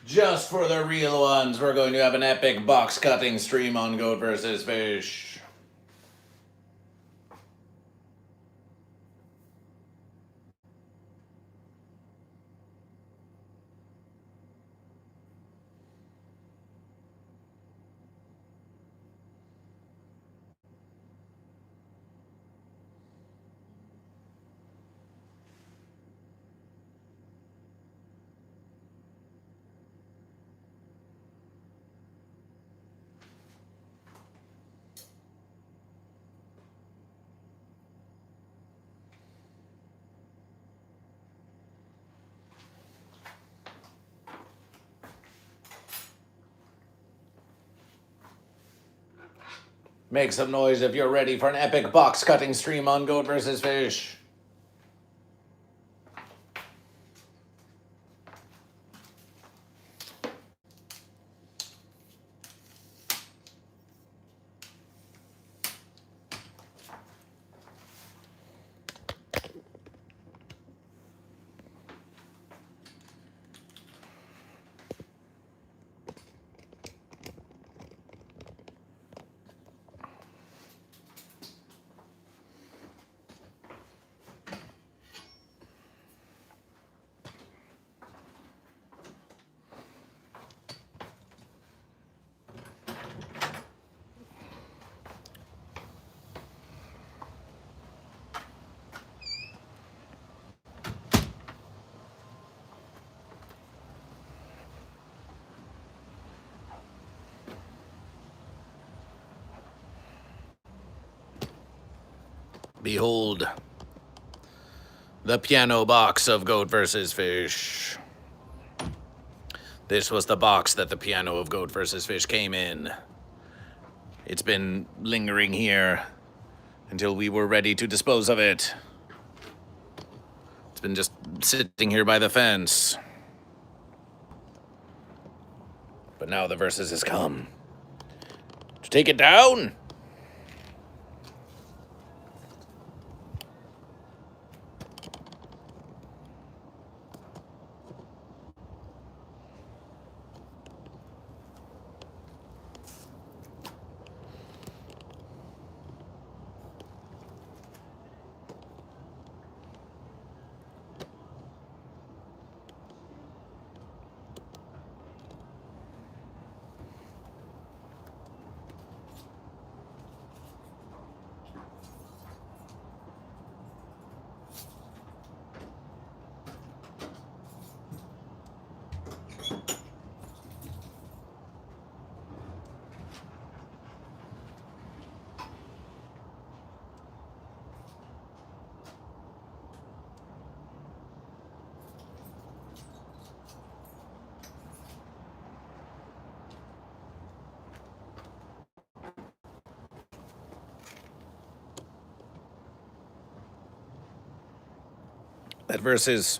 Just for the real ones, we're going to have an epic box cutting stream on Goat versus Fish. Make some noise if you're ready for an epic box cutting stream on Goat versus Fish. Behold, the piano box of Goat versus Fish. This was the box that the piano of Goat versus Fish came in. It's been lingering here until we were ready to dispose of it. It's been just sitting here by the fence. But now the versus has come. To take it down? That versus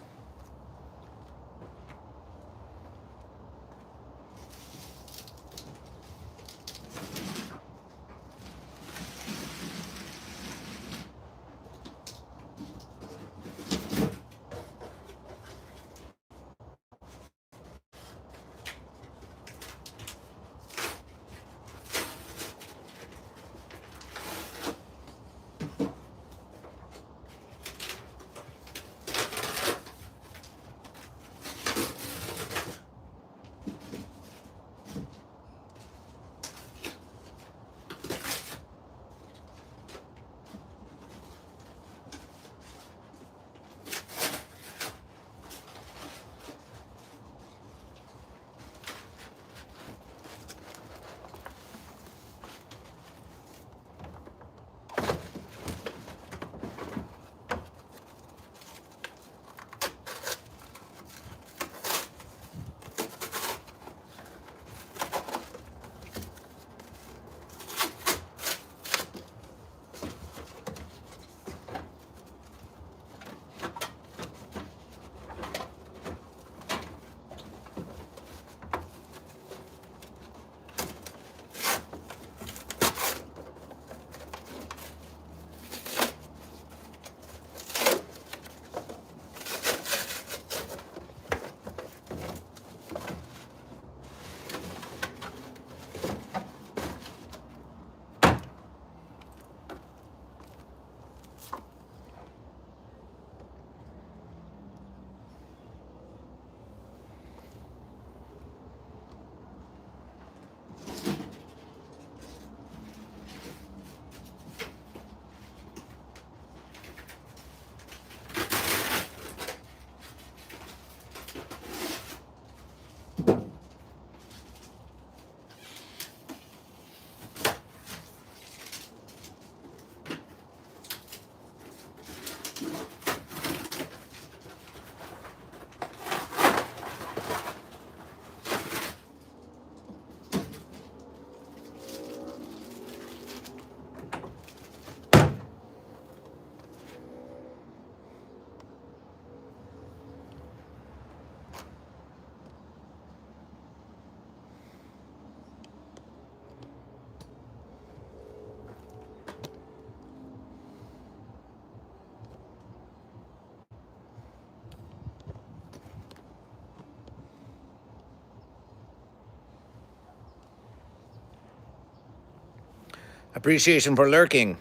appreciation for lurking.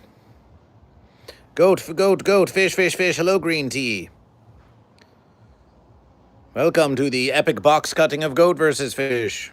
Goat, fish, fish, fish. Hello, green tea. Welcome to the epic box cutting of Goat versus Fish.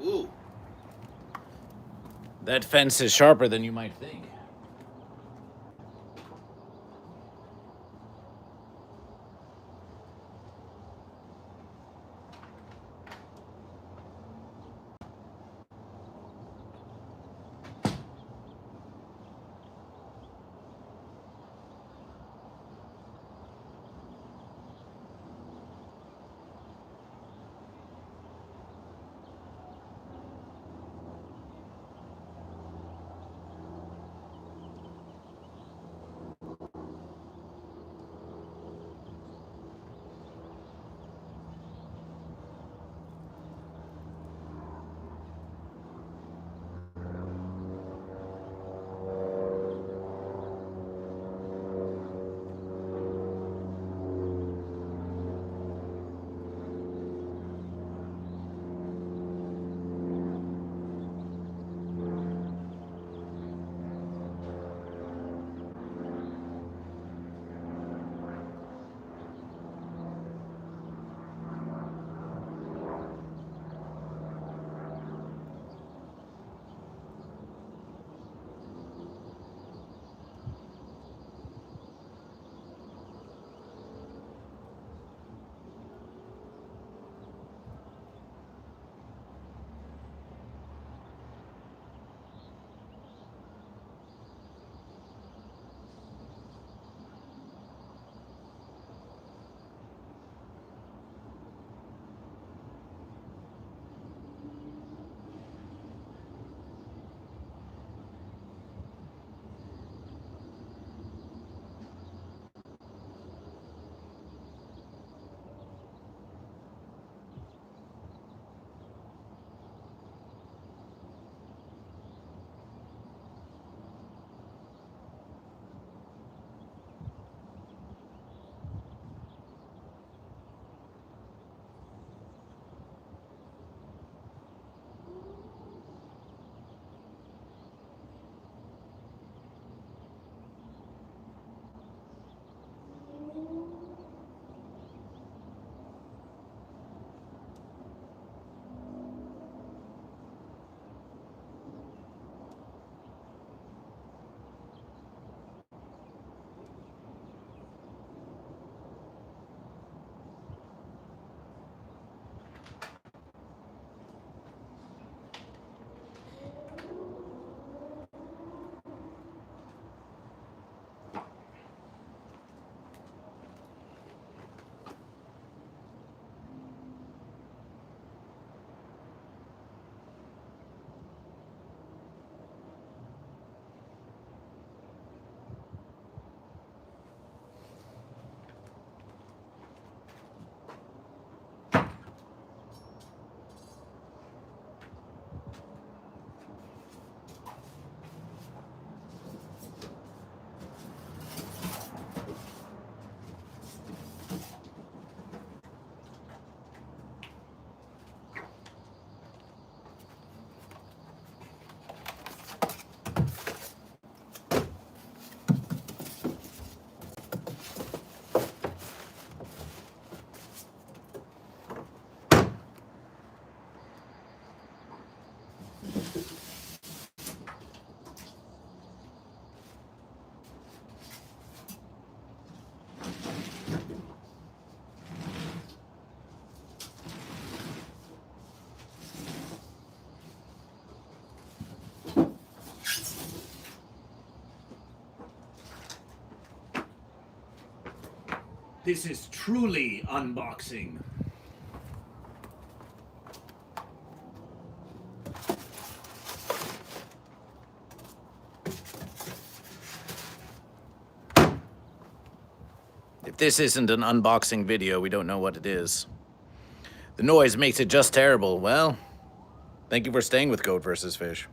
Ooh. That fence is sharper than you might think. This is truly unboxing. If this isn't an unboxing video, we don't know what it is. The noise makes it just terrible. Well, thank you for staying with Goat vs. Fish.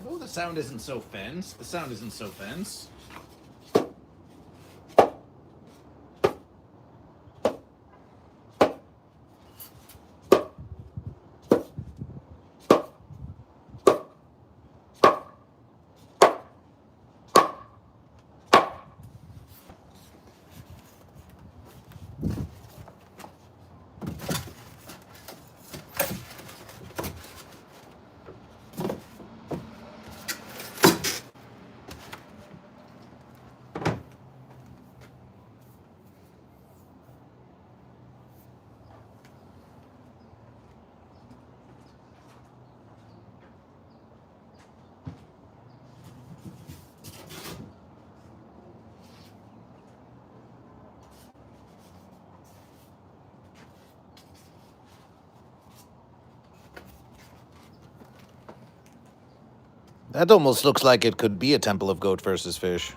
Oh, the sound isn't so fence. The sound isn't so fence. That almost looks like it could be a temple of Goat vs. Fish.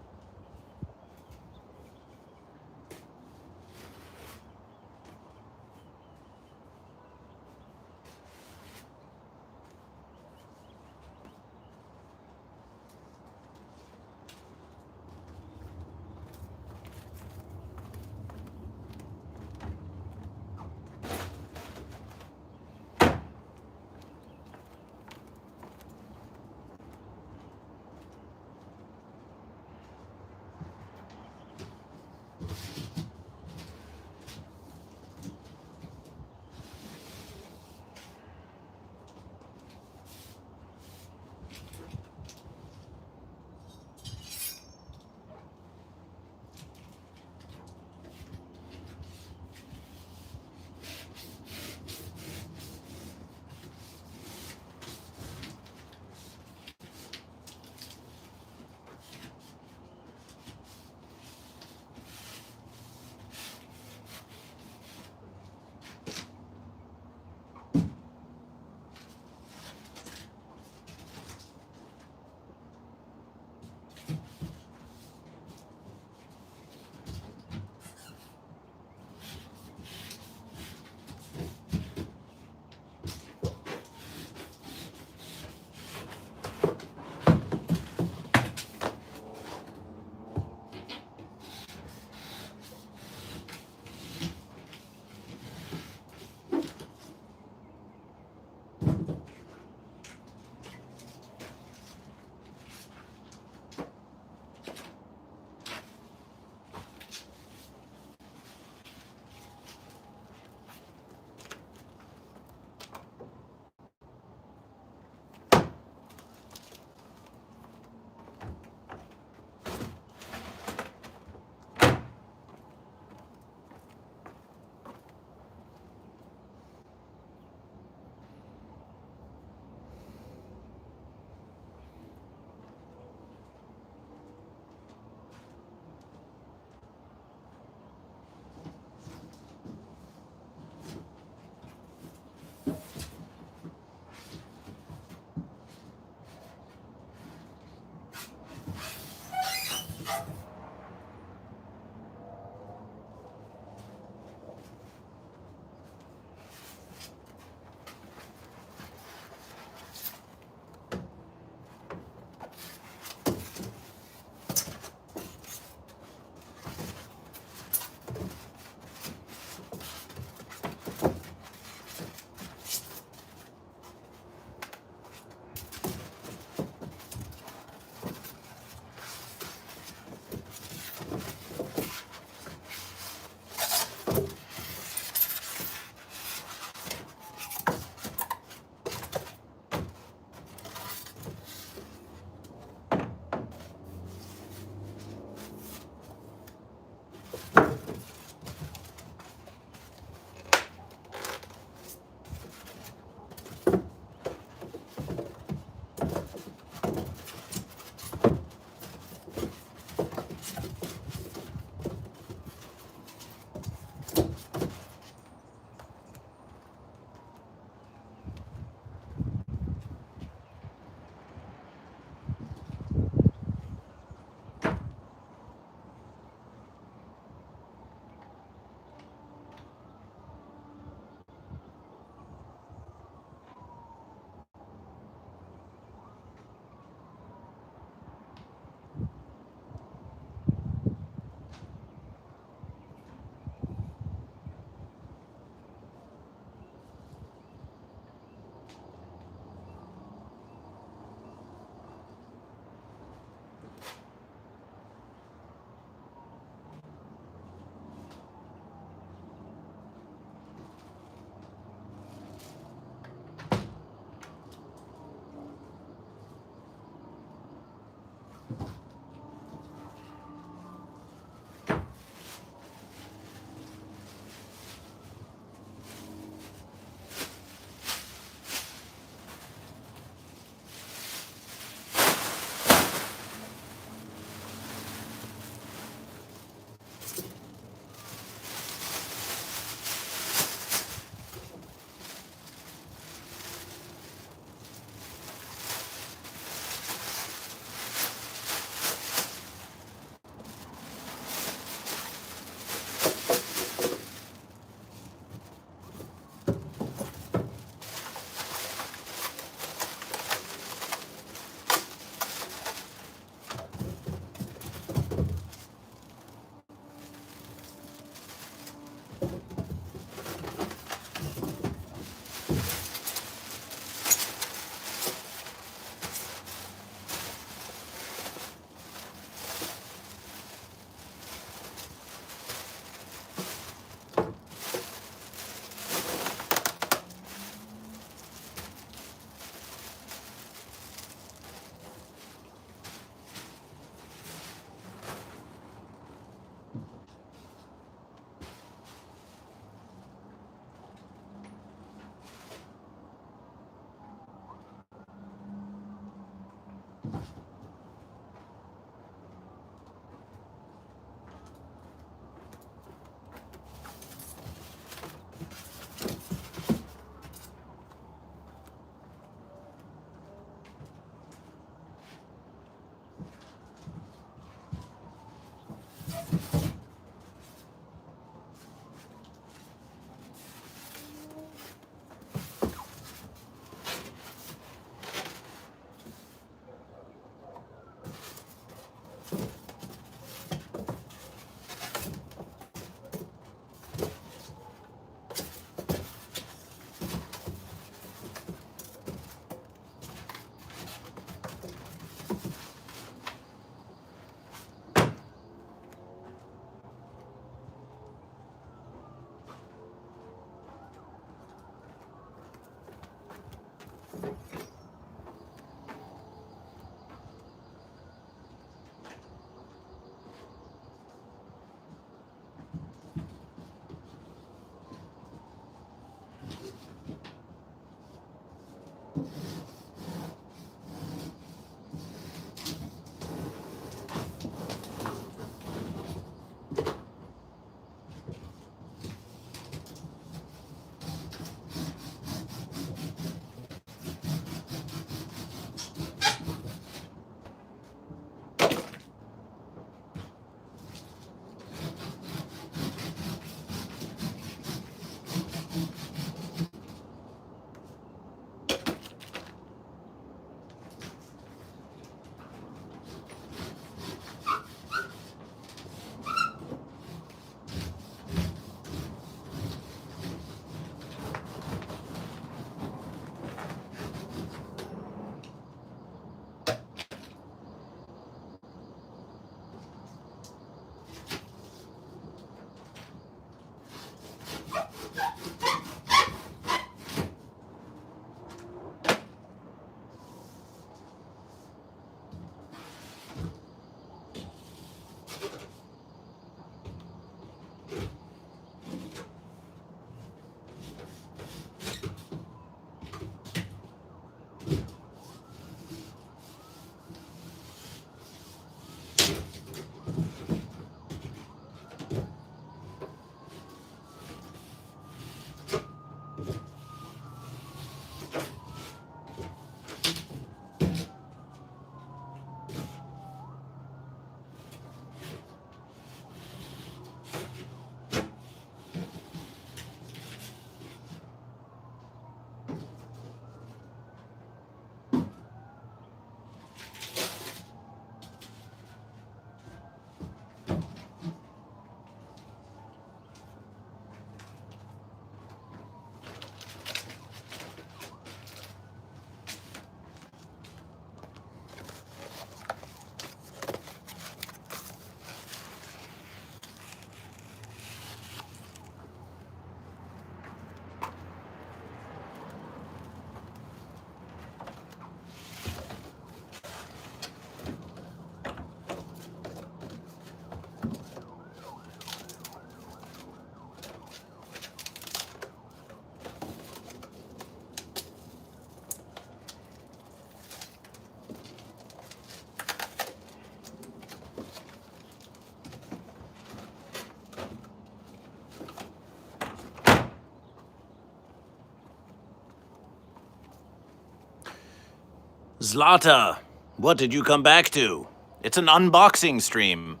Zlata, what did you come back to? It's an unboxing stream.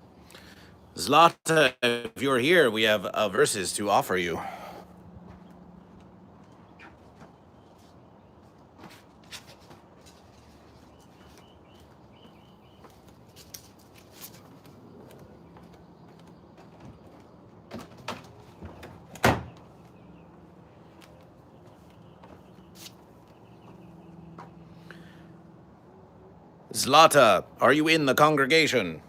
Zlata, if you're here, we have verses to offer you. Zlata, are you in the congregation?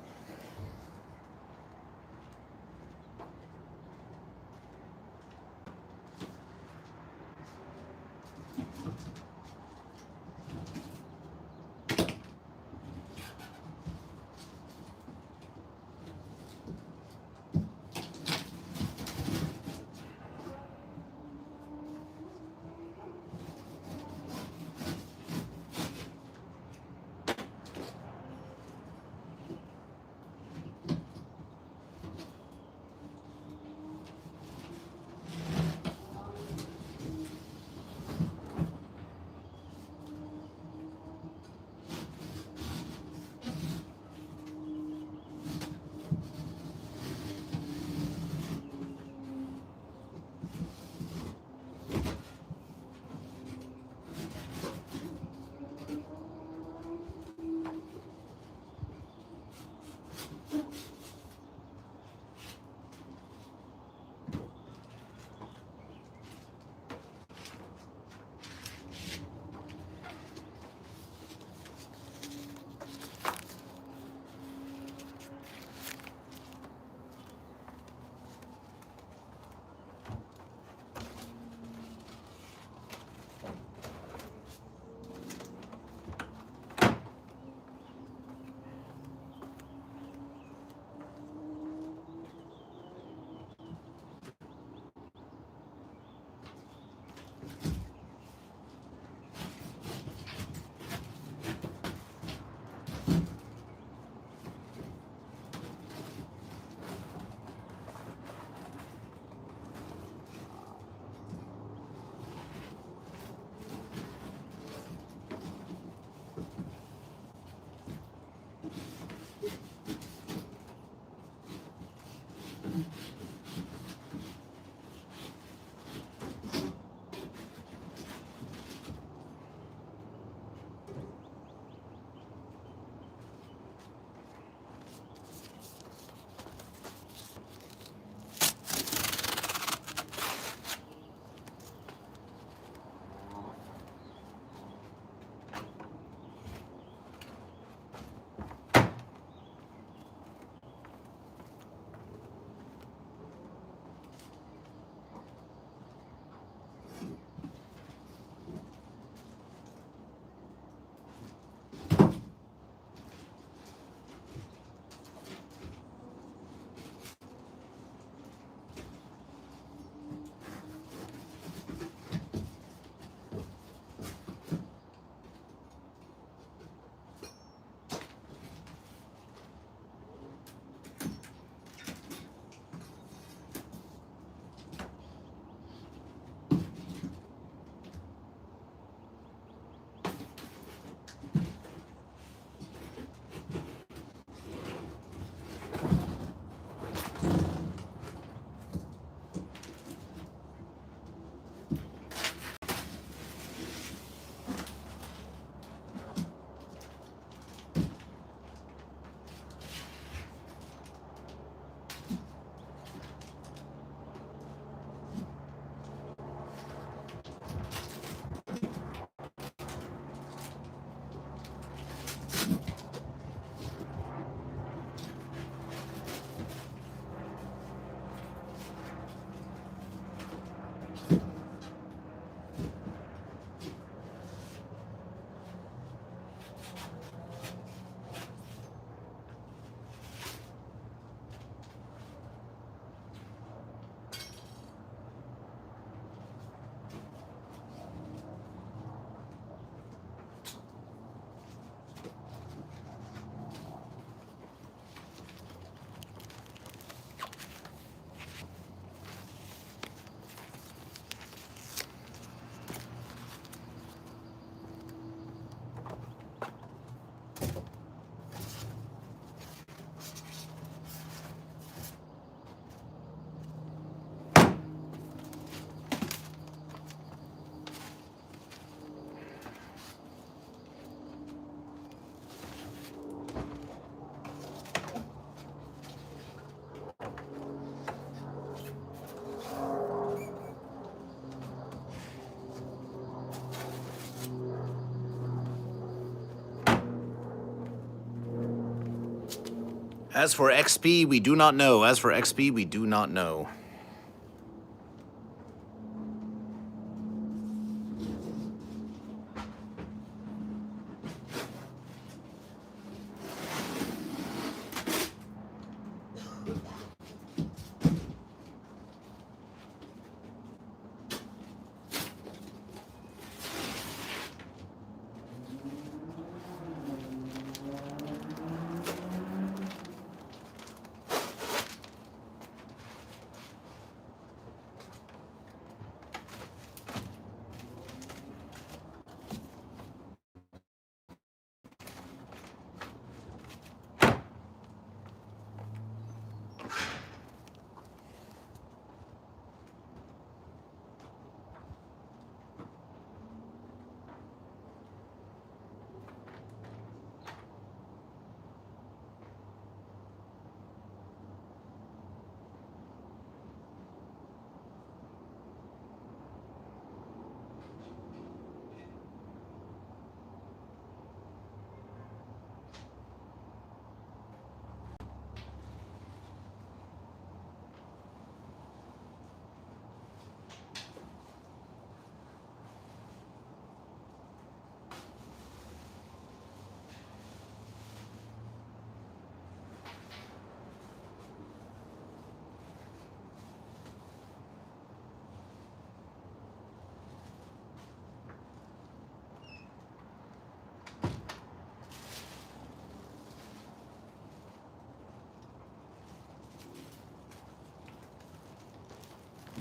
As for XP, we do not know. As for XP, we do not know.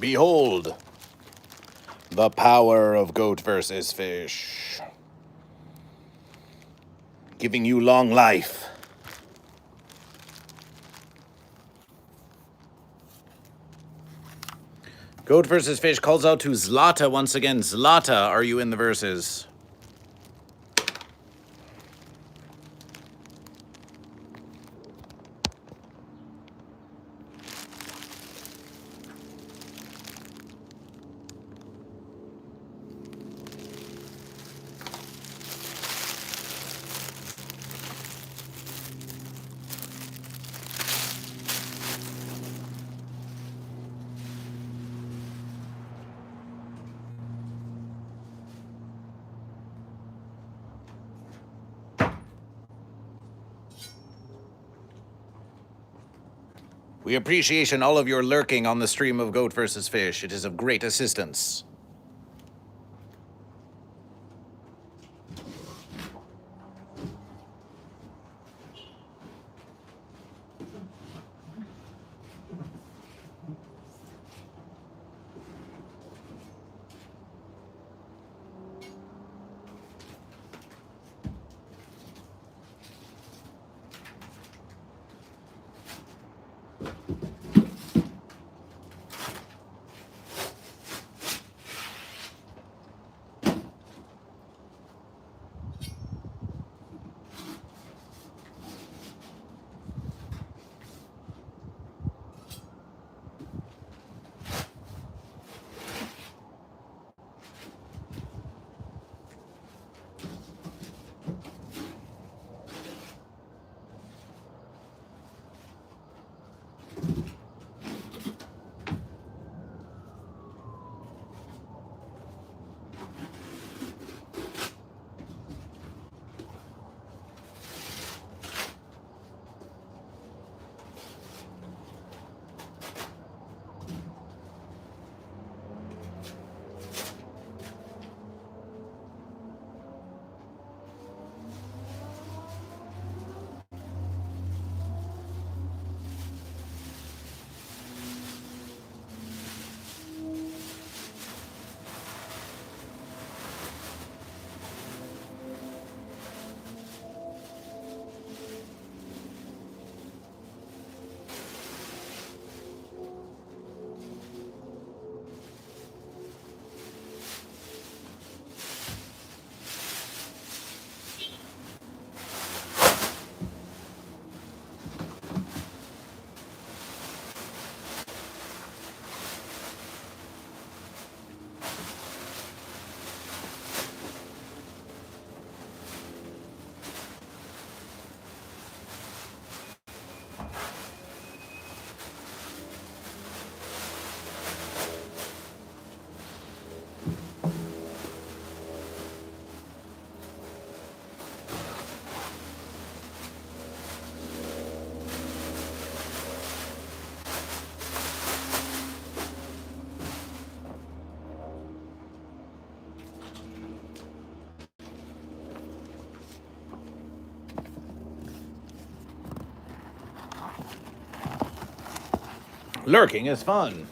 Behold, the power of Goat versus Fish. Giving you long life. Goat versus Fish calls out to Zlata once again. Zlata, are you in the verses? We appreciate all of your lurking on the stream of Goat versus Fish. It is of great assistance. Lurking is fun.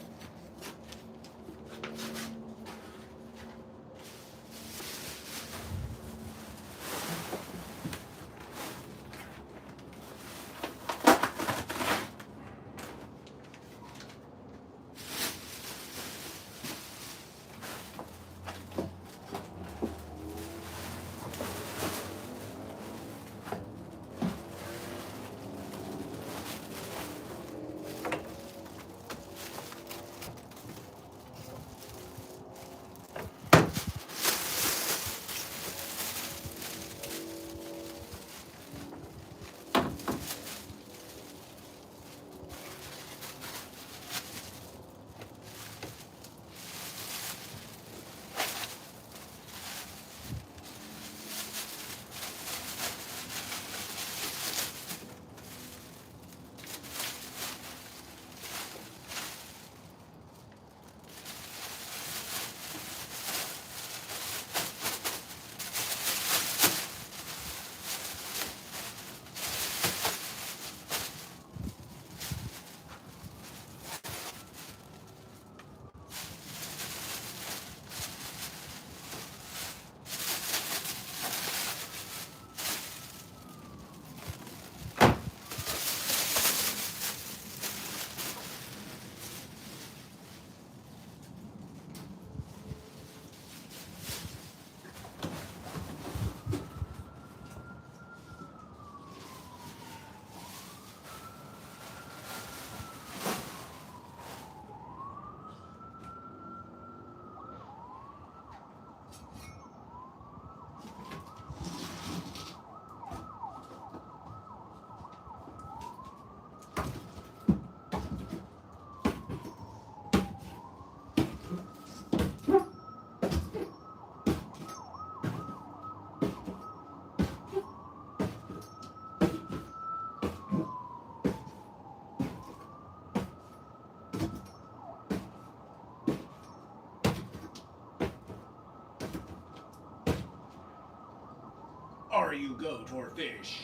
Are you goat or fish?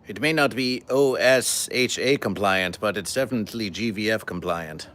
It may not be OSHA compliant, but it's definitely GVF compliant.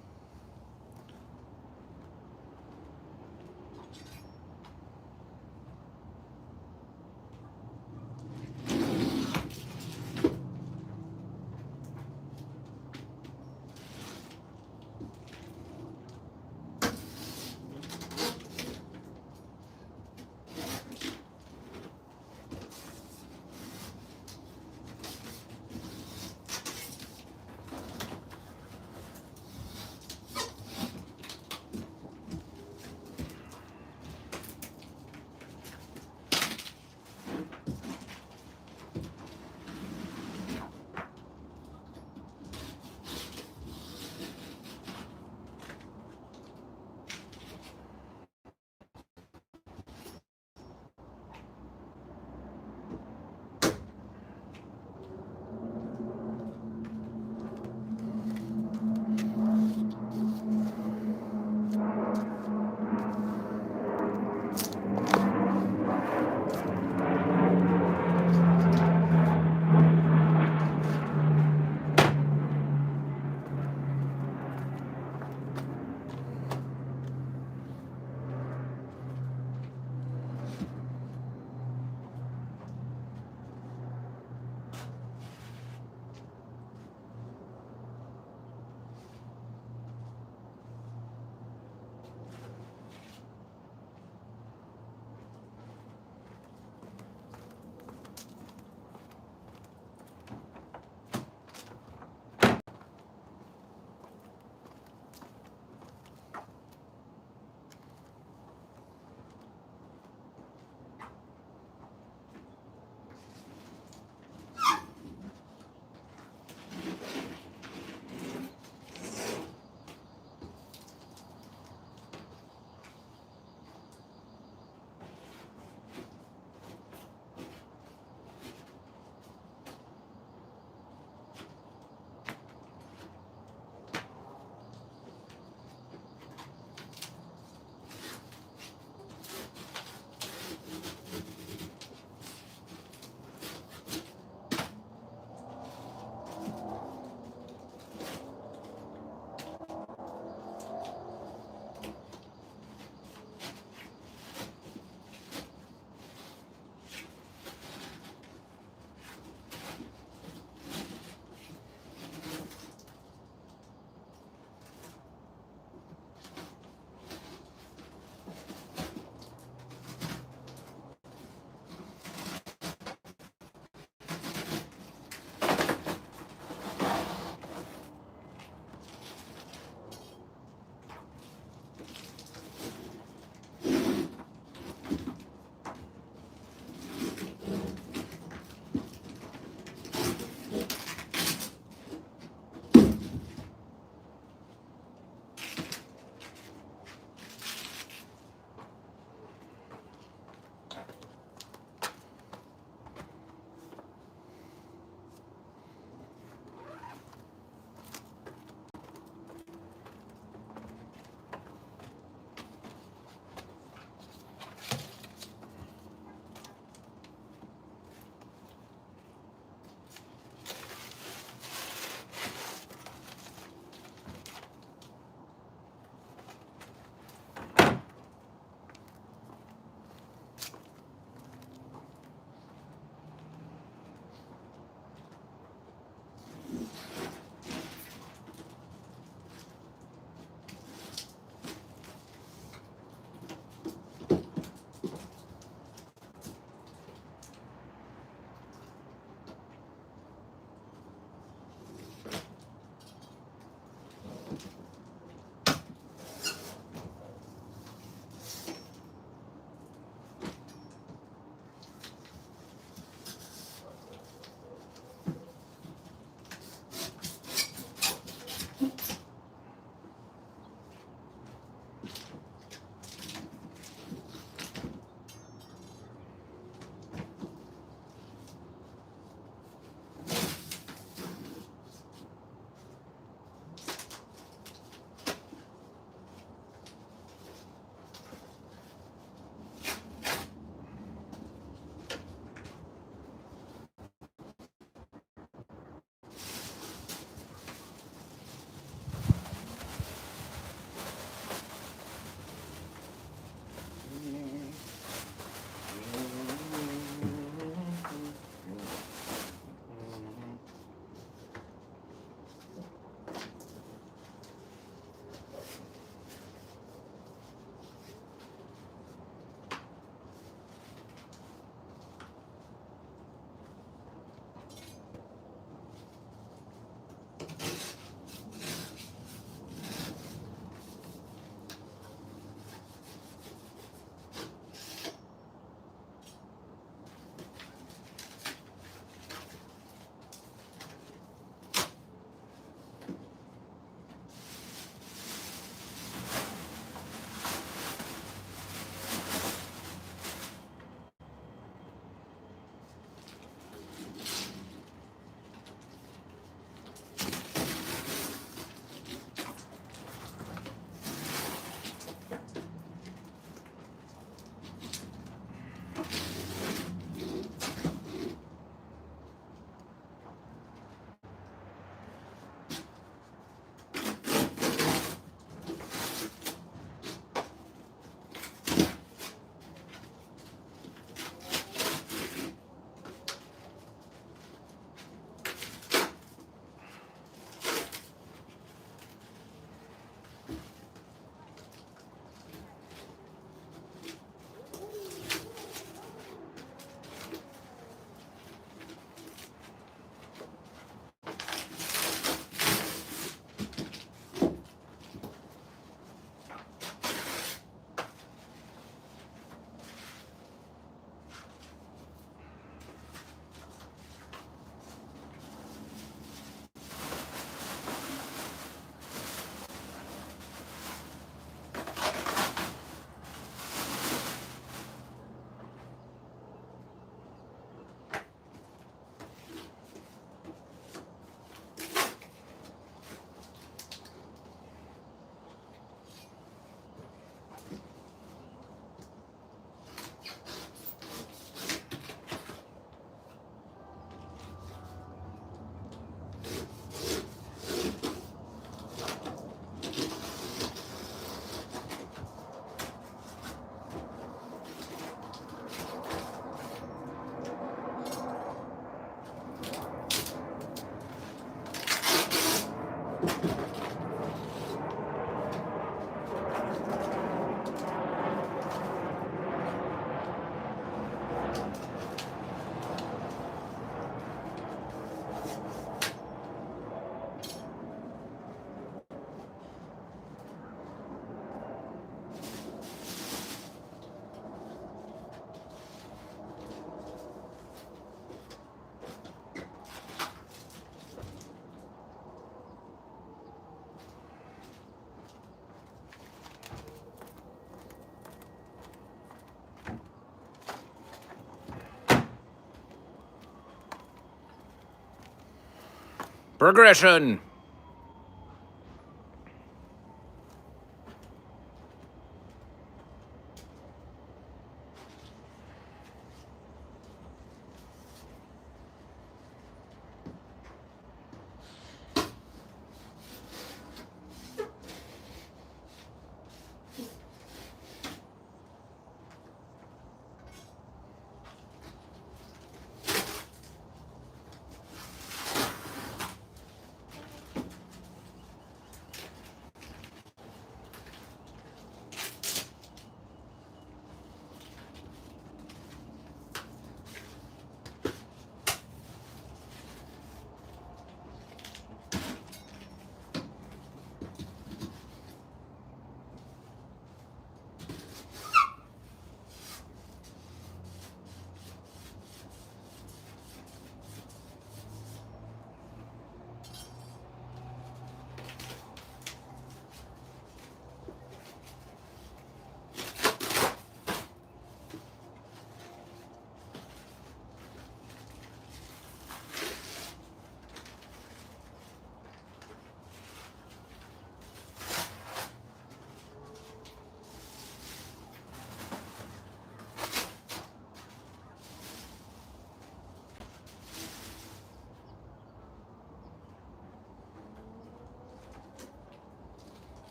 Progression.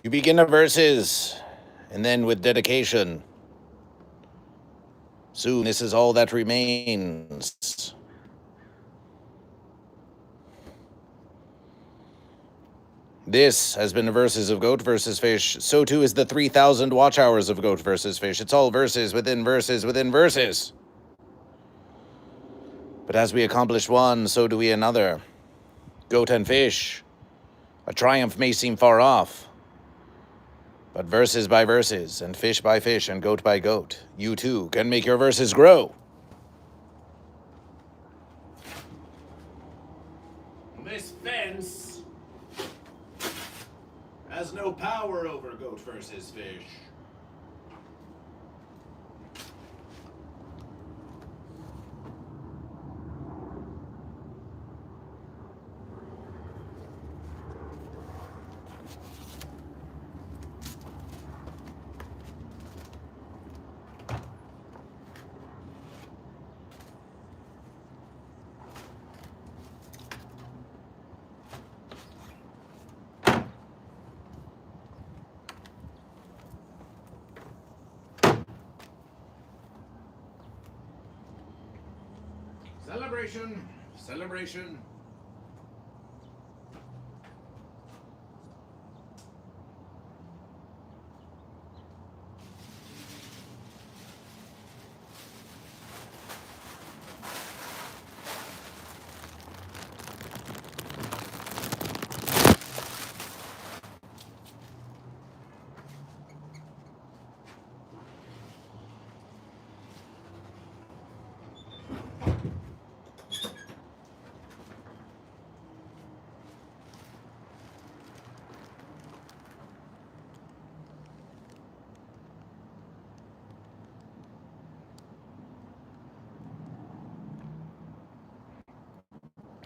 You begin a verses, and then with dedication. Soon this is all that remains. This has been the verses of Goat vs. Fish. So too is the 3,000 watch hours of Goat vs. Fish. It's all verses within verses within verses. But as we accomplish one, so do we another. Goat and Fish A triumph may seem far off, but verses by verses, and fish by fish, and goat by goat, you too can make your verses grow. This fence has no power over Goat versus Fish. Celebration, celebration.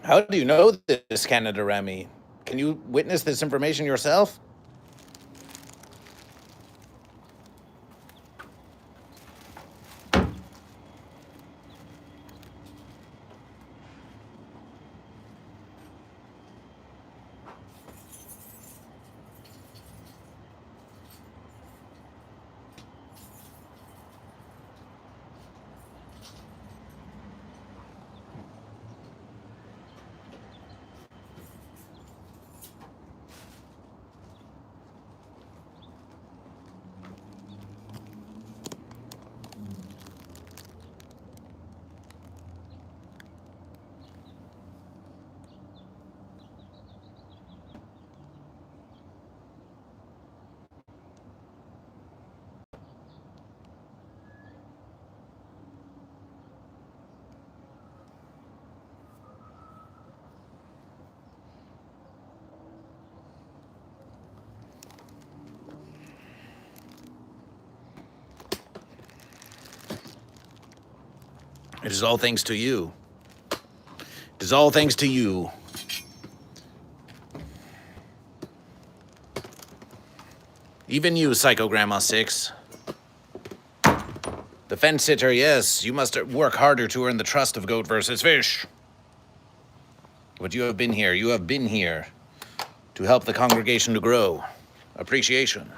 How do you know this, Canada Remy? Can you witness this information yourself? It is all thanks to you. It is all thanks to you. Even you, Psycho Grandma 6. The fence sitter, yes, you must work harder to earn the trust of Goat versus Fish. But you have been here to help the congregation to grow. Appreciation.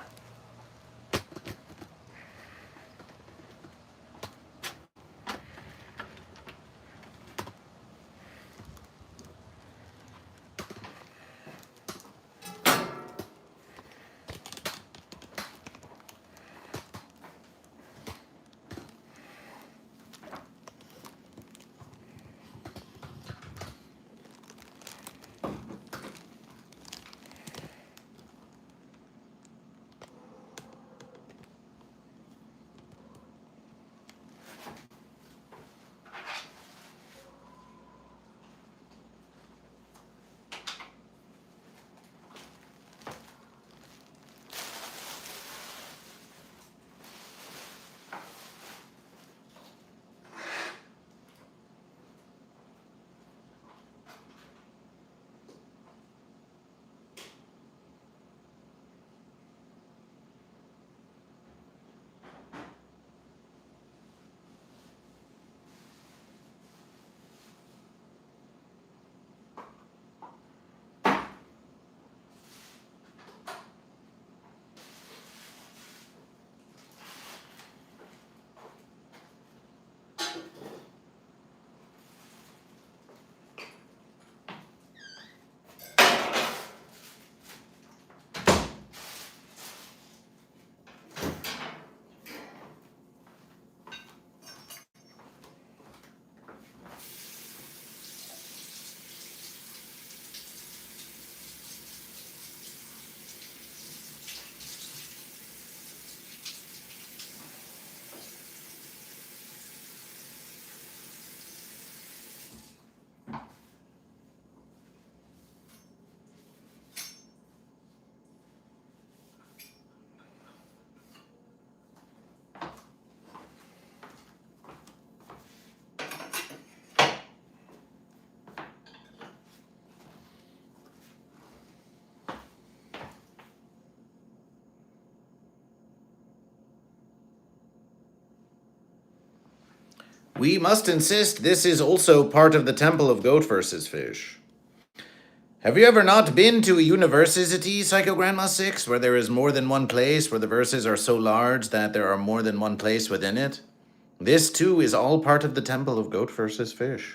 We must insist this is also part of the temple of GoatVsFish. Have you ever not been to a university, Psycho Grandma 6, where there is more than one place, where the verses are so large that there are more than one place within it? This, too, is all part of the temple of GoatVsFish.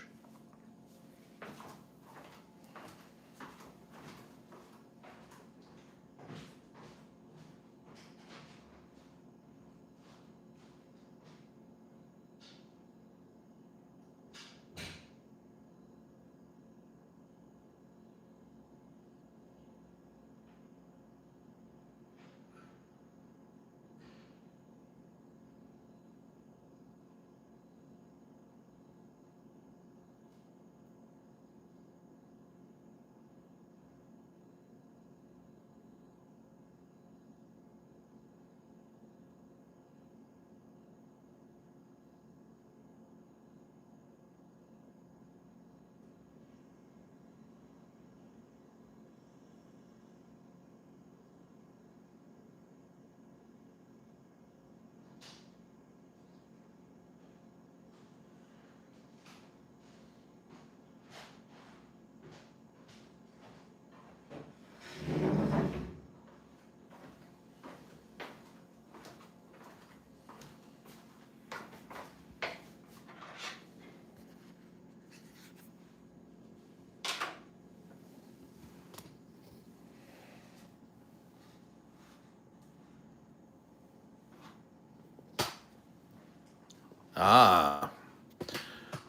Ah,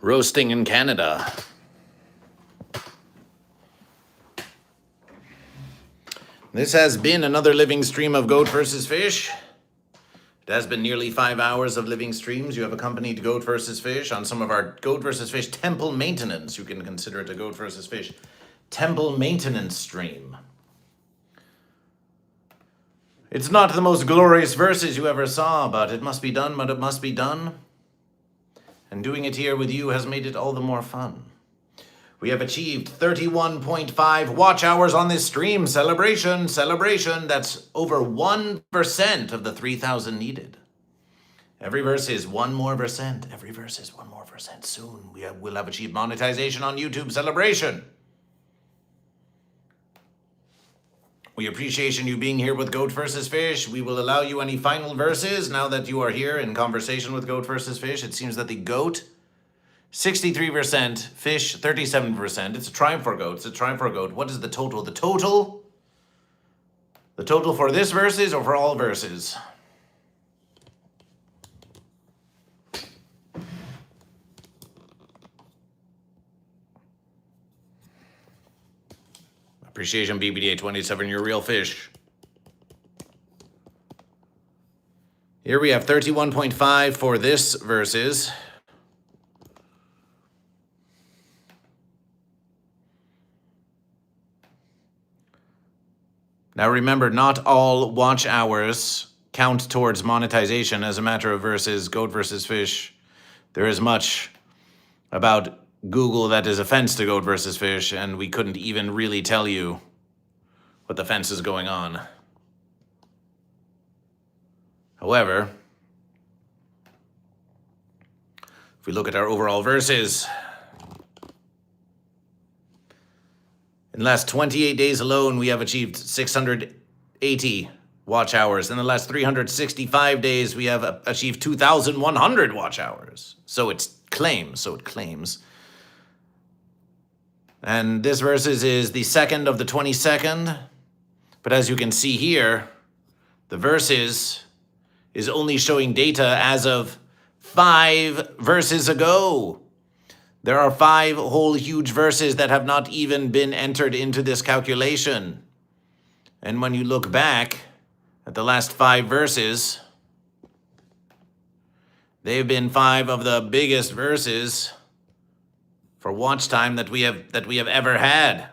roasting in Canada. This has been another living stream of GoatVsFish. It has been nearly 5 hours of living streams. You have accompanied GoatVsFish on some of our GoatVsFish temple maintenance. You can consider it a GoatVsFish temple maintenance stream. It's not the most glorious verses you ever saw, but it must be done, but it must be done. And doing it here with you has made it all the more fun. We have achieved 31.5 watch hours on this stream. Celebration, celebration. That's over 1% of the 3,000 needed. Every verse is one more percent. Every verse is one more percent. Soon we'll have achieved monetization on YouTube. Celebration. We appreciate you being here with GoatVsFish. We will allow you any final verses now that you are here in conversation with GoatVsFish. It seems that the goat, 63%, fish, 37%. It's a triumph for goats. It's a triumph for a goat. What is the total? The total for this verses or for all verses? Appreciation BBDA 27, you're a real fish. Here we have 31.5 for this verses. Now remember, not all watch hours count towards monetization. As a matter of verses, GoatVsFish, there is much about Google that is a fence to GoatVsFish, and we couldn't even really tell you what the fence is going on. However, if we look at our overall verses, in the last 28 days alone, we have achieved 680 watch hours. In the last 365 days, we have achieved 2,100 watch hours. So it claims. And this verses is the second of the 22nd. But as you can see here, the verses is only showing data as of 5 verses ago. There are 5 whole huge verses that have not even been entered into this calculation. And when you look back at the last 5 verses, they've been 5 of the biggest verses for watch time that we have ever had.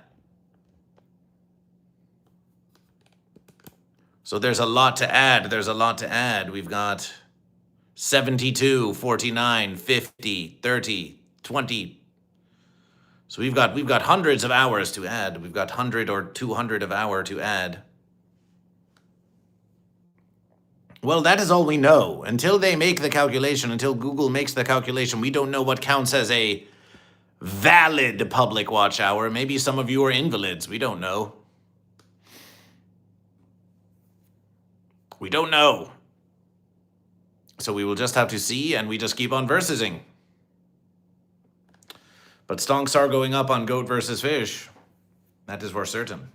So there's a lot to add. We've got 72, 49, 50, 30, 20. So we've got hundreds of hours to add. We've got 100 or 200 of hour to add. Well, that is all we know. Until they make the calculation, until Google makes the calculation, we don't know what counts as a valid public watch hour. Maybe some of you are invalids. We don't know. We don't know. So we will just have to see, and we just keep on versing. But stonks are going up on Goat versus Fish. That is for certain.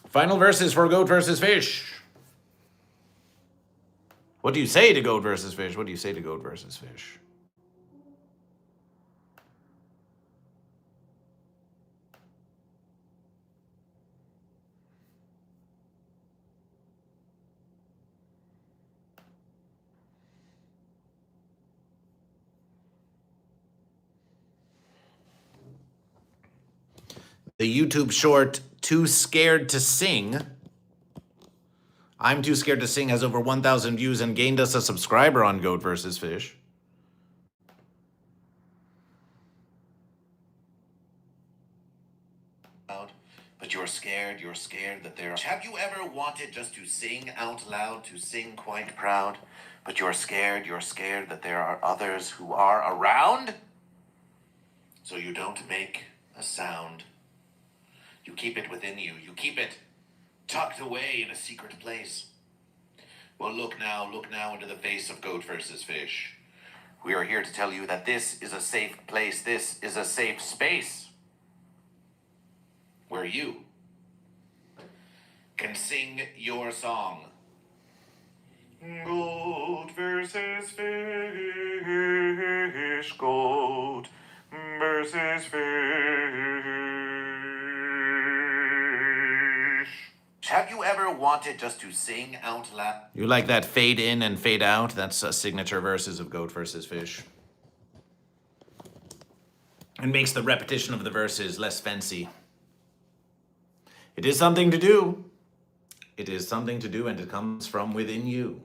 Final verses for Goat versus Fish. What do you say to Goat versus Fish? What do you say to Goat versus Fish? The YouTube short, Too Scared to Sing. I'm Too Scared to Sing has over 1,000 views and gained us a subscriber on Goat versus Fish. But you're scared that there are... Have you ever wanted just to sing out loud, to sing quite proud? But you're scared that there are others who are around? So you don't make a sound. You keep it within you. You keep it tucked away in a secret place. Well, look now into the face of Goat versus Fish. We are here to tell you that this is a safe place. This is a safe space where you can sing your song. Goat versus Fish. Goat versus Fish. Have you ever wanted just to sing out loud? You like that fade in and fade out? That's a signature verses of Goat versus Fish. It makes the repetition of the verses less fancy. It is something to do. It is something to do, and it comes from within you.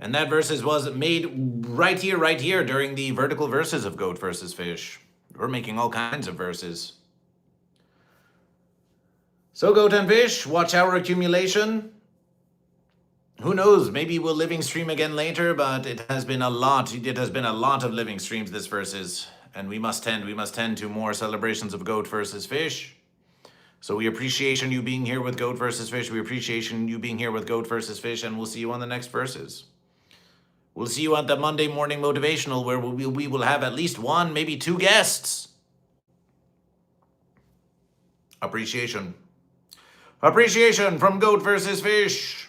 And that verses was made right here during the vertical verses of Goat versus Fish. We're making all kinds of verses. So Goat and Fish, watch our accumulation. Who knows, maybe we'll living stream again later, but it has been a lot of living streams this versus, and we must tend to more celebrations of Goat versus Fish. So we appreciate you being here with Goat versus Fish. We appreciate you being here with Goat versus Fish, and we'll see you on the next verses. We'll see you at the Monday morning motivational, where we will have at least one, maybe two guests. Appreciation. Appreciation from Goat versus Fish.